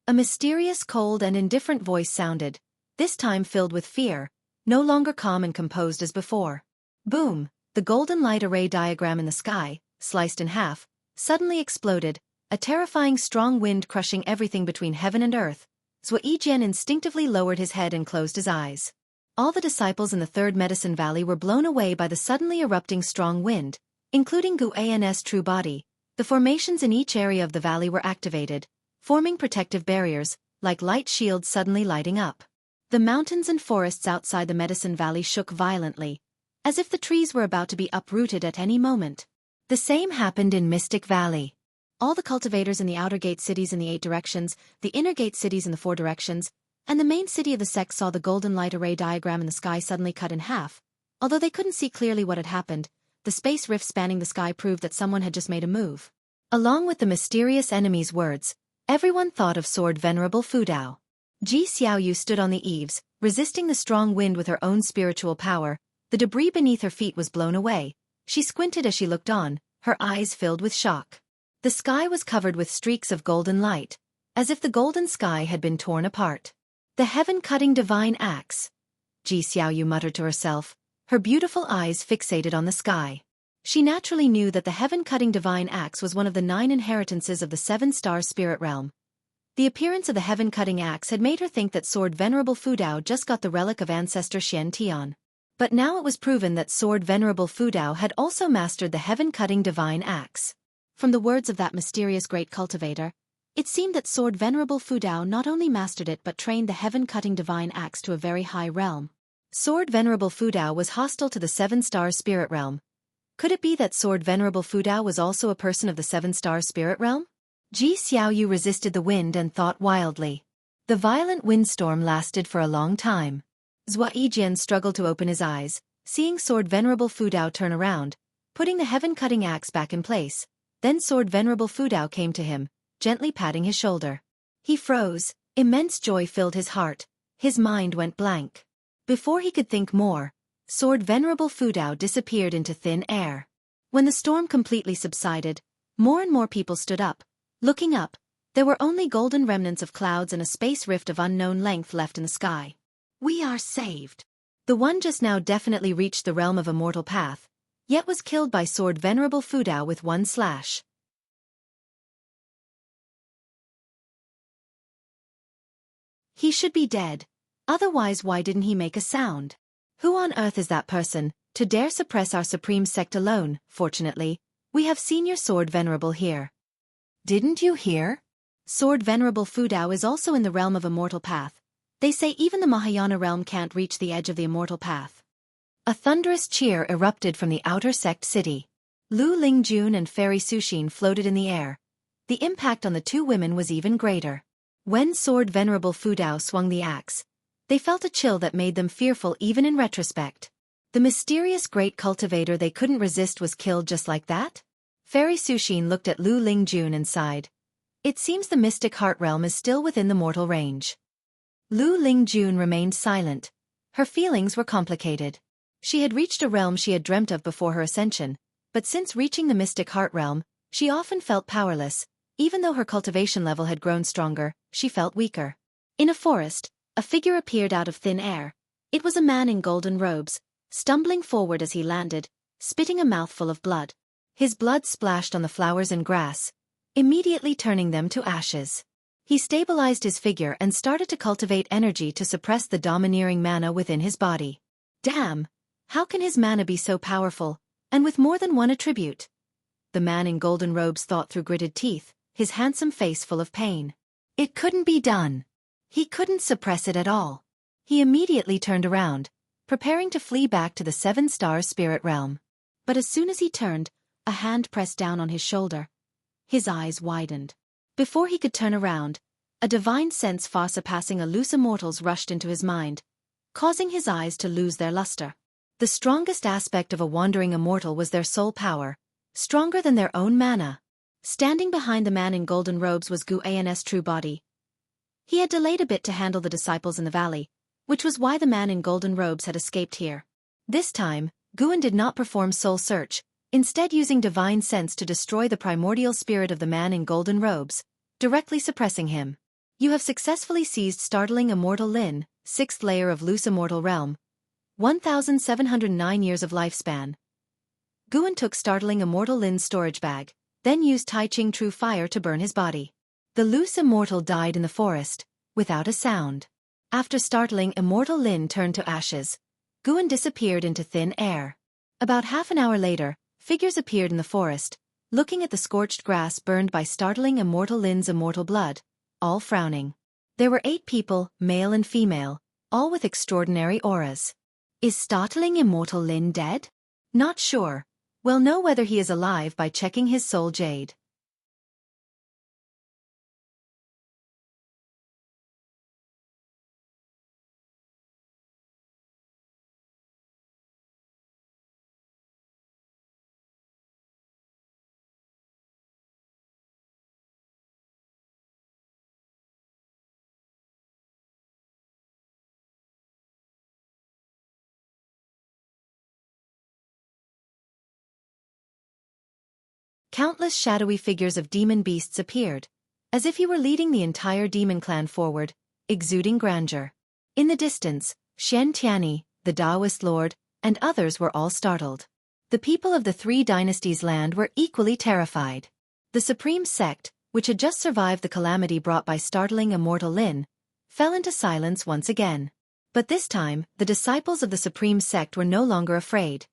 A mysterious, cold and indifferent voice sounded, this time filled with fear, no longer calm and composed as before. Boom! The golden light array diagram in the sky, sliced in half, suddenly exploded, a terrifying strong wind crushing everything between heaven and earth. Zhujian instinctively lowered his head and closed his eyes. All the disciples in the Third Medicine Valley were blown away by the suddenly erupting strong wind, including Guan's true body. The formations in each area of the valley were activated, forming protective barriers, like light shields suddenly lighting up. The mountains and forests outside the Medicine Valley shook violently, as if the trees were about to be uprooted at any moment. The same happened in Mystic Valley. All the cultivators in the outer gate cities in the 8 directions, the inner gate cities in the 4 directions, and the main city of the sect saw the golden light array diagram in the sky suddenly cut in half. Although they couldn't see clearly what had happened, the space rift spanning the sky proved that someone had just made a move. Along with the mysterious enemy's words, everyone thought of Sword Venerable Fudao. Ji Xiaoyu stood on the eaves, resisting the strong wind with her own spiritual power. The debris beneath her feet was blown away. She squinted as she looked on, her eyes filled with shock. The sky was covered with streaks of golden light, as if the golden sky had been torn apart. The heaven-cutting divine axe, Ji Xiaoyu muttered to herself, her beautiful eyes fixated on the sky. She naturally knew that the heaven-cutting divine axe was one of the 9 inheritances of the 7-star spirit realm. The appearance of the heaven-cutting axe had made her think that Sword Venerable Fudao just got the relic of ancestor Xian Tian. But now it was proven that Sword Venerable Fudao had also mastered the heaven-cutting divine axe. From the words of that mysterious great cultivator, it seemed that Sword Venerable Fudao not only mastered it but trained the heaven-cutting divine axe to a very high realm. Sword Venerable Fudao was hostile to the 7-star spirit realm. Could it be that Sword Venerable Fudao was also a person of the 7-star spirit realm? Ji Xiaoyu resisted the wind and thought wildly. The violent windstorm lasted for a long time. Zhujian struggled to open his eyes, seeing Sword Venerable Fudao turn around, putting the heaven-cutting axe back in place. Then Sword Venerable Fudao came to him, gently patting his shoulder. He froze, immense joy filled his heart, his mind went blank. Before he could think more, Sword Venerable Fudao disappeared into thin air. When the storm completely subsided, more and more people stood up. Looking up, there were only golden remnants of clouds and a space rift of unknown length left in the sky. We are saved. The one just now definitely reached the realm of immortal path, yet was killed by Sword Venerable Fudao with one slash. He should be dead. Otherwise why didn't he make a sound? Who on earth is that person, to dare suppress our supreme sect alone? Fortunately, we have Senior Sword Venerable here. Didn't you hear? Sword Venerable Fudao is also in the realm of immortal path. They say even the Mahayana realm can't reach the edge of the immortal path. A thunderous cheer erupted from the outer sect city. Lu Lingjun and Fairy Sushin floated in the air. The impact on the 2 women was even greater. When Sword Venerable Fudao swung the axe, they felt a chill that made them fearful even in retrospect. The mysterious great cultivator they couldn't resist was killed just like that? Fairy Sushin looked at Lu Lingjun and sighed. It seems the mystic heart realm is still within the mortal range. Lu Lingjun remained silent. Her feelings were complicated. She had reached a realm she had dreamt of before her ascension, but since reaching the mystic heart realm, she often felt powerless. Even though her cultivation level had grown stronger, she felt weaker. In a forest, a figure appeared out of thin air. It was a man in golden robes, stumbling forward as he landed, spitting a mouthful of blood. His blood splashed on the flowers and grass, immediately turning them to ashes. He stabilized his figure and started to cultivate energy to suppress the domineering mana within his body. Damn! How can his mana be so powerful, and with more than one attribute? The man in golden robes thought through gritted teeth, his handsome face full of pain. It couldn't be done. He couldn't suppress it at all. He immediately turned around, preparing to flee back to the 7-star spirit realm. But as soon as he turned, a hand pressed down on his shoulder. His eyes widened. Before he could turn around, a divine sense far surpassing a loose immortal's rushed into his mind, causing his eyes to lose their luster. The strongest aspect of a wandering immortal was their soul power, stronger than their own mana. Standing behind the man in golden robes was Guan's true body. He had delayed a bit to handle the disciples in the valley, which was why the man in golden robes had escaped here. This time, Guan did not perform soul search, instead using divine sense to destroy the primordial spirit of the man in golden robes, directly suppressing him. You have successfully seized Startling Immortal Lin, 6th layer of Loose Immortal Realm. 1,709 years of lifespan. Guan took Startling Immortal Lin's storage bag, then used Tai Ching True Fire to burn his body. The loose immortal died in the forest, without a sound. After Startling Immortal Lin turned to ashes, Guan disappeared into thin air. About half an hour later, figures appeared in the forest, looking at the scorched grass burned by Startling Immortal Lin's immortal blood, all frowning. There were 8 people, male and female, all with extraordinary auras. Is Startling Immortal Lin dead? Not sure. We'll know whether he is alive by checking his soul jade. Countless shadowy figures of demon beasts appeared, as if he were leading the entire demon clan forward, exuding grandeur. In the distance, Shen Tianyi, the Taoist lord, and others were all startled. The people of the 3 dynasties' land were equally terrified. The supreme sect, which had just survived the calamity brought by Startling Immortal Lin, fell into silence once again. But this time, the disciples of the supreme sect were no longer afraid.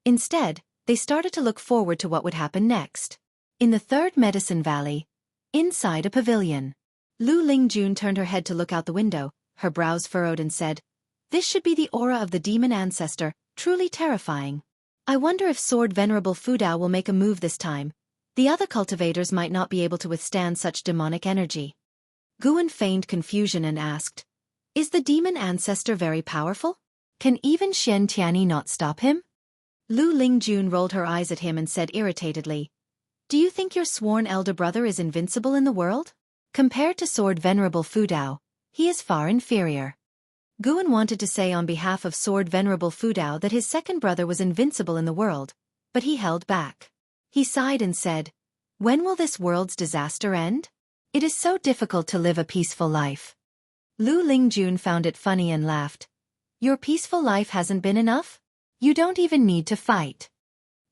Instead, they started to look forward to what would happen next. In the 3rd Medicine Valley, inside a pavilion, Lu Lingjun turned her head to look out the window, her brows furrowed, and said, "This should be the aura of the demon ancestor, truly terrifying. I wonder if Sword Venerable Fudao will make a move this time. The other cultivators might not be able to withstand such demonic energy." Guan feigned confusion and asked, "Is the demon ancestor very powerful? Can even Shen Tianyi not stop him?" Lu Lingjun rolled her eyes at him and said irritatedly, "Do you think your sworn elder brother is invincible in the world? Compared to Sword Venerable Fudao, he is far inferior." Guan wanted to say on behalf of Sword Venerable Fudao that his second brother was invincible in the world, but he held back. He sighed and said, "When will this world's disaster end? It is so difficult to live a peaceful life." Lu Lingjun found it funny and laughed. "Your peaceful life hasn't been enough? You don't even need to fight.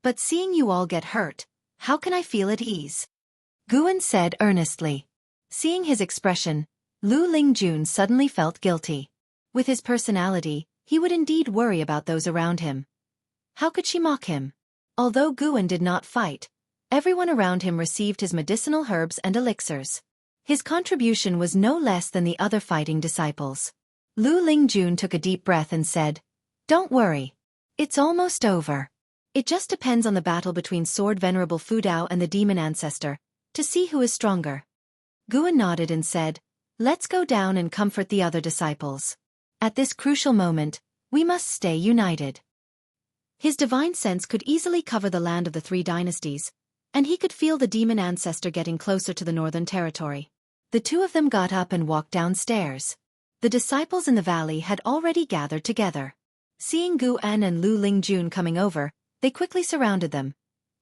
But seeing you all get hurt, how can I feel at ease?" Guan said earnestly. Seeing his expression, Lu Lingjun suddenly felt guilty. With his personality, he would indeed worry about those around him. How could she mock him? Although Guan did not fight, everyone around him received his medicinal herbs and elixirs. His contribution was no less than the other fighting disciples. Lu Lingjun took a deep breath and said, "Don't worry. It's almost over. It just depends on the battle between Sword Venerable Fudao and the demon ancestor, to see who is stronger." Guan nodded and said, "Let's go down and comfort the other disciples. At this crucial moment, we must stay united." His divine sense could easily cover the land of the 3 dynasties, and he could feel the demon ancestor getting closer to the northern territory. The 2 of them got up and walked downstairs. The disciples in the valley had already gathered together. Seeing Guan and Lu Lingjun coming over, they quickly surrounded them,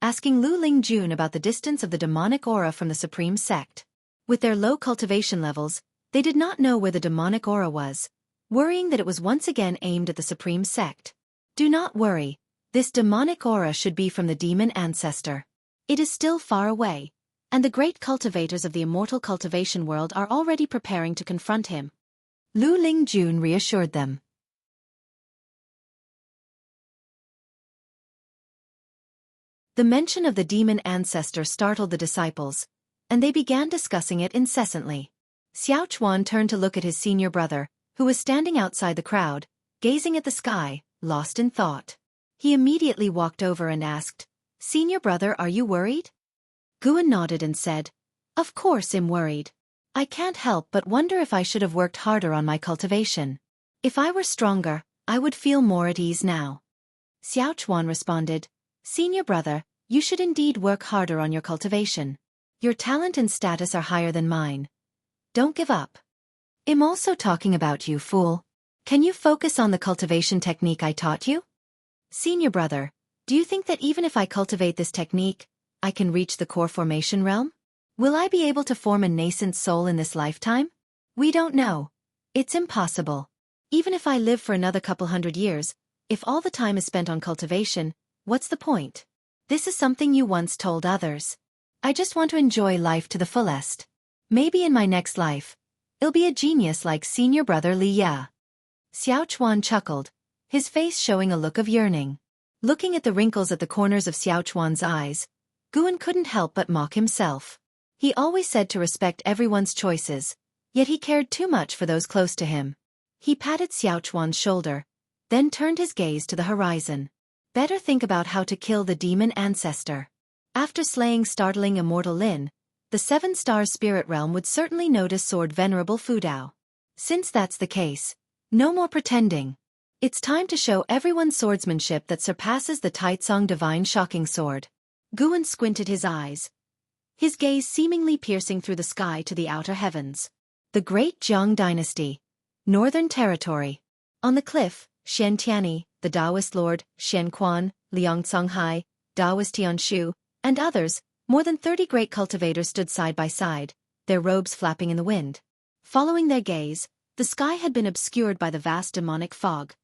asking Lu Lingjun about the distance of the demonic aura from the supreme sect. With their low cultivation levels, they did not know where the demonic aura was, worrying that it was once again aimed at the supreme sect. "Do not worry, this demonic aura should be from the demon ancestor. It is still far away, and the great cultivators of the immortal cultivation world are already preparing to confront him." Lu Lingjun reassured them. The mention of the demon ancestor startled the disciples, and they began discussing it incessantly. Xiao Chuan turned to look at his senior brother, who was standing outside the crowd, gazing at the sky, lost in thought. He immediately walked over and asked, "Senior brother, are you worried?" Guan nodded and said, "Of course I'm worried. I can't help but wonder if I should have worked harder on my cultivation. If I were stronger, I would feel more at ease now." Xiao Chuan responded, "Senior brother, you should indeed work harder on your cultivation. Your talent and status are higher than mine. Don't give up." "I'm also talking about you, fool. Can you focus on the cultivation technique I taught you?" "Senior brother, do you think that even if I cultivate this technique, I can reach the core formation realm? Will I be able to form a nascent soul in this lifetime? We don't know. It's impossible. Even if I live for another couple hundred years, if all the time is spent on cultivation, what's the point? This is something you once told others. I just want to enjoy life to the fullest. Maybe in my next life, I'll be a genius like senior brother Li Ya." Xiao Chuan chuckled, his face showing a look of yearning. Looking at the wrinkles at the corners of Xiao Chuan's eyes, Guan couldn't help but mock himself. He always said to respect everyone's choices, yet he cared too much for those close to him. He patted Xiao Chuan's shoulder, then turned his gaze to the horizon. "Better think about how to kill the demon ancestor. After slaying startling immortal Lin, the 7-star spirit realm would certainly notice Sword Venerable Fudao. Since that's the case, no more pretending. It's time to show everyone swordsmanship that surpasses the Taitsong Divine Shocking Sword." Guan squinted his eyes, his gaze seemingly piercing through the sky to the outer heavens. The Great Zhang Dynasty. Northern Territory. On the cliff, Shen Tianyi, the Taoist lord, Shen Quan, Liang Songhai, Taoist Tianshu, and others, more than 30 great cultivators stood side by side, their robes flapping in the wind. Following their gaze, the sky had been obscured by the vast demonic fog.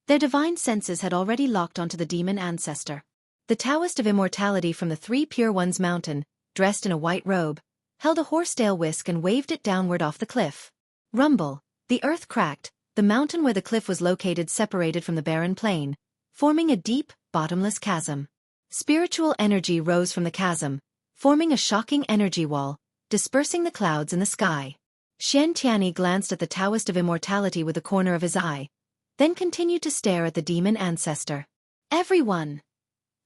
Their divine senses had already locked onto the demon ancestor. The Taoist of Immortality from the Three Pure Ones mountain, dressed in a white robe, held a horsetail whisk and waved it downward off the cliff. Rumble, the earth cracked, the mountain where the cliff was located separated from the barren plain, forming a deep, bottomless chasm. Spiritual energy rose from the chasm, forming a shocking energy wall, dispersing the clouds in the sky. Shen Tianyi glanced at the Taoist of Immortality with the corner of his eye, then continued to stare at the demon ancestor. "Everyone!"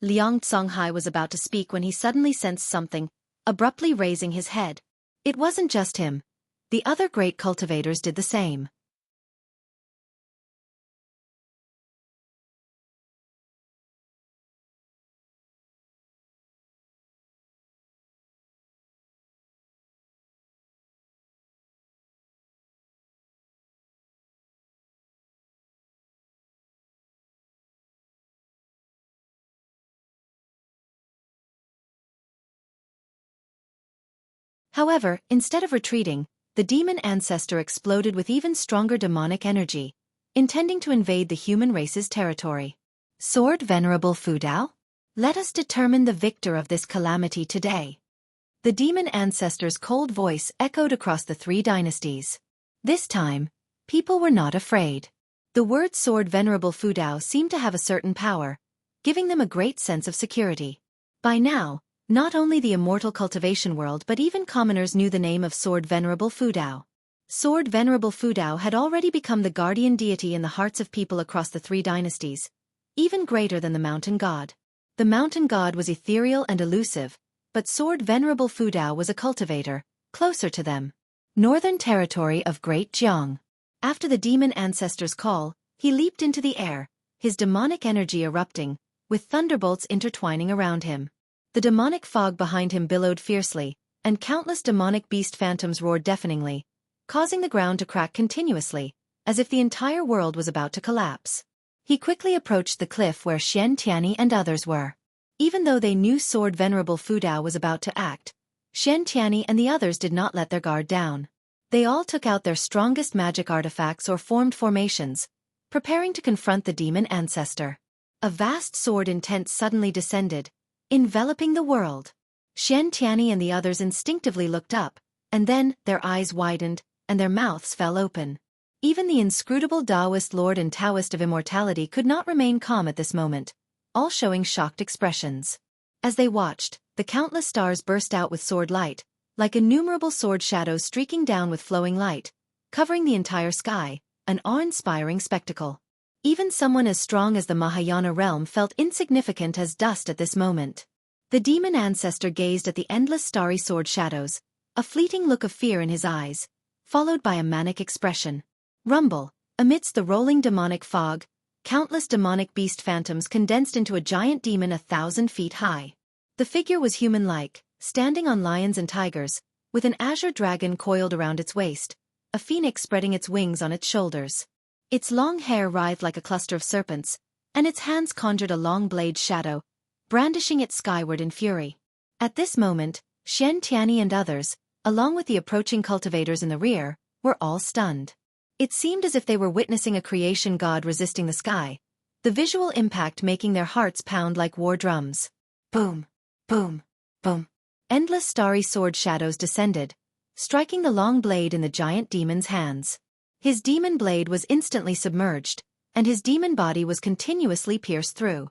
Liang Songhai was about to speak when he suddenly sensed something, abruptly raising his head. It wasn't just him. The other great cultivators did the same. However, instead of retreating, the demon ancestor exploded with even stronger demonic energy, intending to invade the human race's territory. "Sword Venerable Fudao? Let us determine the victor of this calamity today." The demon ancestor's cold voice echoed across the 3 dynasties. This time, people were not afraid. The word Sword Venerable Fudao seemed to have a certain power, giving them a great sense of security. By now, not only the immortal cultivation world but even commoners knew the name of Sword Venerable Fudao. Sword Venerable Fudao had already become the guardian deity in the hearts of people across the 3 dynasties, even greater than the mountain god. The mountain god was ethereal and elusive, but Sword Venerable Fudao was a cultivator, closer to them. Northern Territory of Great Jiang. After the demon ancestor's call, he leaped into the air, his demonic energy erupting, with thunderbolts intertwining around him. The demonic fog behind him billowed fiercely, and countless demonic beast phantoms roared deafeningly, causing the ground to crack continuously, as if the entire world was about to collapse. He quickly approached the cliff where Shen Tianyi and others were. Even though they knew Sword Venerable Fudao was about to act, Shen Tianyi and the others did not let their guard down. They all took out their strongest magic artifacts or formed formations, preparing to confront the demon ancestor. A vast sword intent suddenly descended, enveloping the world. Shen Tianyi and the others instinctively looked up, and then their eyes widened, and their mouths fell open. Even the inscrutable Taoist Lord and Taoist of Immortality could not remain calm at this moment, all showing shocked expressions. As they watched, the countless stars burst out with sword light, like innumerable sword shadows streaking down with flowing light, covering the entire sky, an awe-inspiring spectacle. Even someone as strong as the Mahayana realm felt insignificant as dust at this moment. The demon ancestor gazed at the endless starry sword shadows, a fleeting look of fear in his eyes, followed by a manic expression. Rumble, amidst the rolling demonic fog, countless demonic beast phantoms condensed into a giant demon 1,000 feet high. The figure was human-like, standing on lions and tigers, with an azure dragon coiled around its waist, a phoenix spreading its wings on its shoulders. Its long hair writhed like a cluster of serpents, and its hands conjured a long blade shadow, brandishing it skyward in fury. At this moment, Shen Tianyi and others, along with the approaching cultivators in the rear, were all stunned. It seemed as if they were witnessing a creation god resisting the sky, the visual impact making their hearts pound like war drums. Boom, boom, boom. Endless starry sword shadows descended, striking the long blade in the giant demon's hands. His demon blade was instantly submerged, and his demon body was continuously pierced through.